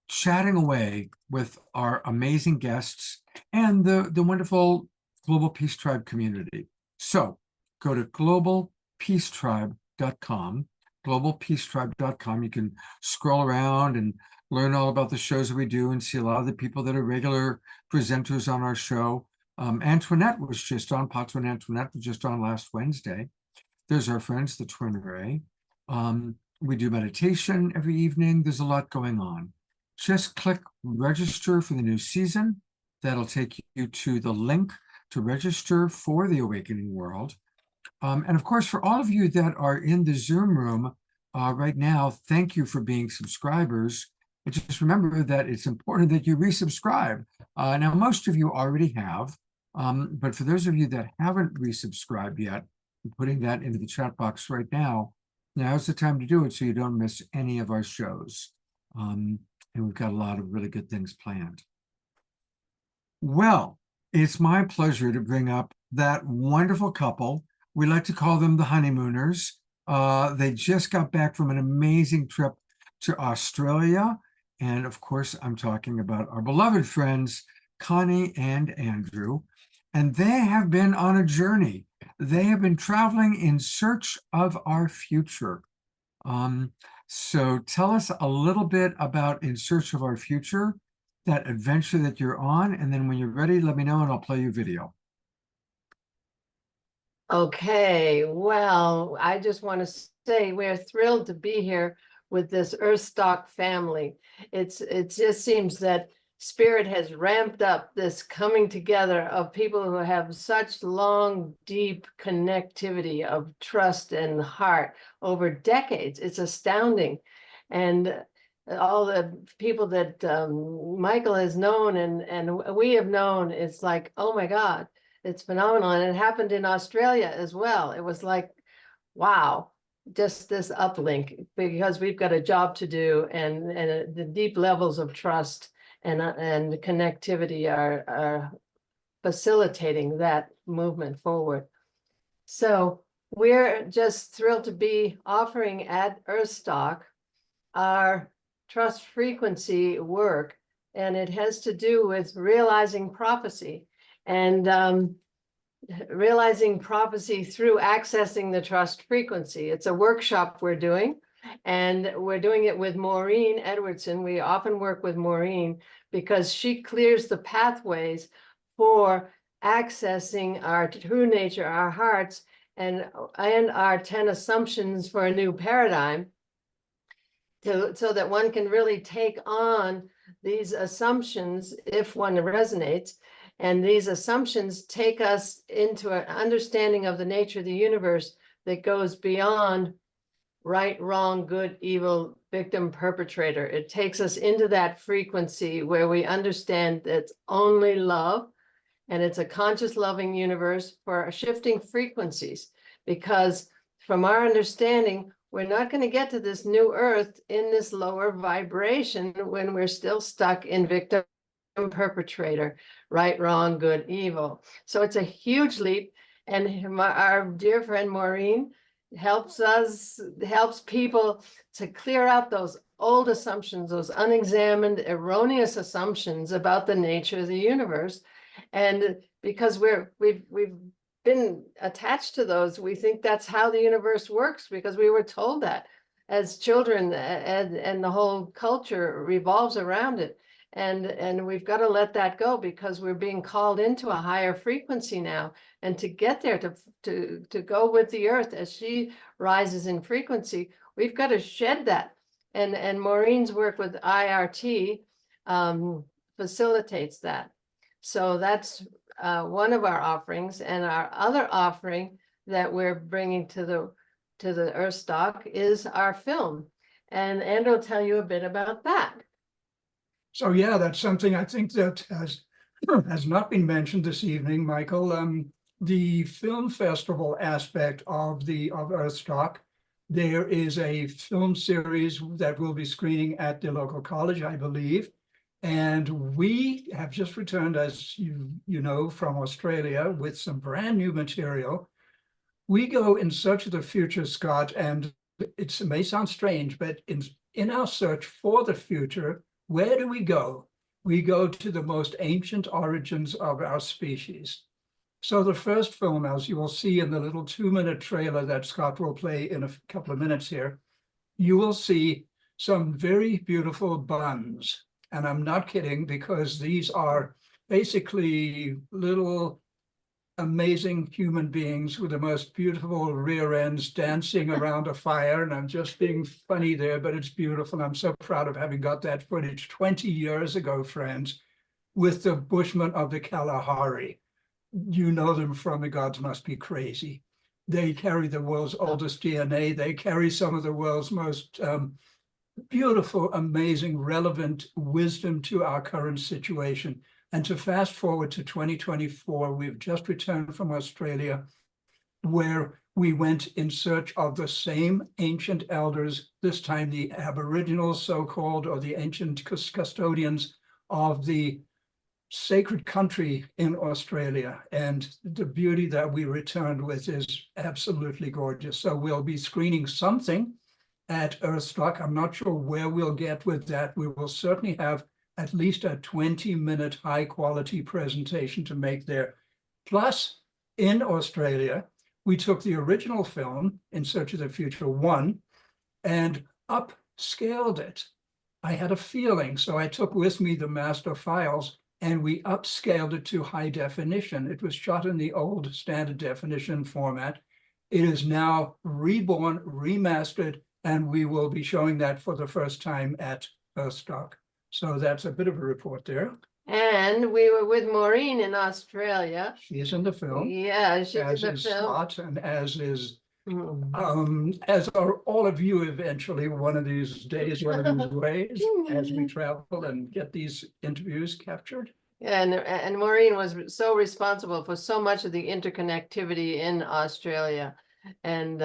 chatting away with our amazing guests and the wonderful Global Peace Tribe community. So go to globalpeacetribe.com, globalpeacetribe.com. You can scroll around and learn all about the shows that we do and see a lot of the people that are regular presenters on our show. Antoinette was just on, Patron Antoinette was just on last Wednesday. There's our friends, the Twin Array. We do meditation every evening. There's a lot going on. Just click register for the new season. That'll take you to the link to register for the Awakening World. And of course, for all of you that are in the Zoom room right now, thank you for being subscribers. But just remember that it's important that you resubscribe. Now, most of you already have, but for those of you that haven't resubscribed yet, I'm putting that into the chat box right now. Now's the time to do it so you don't miss any of our shows. And we've got a lot of really good things planned. Well, it's my pleasure to bring up that wonderful couple. We like to call them the honeymooners. They just got back from an amazing trip to Australia. And of course, I'm talking about our beloved friends, Connie and Andrew. And they have been on a journey. They have been traveling in search of our future. So tell us a little bit about In Search of Our Future that adventure that you're on. And then when you're ready, let me know and I'll play you video. Okay, well, I just want to say we're thrilled to be here with this EARTHSTOCK family. It just seems that Spirit has ramped up this coming together of people who have such long, deep connectivity of trust and heart over decades. It's astounding. And all the people that Michael has known and we have known, it's like, oh my God, it's phenomenal. And it happened in Australia as well. It was like, wow, just this uplink, because we've got a job to do, and the deep levels of trust and connectivity are facilitating that movement forward. So we're just thrilled to be offering at EARTHSTOCK our trust frequency work, and it has to do with realizing prophecy and realizing prophecy through accessing the trust frequency. It's a workshop we're doing, and we're doing it with Maureen Edwardson. We often work with Maureen because she clears the pathways for accessing our true nature, our hearts, and our 10 assumptions for a new paradigm, so that one can really take on these assumptions if one resonates. And these assumptions take us into an understanding of the nature of the universe that goes beyond right, wrong, good, evil, victim, perpetrator. It takes us into that frequency where we understand that it's only love, and it's a conscious loving universe for shifting frequencies. Because from our understanding, we're not going to get to this new earth in this lower vibration when we're still stuck in victim, perpetrator, right, wrong, good, evil. So it's a huge leap. And our dear friend Maureen helps people to clear out those old assumptions, those unexamined, erroneous assumptions about the nature of the universe. And because we've been attached to those, we think that's how the universe works, because we were told that as children, and the whole culture revolves around it. And we've got to let that go, because we're being called into a higher frequency now. And to get there, to go with the earth as she rises in frequency, we've got to shed that. And Maureen's work with IRT facilitates that. So that's one of our offerings. And our other offering that we're bringing to the EARTHSTOCK is our film. And Andrew will tell you a bit about that. So yeah, that's something I think that has not been mentioned this evening, Michael. The film festival aspect of EARTHSTOCK, there is a film series that will be screening at the local college, I believe. And we have just returned, as you know, from Australia with some brand new material. We go in search of the future, Scott, and it may sound strange, but in our search for the future, where do we go? We go to the most ancient origins of our species. So the first film, as you will see in the little 2-minute trailer that Scott will play in a couple of minutes here, you will see some very beautiful buns. And I'm not kidding, because these are basically little amazing human beings with the most beautiful rear ends dancing around a fire. And I'm just being funny there, but it's beautiful. I'm so proud of having got that footage 20 years ago, friends, with the Bushmen of the Kalahari. You know them from The Gods Must Be Crazy. They carry the world's oldest DNA. They carry some of the world's most beautiful, amazing, relevant wisdom to our current situation. And to fast forward to 2024, we've just returned from Australia, where we went in search of the same ancient elders, this time the Aboriginals, so-called, or the ancient custodians of the sacred country in Australia. And the beauty that we returned with is absolutely gorgeous. So we'll be screening something at EARTHSTOCK. I'm not sure where we'll get with that. We will certainly have at least a 20-minute high-quality presentation to make there. Plus, in Australia, we took the original film, In Search of the Future 1, and upscaled it I had a feeling, so I took with me the master files and we upscaled it to high definition. It was shot in the old standard definition format. It is now reborn, remastered, and we will be showing that for the first time at EARTHSTOCK. So that's a bit of a report there. And we were with Maureen in Australia. She's in the film. Yeah, she's in As the is film. Scott, and as are all of you eventually one of these days, one of these ways, as we travel and get these interviews captured. And Maureen was so responsible for so much of the interconnectivity in Australia. And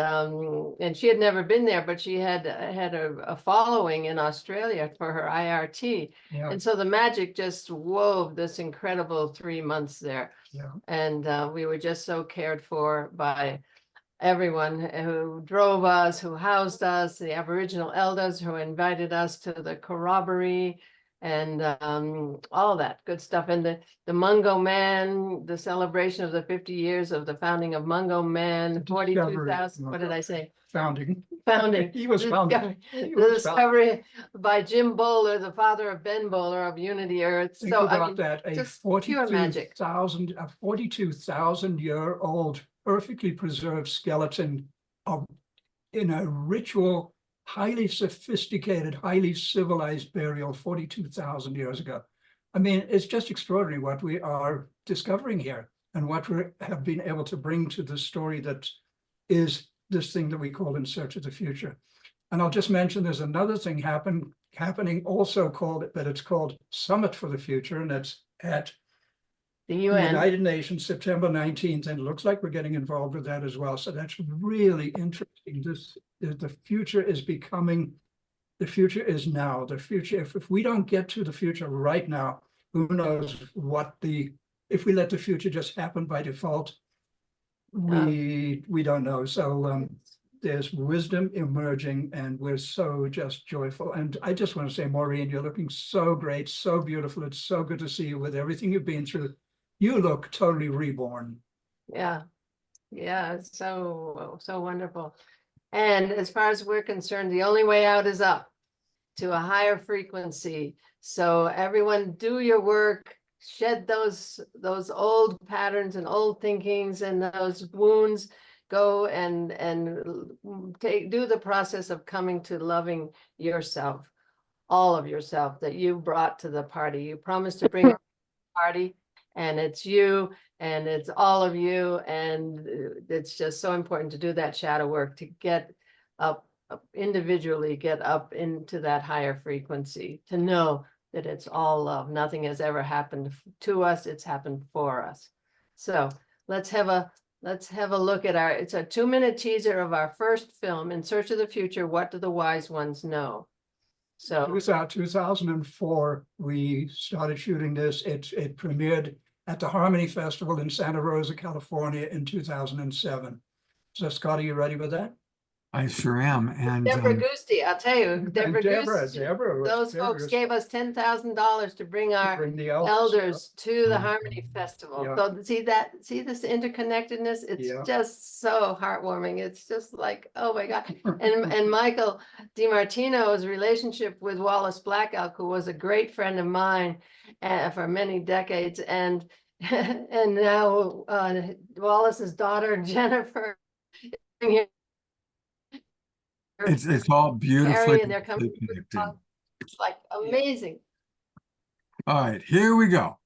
she had never been there, but she had a following in Australia for her IRT. Yeah. And so the magic just wove this incredible 3 months there. Yeah. And we were just so cared for by everyone who drove us, who housed us, the Aboriginal elders who invited us to the corroboree, and all that good stuff. And the Mungo Man, the celebration of the 50 years of the founding of Mungo Man, 42,000, what did I say? Founding. Founding. He was founded. The discovery by Jim Bowler, the father of Ben Bowler of Unity Earth. Think So about I mean, that, a just pure magic. 42,000-year-old perfectly preserved skeleton of in a ritual, highly sophisticated, highly civilized burial 42,000 years ago. I mean, it's just extraordinary what we are discovering here and what we have been able to bring to the story that is this thing that we call In Search of the Future. And I'll just mention there's another thing happening also but it's called Summit for the Future, and it's at the the UN. United Nations, September 19th, and it looks like we're getting involved with that as well. So that's really interesting. The future is now. The future, if we don't get to the future right now, who knows if we let the future just happen by default, we don't know. So there's wisdom emerging, and we're so just joyful. And I just want to say, Maureen, you're looking so great, so beautiful. It's so good to see you with everything you've been through. You look totally reborn. Yeah. It's so wonderful. And as far as we're concerned, the only way out is up to a higher frequency. So everyone do your work, shed those old patterns and old thinkings and those wounds, go and do the process of coming to loving yourself, all of yourself that you brought to the party. You promised to bring a party, and it's you, and it's all of you, and it's just so important to do that shadow work, to get up individually, get up into that higher frequency, to know that it's all love. Nothing has ever happened to us, it's happened for us. So let's have a look at it's a 2-minute teaser of our first film, In Search of the Future, What Do the Wise Ones Know? So it was out 2004. We started shooting this. It premiered at the Harmony Festival in Santa Rosa, California in 2007. So Scott, are you ready with that? I sure am. And Deborah Gusti, I'll tell you, Deborah Deborah, those folks gave us $10,000 to bring our elders to the Harmony Festival. Yeah. So see this interconnectedness? It's just so heartwarming. It's just like, oh my God. And Michael DiMartino's relationship with Wallace Black Elk, who was a great friend of mine for many decades, and now Wallace's daughter Jennifer. it's all beautifully And they're coming. connected. It's like amazing. All right, here we go.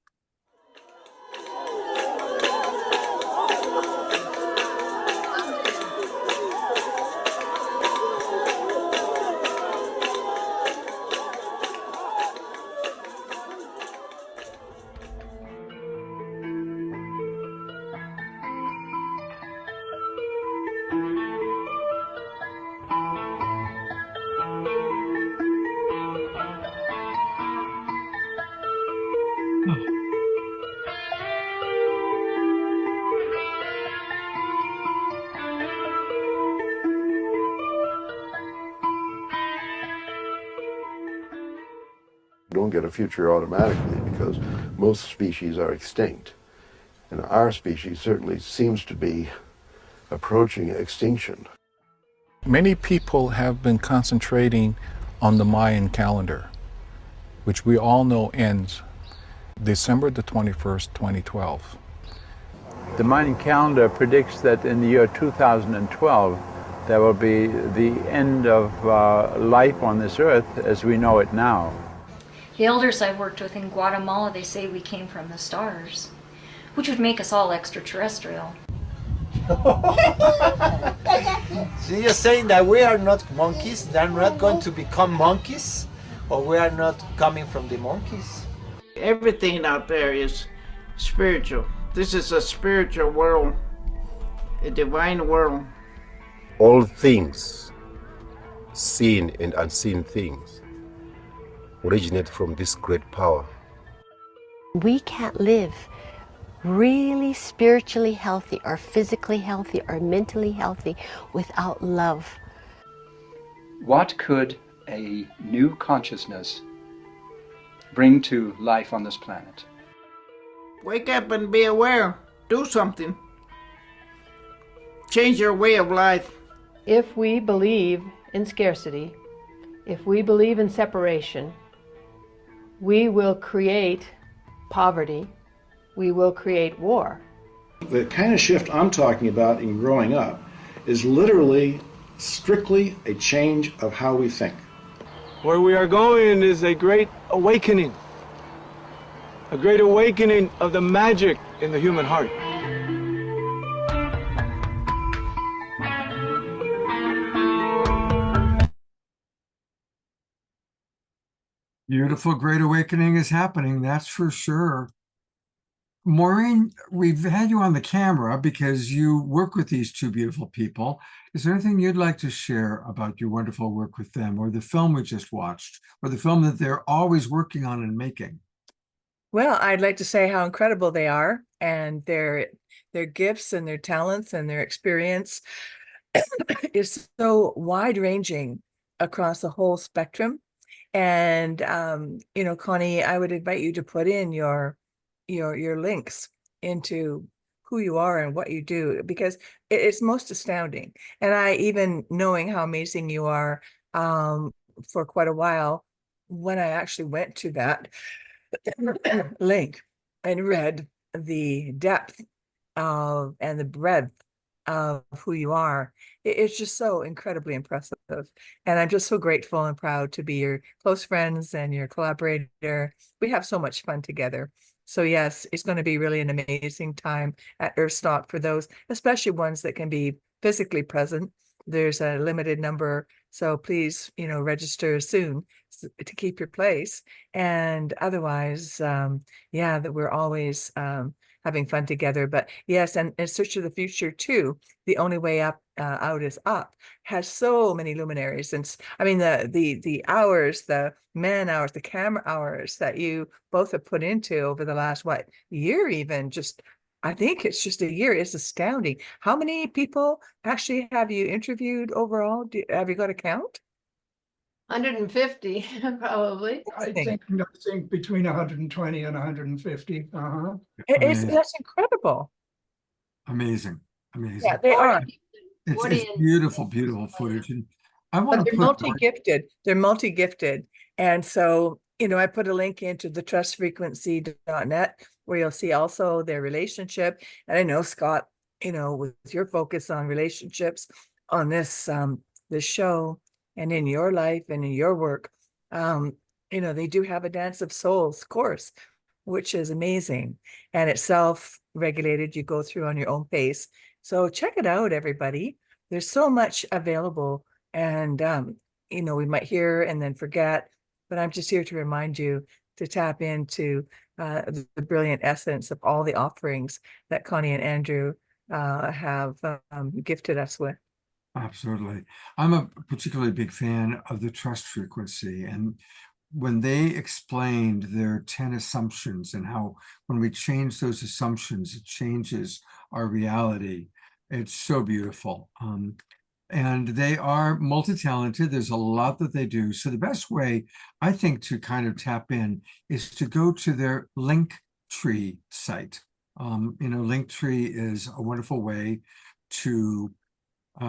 Don't get a future automatically because most species are extinct. And our species certainly seems to be approaching extinction. Many people have been concentrating on the Mayan calendar which we all know ends December the 21st, 2012. The Mayan calendar predicts that in the year 2012, there will be the end of life on this earth as we know it now. The elders I've worked with in Guatemala, they say we came from the stars, which would make us all extraterrestrial. So you're saying that we are not monkeys, they're not going to become monkeys, or we are not coming from the monkeys? Everything out there is spiritual. This is a spiritual world, a divine world. All things, seen and unseen things, originate from this great power. We can't live really spiritually healthy or physically healthy or mentally healthy without love. What could a new consciousness bring to life on this planet? Wake up and be aware. Do something. Change your way of life. If we believe in scarcity, if we believe in separation, we will create poverty, we will create war. The kind of shift I'm talking about in growing up is literally, strictly a change of how we think. Where we are going is a great awakening of the magic in the human heart. Beautiful Great Awakening is happening, that's for sure. Maureen, we've had you on the camera because you work with these two beautiful people. Is there anything you'd like to share about your wonderful work with them, or the film we just watched, or the film that they're always working on and making? Well, I'd like to say how incredible they are, and their gifts and their talents and their experience is so wide-ranging across the whole spectrum. And Connie, I would invite you to put in your links into who you are and what you do, because it's most astounding. And I, even knowing how amazing you are for quite a while, when I actually went to that link and read the depth of and the breadth of who you are, it's just so incredibly impressive. And I'm just so grateful and proud to be your close friends and your collaborator. We have so much fun together. So yes, it's going to be really an amazing time at EARTHSTOCK for those, especially ones that can be physically present. There's a limited number, so please, register soon to keep your place. And otherwise, that we're always having fun together. But yes, and Search of the Future too, The Only Way Up Out is Up, has so many luminaries. And I mean, the hours, the man hours, the camera hours that you both have put into over the last year, even just, I think it's just a year. It's astounding. How many people actually have you interviewed overall? Have you got a count? 150, probably. I think between 120 and 150. That's incredible. Amazing. Yeah, they are. It's beautiful, beautiful footage. And I want to they're multi-gifted. They're multi-gifted. And so, I put a link into the trustfrequency.net where you'll see also their relationship. And I know, Scott, with your focus on relationships on this show and in your life and in your work, they do have a Dance of Souls course, which is amazing. And it's self-regulated. You go through on your own pace. So check it out, everybody. There's so much available. And, we might hear and then forget, but I'm just here to remind you to tap into the brilliant essence of all the offerings that Connie and Andrew have gifted us with. Absolutely. I'm a particularly big fan of the trust frequency. And when they explained their 10 assumptions and how when we change those assumptions, it changes our reality, it's so beautiful. And they are multi-talented. There's a lot that they do. So the best way, I think, to kind of tap in is to go to their Linktree site. Linktree is a wonderful way to,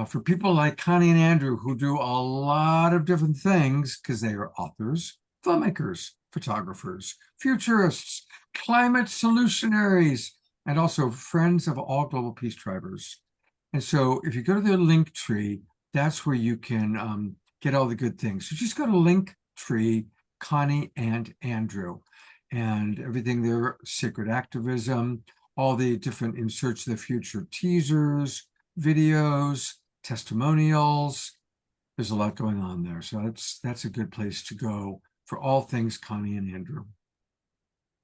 for people like Connie and Andrew, who do a lot of different things because they are authors, filmmakers, photographers, futurists, climate solutionaries, and also friends of all Global Peace Tribers. And so if you go to the link tree, that's where you can get all the good things. So just go to Linktree, Connie and Andrew, and everything there, sacred activism, all the different inserts of the future, teasers, videos, testimonials. There's a lot going on there. So that's a good place to go for all things Connie and Andrew.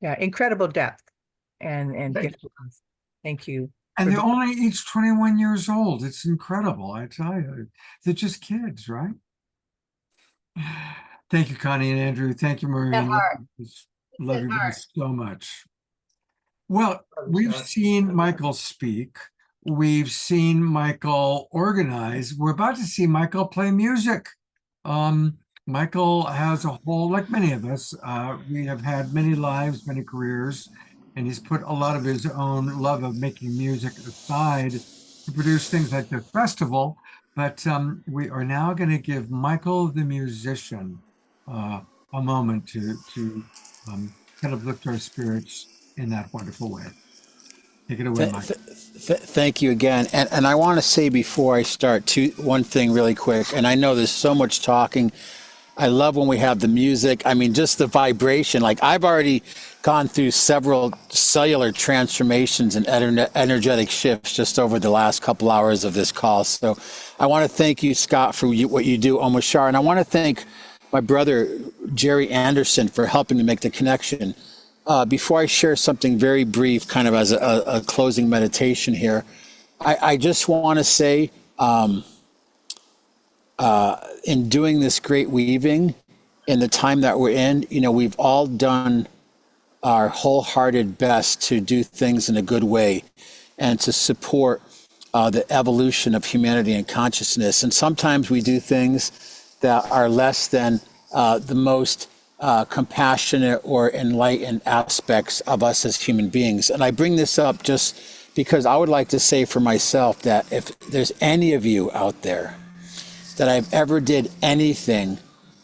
Yeah, incredible depth and gift. Thank you. And they're only each 21 years old. It's incredible, I tell you. They're just kids, right? Thank you, Connie and Andrew. Thank you, Maureen. Love you guys so much. Well, we've seen Michael speak. We've seen Michael organize. We're about to see Michael play music. Michael has a whole, like many of us, we have had many lives, many careers, and he's put a lot of his own love of making music aside to produce things like the festival. But we are now going to give Michael the musician a moment to kind of lift our spirits in that wonderful way. Take it away, Michael. Thank you again. And I want to say before I start one thing really quick, and I know there's so much talking. I love when we have the music. I mean, just the vibration. Like I've already gone through several cellular transformations and energetic shifts just over the last couple hours of this call. So I want to thank you, Scott, for what you do, Omashar. And I want to thank my brother, Jerry Anderson, for helping to make the connection. Before I share something very brief, kind of as a closing meditation here, I just want to say, in doing this great weaving, in the time that we're in, we've all done our wholehearted best to do things in a good way and to support the evolution of humanity and consciousness. And sometimes we do things that are less than the most compassionate or enlightened aspects of us as human beings. And I bring this up just because I would like to say for myself that if there's any of you out there that I've ever did anything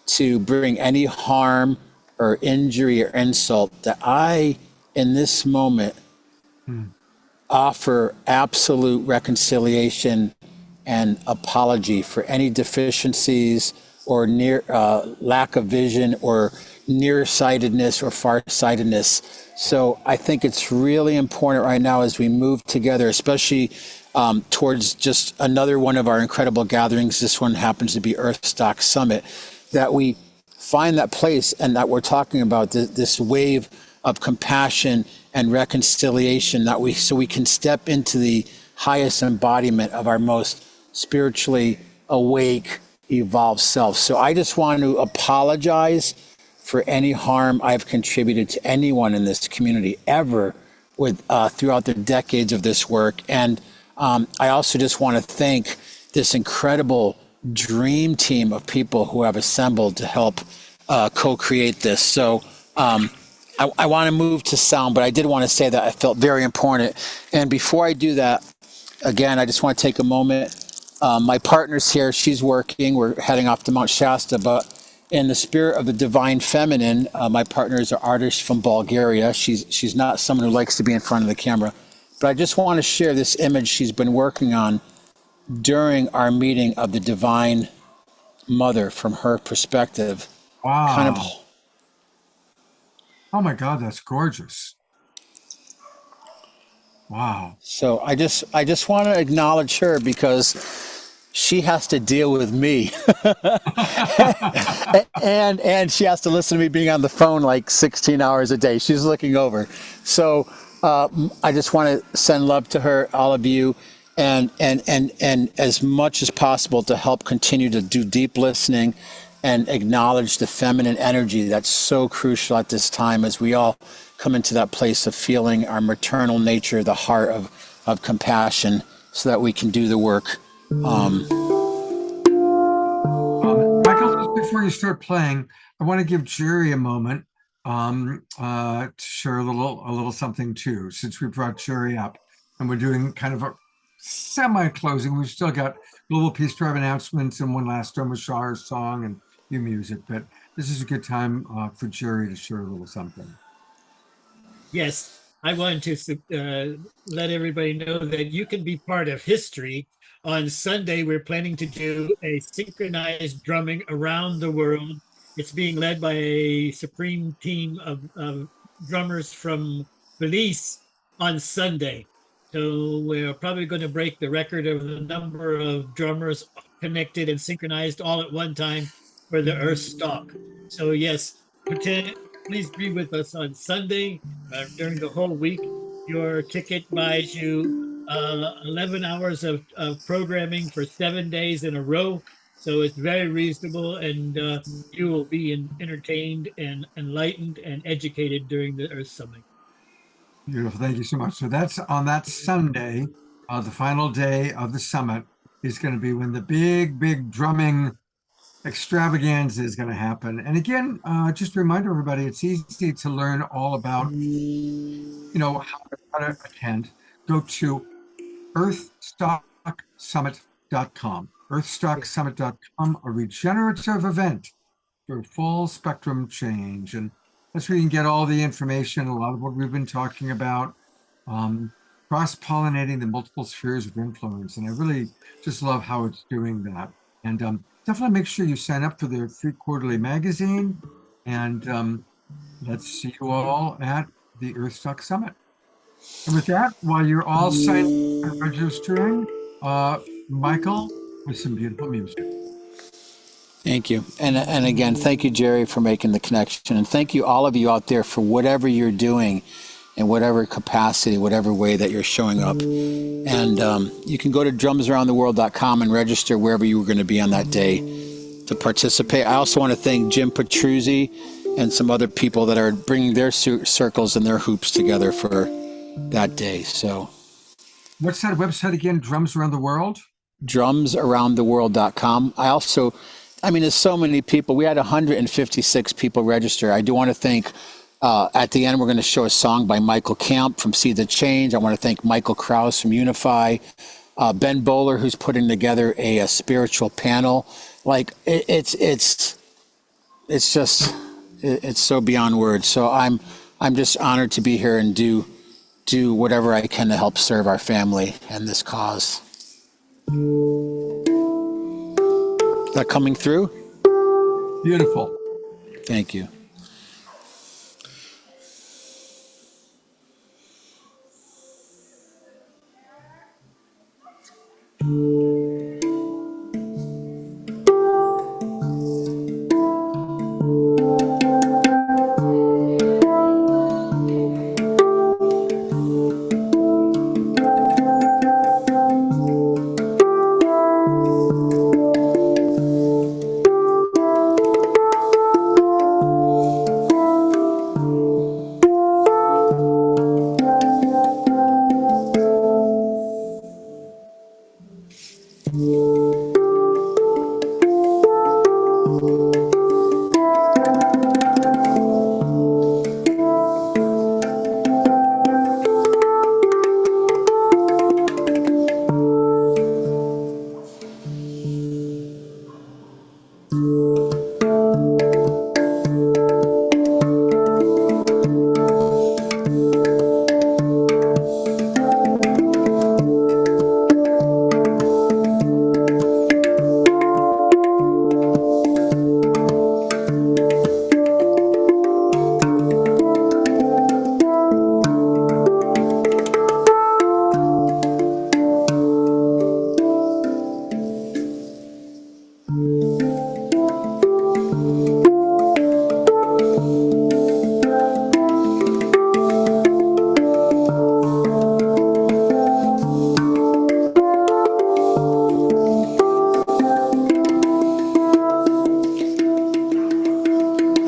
to bring any harm or injury or insult, that I, in this moment, offer absolute reconciliation and apology for any deficiencies or lack of vision or nearsightedness or farsightedness. So I think it's really important right now as we move together, especially towards just another one of our incredible gatherings. This one happens to be EARTHSTOCK Summit, that we find that place and that we're talking about this wave of compassion and reconciliation, so we can step into the highest embodiment of our most spiritually awake, evolved self. So I just want to apologize for any harm I've contributed to anyone in this community ever throughout the decades of this work. And I also just want to thank this incredible dream team of people who have assembled to help co-create this. So I want to move to sound, but I did want to say that I felt very important. And before I do that, again, I just want to take a moment. My partner's here, she's working, we're heading off to Mount Shasta, but in the spirit of the divine feminine, my partner is an artist from Bulgaria. She's not someone who likes to be in front of the camera, but I just want to share this image she's been working on during our meeting of the Divine Mother from her perspective. Wow. Oh my God, that's gorgeous. Wow. So I just want to acknowledge her because she has to deal with me and she has to listen to me being on the phone like 16 hours a day. She's looking over. So I just want to send love to her, all of you, and as much as possible to help continue to do deep listening and acknowledge the feminine energy that's so crucial at this time as we all come into that place of feeling our maternal nature, the heart of compassion, so that we can do the work. Michael, just before you start playing, I want to give Jerry a moment to share a little something too, since we brought Jerry up and we're doing kind of a semi-closing. We've still got Global Peace Tribe announcements and one last Omashar song and new music, but this is a good time for Jerry to share a little something. Yes, I wanted to let everybody know that you can be part of history. On Sunday, we're planning to do a synchronized drumming around the world. It's being led by a supreme team of drummers from Belize on Sunday. So we're probably going to break the record of the number of drummers connected and synchronized all at one time for the EARTHSTOCK. So yes, please be with us on Sunday during the whole week. Your ticket buys you 11 hours of programming for 7 days in a row. So it's very reasonable, and you will be entertained and enlightened and educated during the Earth Summit. Beautiful. Thank you so much. So that's on that Sunday, the final day of the summit is going to be when the big drumming extravaganza is going to happen. And again, just to remind everybody, it's easy to learn all about, how to attend. Go to EARTHSTOCKSummit.com. EARTHSTOCKSummit.com, a regenerative event for full spectrum change. And that's where you can get all the information, a lot of what we've been talking about, cross-pollinating the multiple spheres of influence. And I really just love how it's doing that. And definitely make sure you sign up for the free quarterly magazine. And let's see you all at the EARTHSTOCK Summit. And with that, while you're all signing and registering, Michael, with some beautiful music. Thank you. And again, thank you, Jerry, for making the connection. And thank you, all of you out there, for whatever you're doing in whatever capacity, whatever way that you're showing up. And you can go to drumsaroundtheworld.com and register wherever you were going to be on that day to participate. I also want to thank Jim Petruzzi and some other people that are bringing their circles and their hoops together for that day. So, what's that website again? Drums Around the World? Drumsaroundtheworld.com. There's so many people. We had 156 people register. I do want to thank, at the end, we're going to show a song by Michael Camp from See the Change. I want to thank Michael Krause from Unify, Ben Bowler, who's putting together a spiritual panel. Like, it's so beyond words. So I'm just honored to be here and do whatever I can to help serve our family and this cause. Is that coming through? Beautiful. Thank you.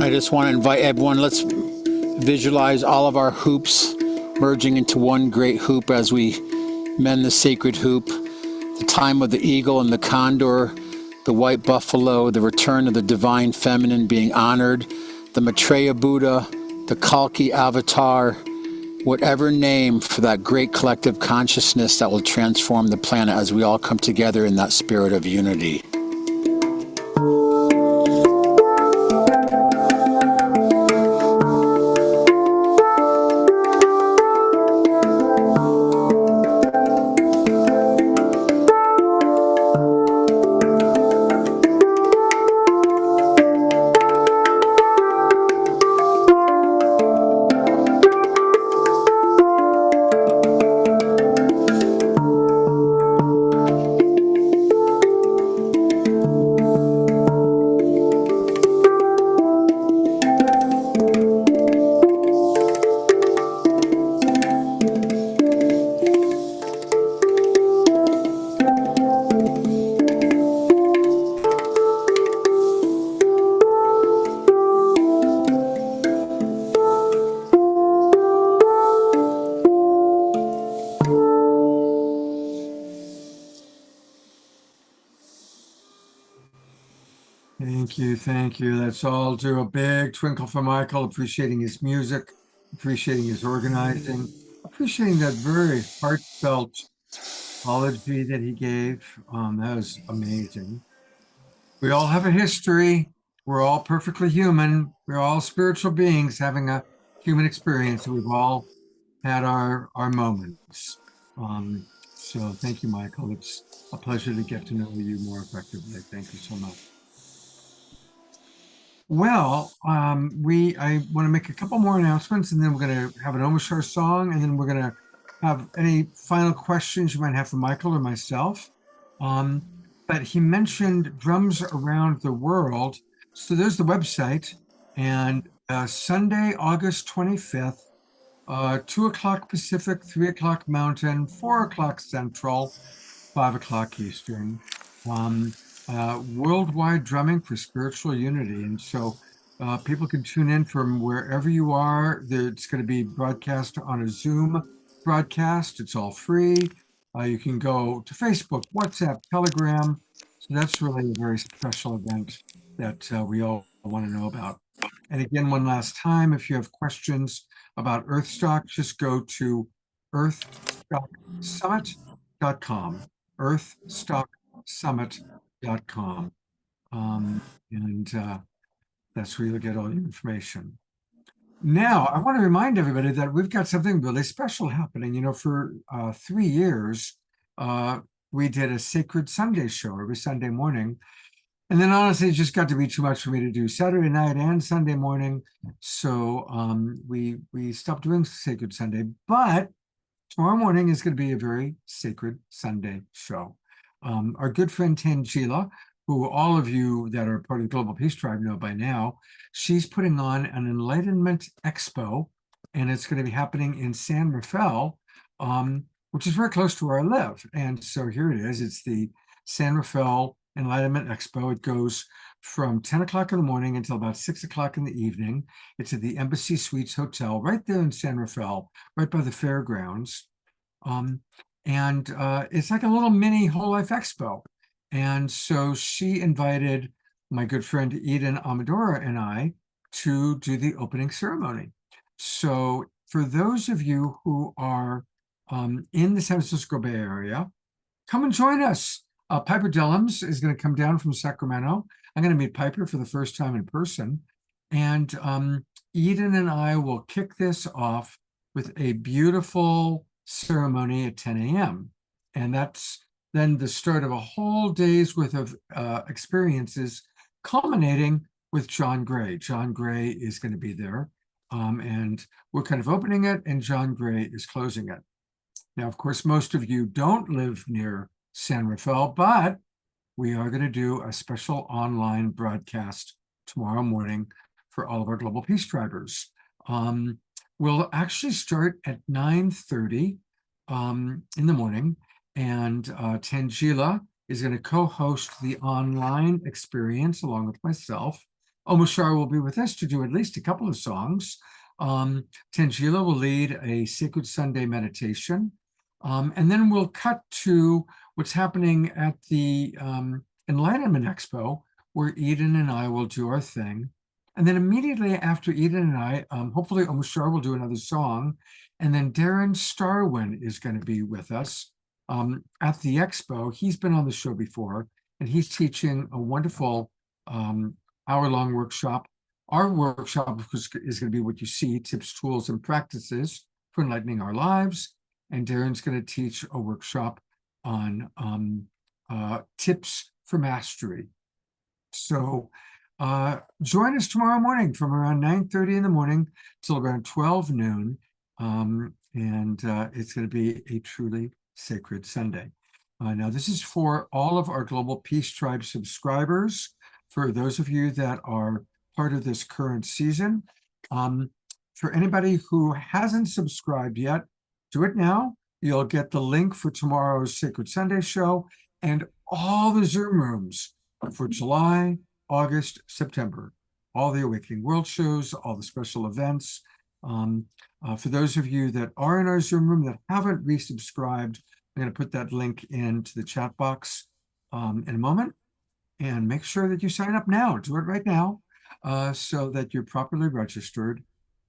I just want to invite everyone, let's visualize all of our hoops merging into one great hoop as we mend the sacred hoop. The time of the eagle and the condor, the white buffalo, the return of the divine feminine being honored, the Maitreya Buddha, the Kalki avatar, whatever name for that great collective consciousness that will transform the planet as we all come together in that spirit of unity. you. Thank you. Let's all do a big twinkle for Michael, appreciating his music, appreciating his organizing, appreciating that very heartfelt apology that he gave. That was amazing. We all have a history. We're all perfectly human. We're all spiritual beings having a human experience. We've all had our moments. So thank you, Michael. It's a pleasure to get to know you more effectively. Thank you so much. Well, I want to make a couple more announcements, and then we're going to have an Omashar song, and then we're going to have any final questions you might have for Michael or myself. But he mentioned Drums Around the World. So there's the website, and Sunday, August 25th, 2 o'clock Pacific, 3 o'clock Mountain, 4 o'clock Central, 5 o'clock Eastern. Worldwide drumming for spiritual unity. And so people can tune in from wherever you are. It's going to be broadcast on a Zoom broadcast. It's all free. You can go to Facebook, WhatsApp, Telegram. So that's really a very special event that we all want to know about. And again, one last time, if you have questions about EARTHSTOCK, just go to EARTHSTOCKSummit.com, EARTHSTOCKSummit.com. And that's where you'll get all your information. Now, I want to remind everybody that we've got something really special happening. You know, for 3 years, we did a Sacred Sunday show every Sunday morning. And then honestly, it just got to be too much for me to do Saturday night and Sunday morning. So we stopped doing Sacred Sunday. But tomorrow morning is going to be a very Sacred Sunday show. Our good friend Tangela, who all of you that are part of the Global Peace Tribe know by now, she's putting on an Enlightenment Expo, and it's going to be happening in San Rafael, which is very close to where I live. And so here it is. It's the San Rafael Enlightenment Expo. It goes from 10 o'clock in the morning until about 6 o'clock in the evening. It's at the Embassy Suites Hotel right there in San Rafael, right by the fairgrounds. And it's like a little mini Whole Life Expo. And so she invited my good friend Eden Amadora and I to do the opening ceremony. So for those of you who are in the San Francisco Bay Area, come and join us. Piper Dellums is going to come down from Sacramento. I'm going to meet Piper for the first time in person. And Eden and I will kick this off with a beautiful ceremony at 10 a.m. And that's then the start of a whole day's worth of experiences, culminating with John Gray. John Gray is going to be there. And we're kind of opening it, and John Gray is closing it. Now, of course, most of you don't live near San Rafael, but we are going to do a special online broadcast tomorrow morning for all of our Global Peace Tribers. We'll actually start at 9:30 in the morning, and Tangela is going to co-host the online experience along with myself. Omashar will be with us to do at least a couple of songs. Tangela will lead a Sacred Sunday meditation. And then we'll cut to what's happening at the Enlightenment Expo, where Eden and I will do our thing. And then immediately after Eden and I, hopefully Omashar will do another song. And then Darren Starwin is going to be with us at the expo. He's been on the show before, and he's teaching a wonderful hour-long workshop. Our workshop is going to be what you see: tips, tools, and practices for enlightening our lives. And Darren's going to teach a workshop on tips for mastery. So join us tomorrow morning from around 9:30 in the morning till around 12 noon. And it's going to be a truly sacred Sunday. Now, this is for all of our Global Peace Tribe subscribers. For those of you that are part of this current season, for anybody who hasn't subscribed yet, do it now. You'll get the link for tomorrow's Sacred Sunday show and all the Zoom rooms for July, August, September, all the Awakening World shows, all the special events. For those of you that are in our Zoom room that haven't resubscribed, I'm going to put that link into the chat box in a moment. And make sure that you sign up now. Do it right now so that you're properly registered.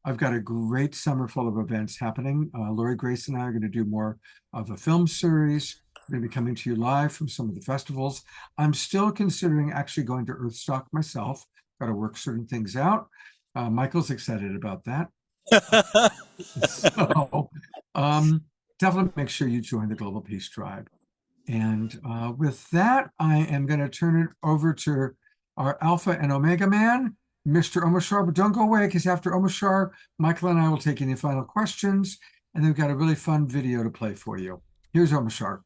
I've got a great summer full of events happening. Lori Grace and I are going to do more of a film series. We're going to be coming to you live from some of the festivals. I'm still considering actually going to EARTHSTOCK myself. Got to work certain things out. Michael's excited about that. So definitely make sure you join the Global Peace Tribe. And with that, I am going to turn it over to our Alpha and Omega man, Mr. Omashar. But don't go away, because after Omashar, Michael and I will take any final questions. And then we've got a really fun video to play for you. Here's Omashar.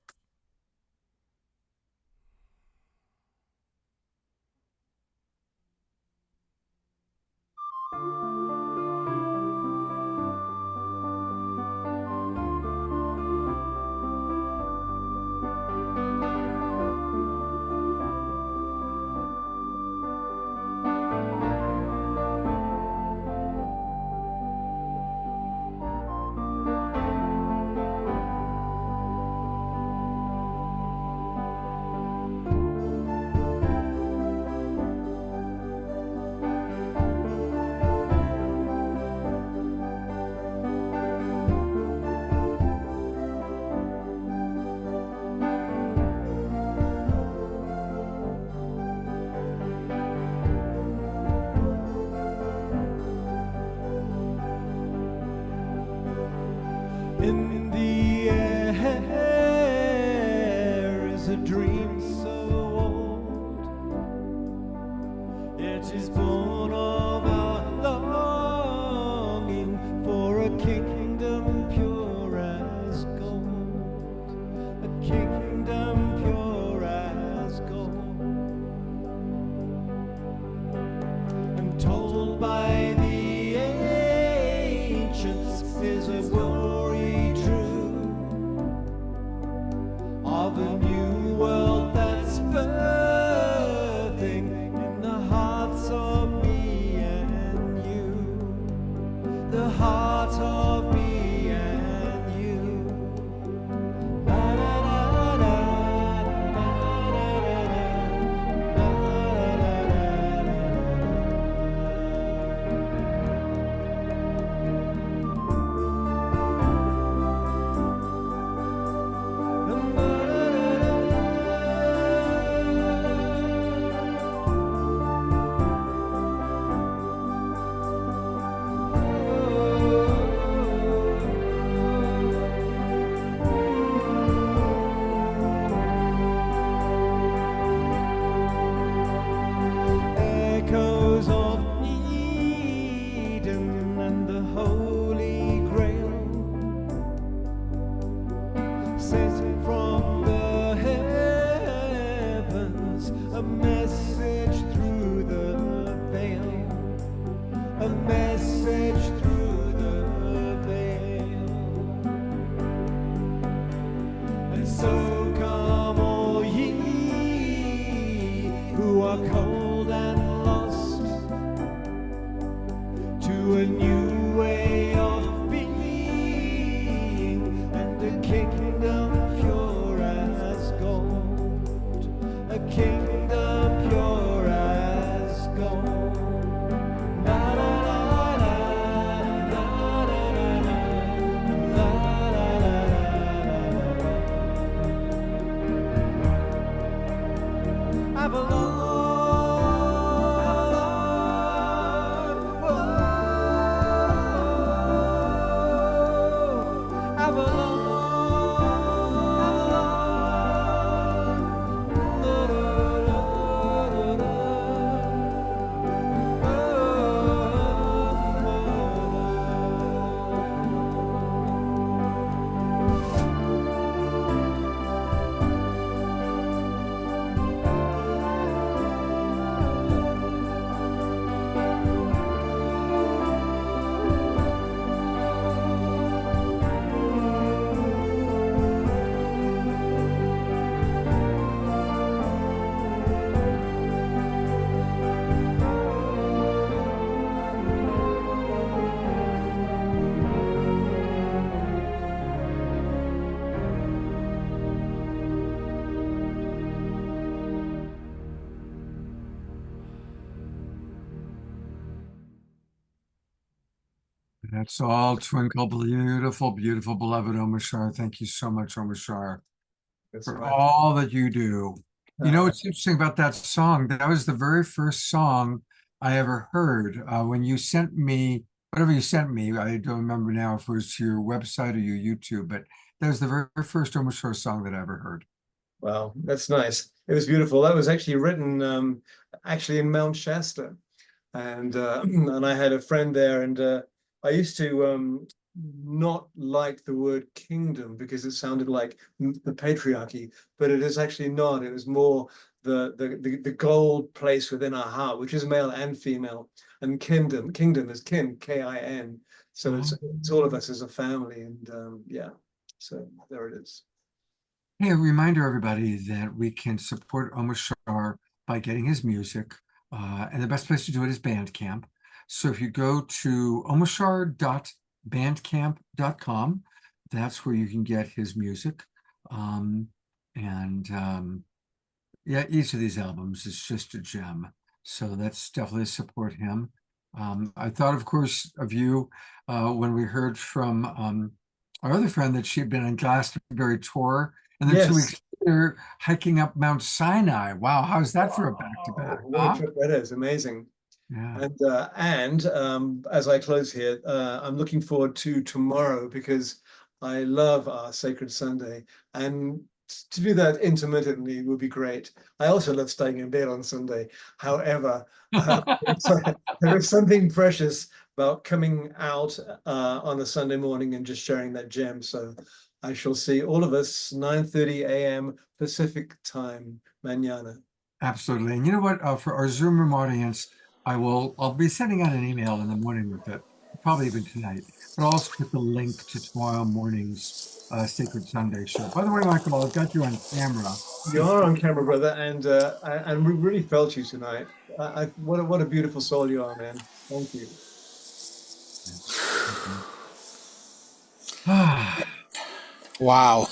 In the air is a dream so old. It is born of our longing for a kingdom pure as gold. A kingdom pure as gold. I'm told by the ancients there's a glory true of a new world that's birthing in the hearts of me and you, the heart of me and you. La, la, la, la, la, la, la, la, la, la, la. That's all twinkle. Beautiful, beautiful, beloved Omashar. Thank you so much, Omashar, for all that you do. You know what's interesting about that song? That was the very first song I ever heard. When you sent me, whatever you sent me, I don't remember now if it was to your website or your YouTube, but that was the very first Omashar song that I ever heard. Wow, that's nice. It was beautiful. That was actually written actually in Mount Shasta. And and I had a friend there, and I used to not like the word kingdom because it sounded like the patriarchy, but it is actually not. It was more the gold place within our heart, which is male and female, and kingdom is kin, K-I-N. So it's all of us as a family, and yeah. So there it is. Hey, a reminder, everybody, that we can support Omashar by getting his music. And the best place to do it is Bandcamp. So if you go to omashar.bandcamp.com, that's where you can get his music. Yeah, each of these albums is just a gem. So that's definitely support him. I thought, of course, of you when we heard from our other friend that she'd been on Glastonbury tour. And then 2 weeks later, hiking up Mount Sinai. Wow, how's that for a back-to-back? What a trip that is, amazing. Yeah. And as I close here, I'm looking forward to tomorrow because I love our Sacred Sunday. And to do that intermittently would be great. I also love staying in bed on Sunday. However, there is something precious about coming out on a Sunday morning and just sharing that gem. So I shall see all of us 9:30 a.m. Pacific time, mañana. Absolutely. And you know what? For our Zoom room audience, I'll be sending out an email in the morning with it, probably even tonight. But I'll also put the link to tomorrow morning's Sacred Sunday show. By the way, Michael, I've got you on camera. You are on camera, brother, and we really felt you tonight. What a beautiful soul you are, man. Thank you. Wow.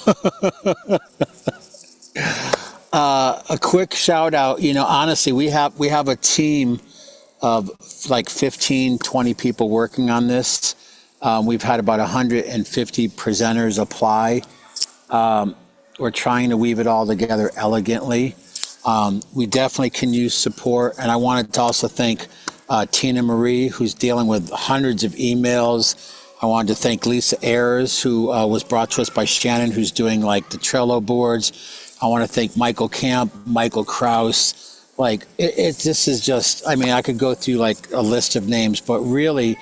A quick shout out, honestly, we have a team of like 15, 20 people working on this. We've had about 150 presenters apply. We're trying to weave it all together elegantly. We definitely can use support. And I wanted to also thank Tina Marie, who's dealing with hundreds of emails. I wanted to thank Lisa Ayers, who was brought to us by Shannon, who's doing like the Trello boards. I want to thank Michael Camp, Michael Kraus. This is just, I could go through like a list of names, but really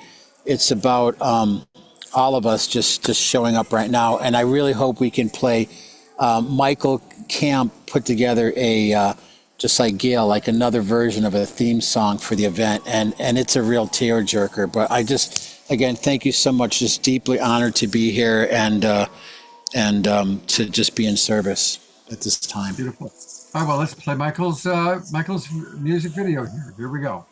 it's about all of us just showing up right now. And I really hope we can play. Michael Camp put together just like Gail, like another version of a theme song for the event. And it's a real tearjerker, but again, thank you so much. Just deeply honored to be here and to just be in service at this time. Beautiful. All right, well, let's play Michael's music video here. Here we go.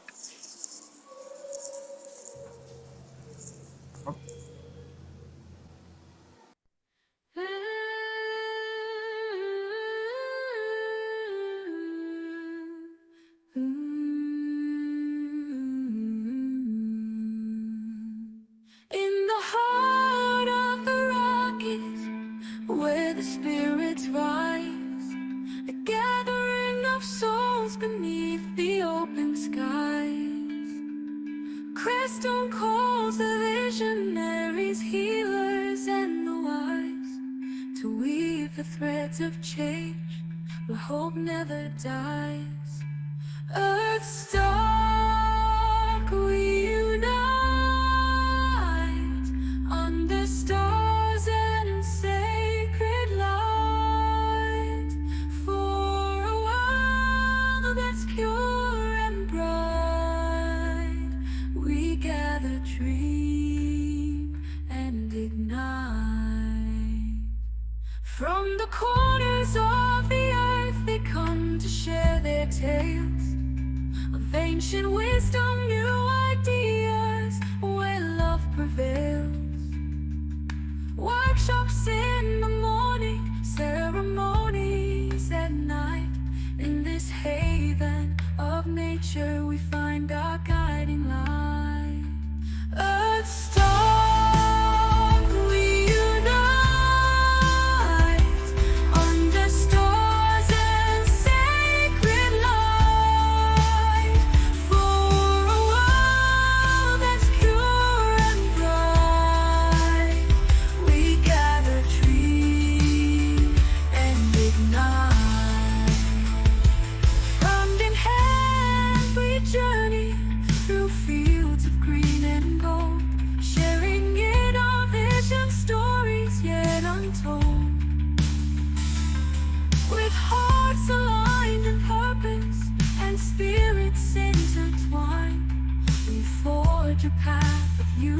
Of change, where hope never dies. EARTHSTOCK, we unite under stars and sacred light for a world that's pure and bright. We gather, dream, and ignite. From the corners of the earth they come to share their tales of ancient wisdom, new ideas, where love prevails. Workshops in the morning, ceremonies at night. In this haven of nature we find our guiding light. EARTHSTOCK.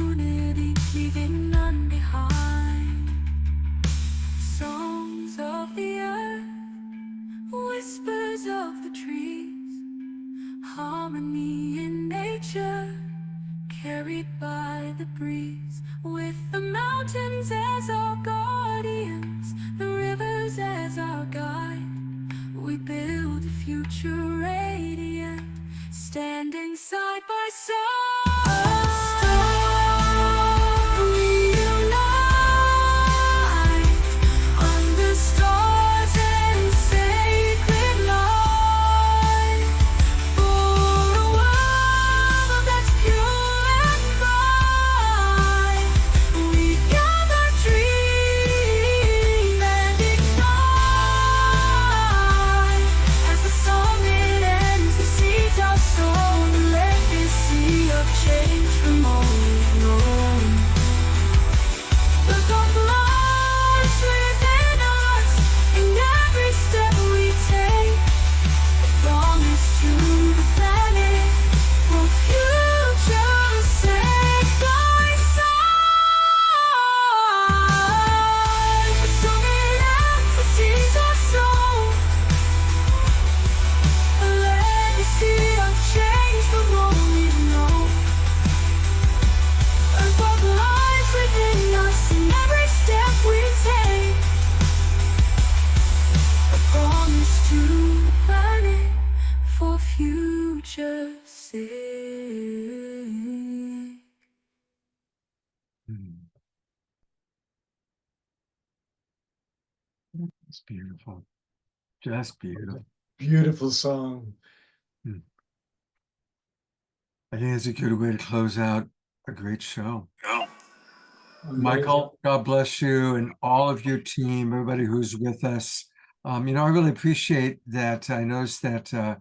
unity, leaving none behind. Songs of the earth, whispers of the trees, harmony in nature, carried by the breeze. With the mountains as our guardians, the rivers as our guide, we build a future radiant, standing side by side. We unite under stars and sacred light, for a world that's pure and bright. We gather, dream, and ignite. As the song it ends, the seeds are sown, a legacy of change from all we've known. The God lies within us in every step we take, a promise to the planet for future's sake. By side, the song it ends, the seeds are sown, a legacy of change from all we've known. Earth what lies within us in every step we take, a promise to the planet for future's sake. It's beautiful. Just beautiful. Beautiful song. I think it's a good way to close out a great show. Amazing. Michael, God bless you and all of your team, everybody who's with us. I really appreciate that. I noticed that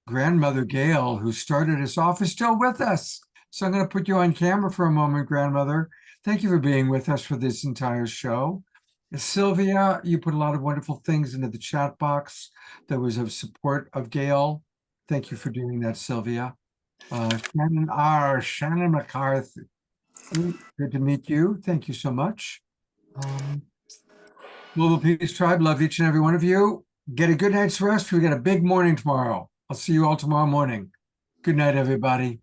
grandmother Gail, who started us off, is still with us. So I'm going to put you on camera for a moment, grandmother. Thank you for being with us for this entire show. Sylvia, you put a lot of wonderful things into the chat box that was of support of Gail. Thank you for doing that, Sylvia. Shannon McCarthy. Good to meet you. Thank you so much. Global Peace Tribe, love each and every one of you. Get a good night's rest. We got a big morning tomorrow. I'll see you all tomorrow morning. Good night, everybody.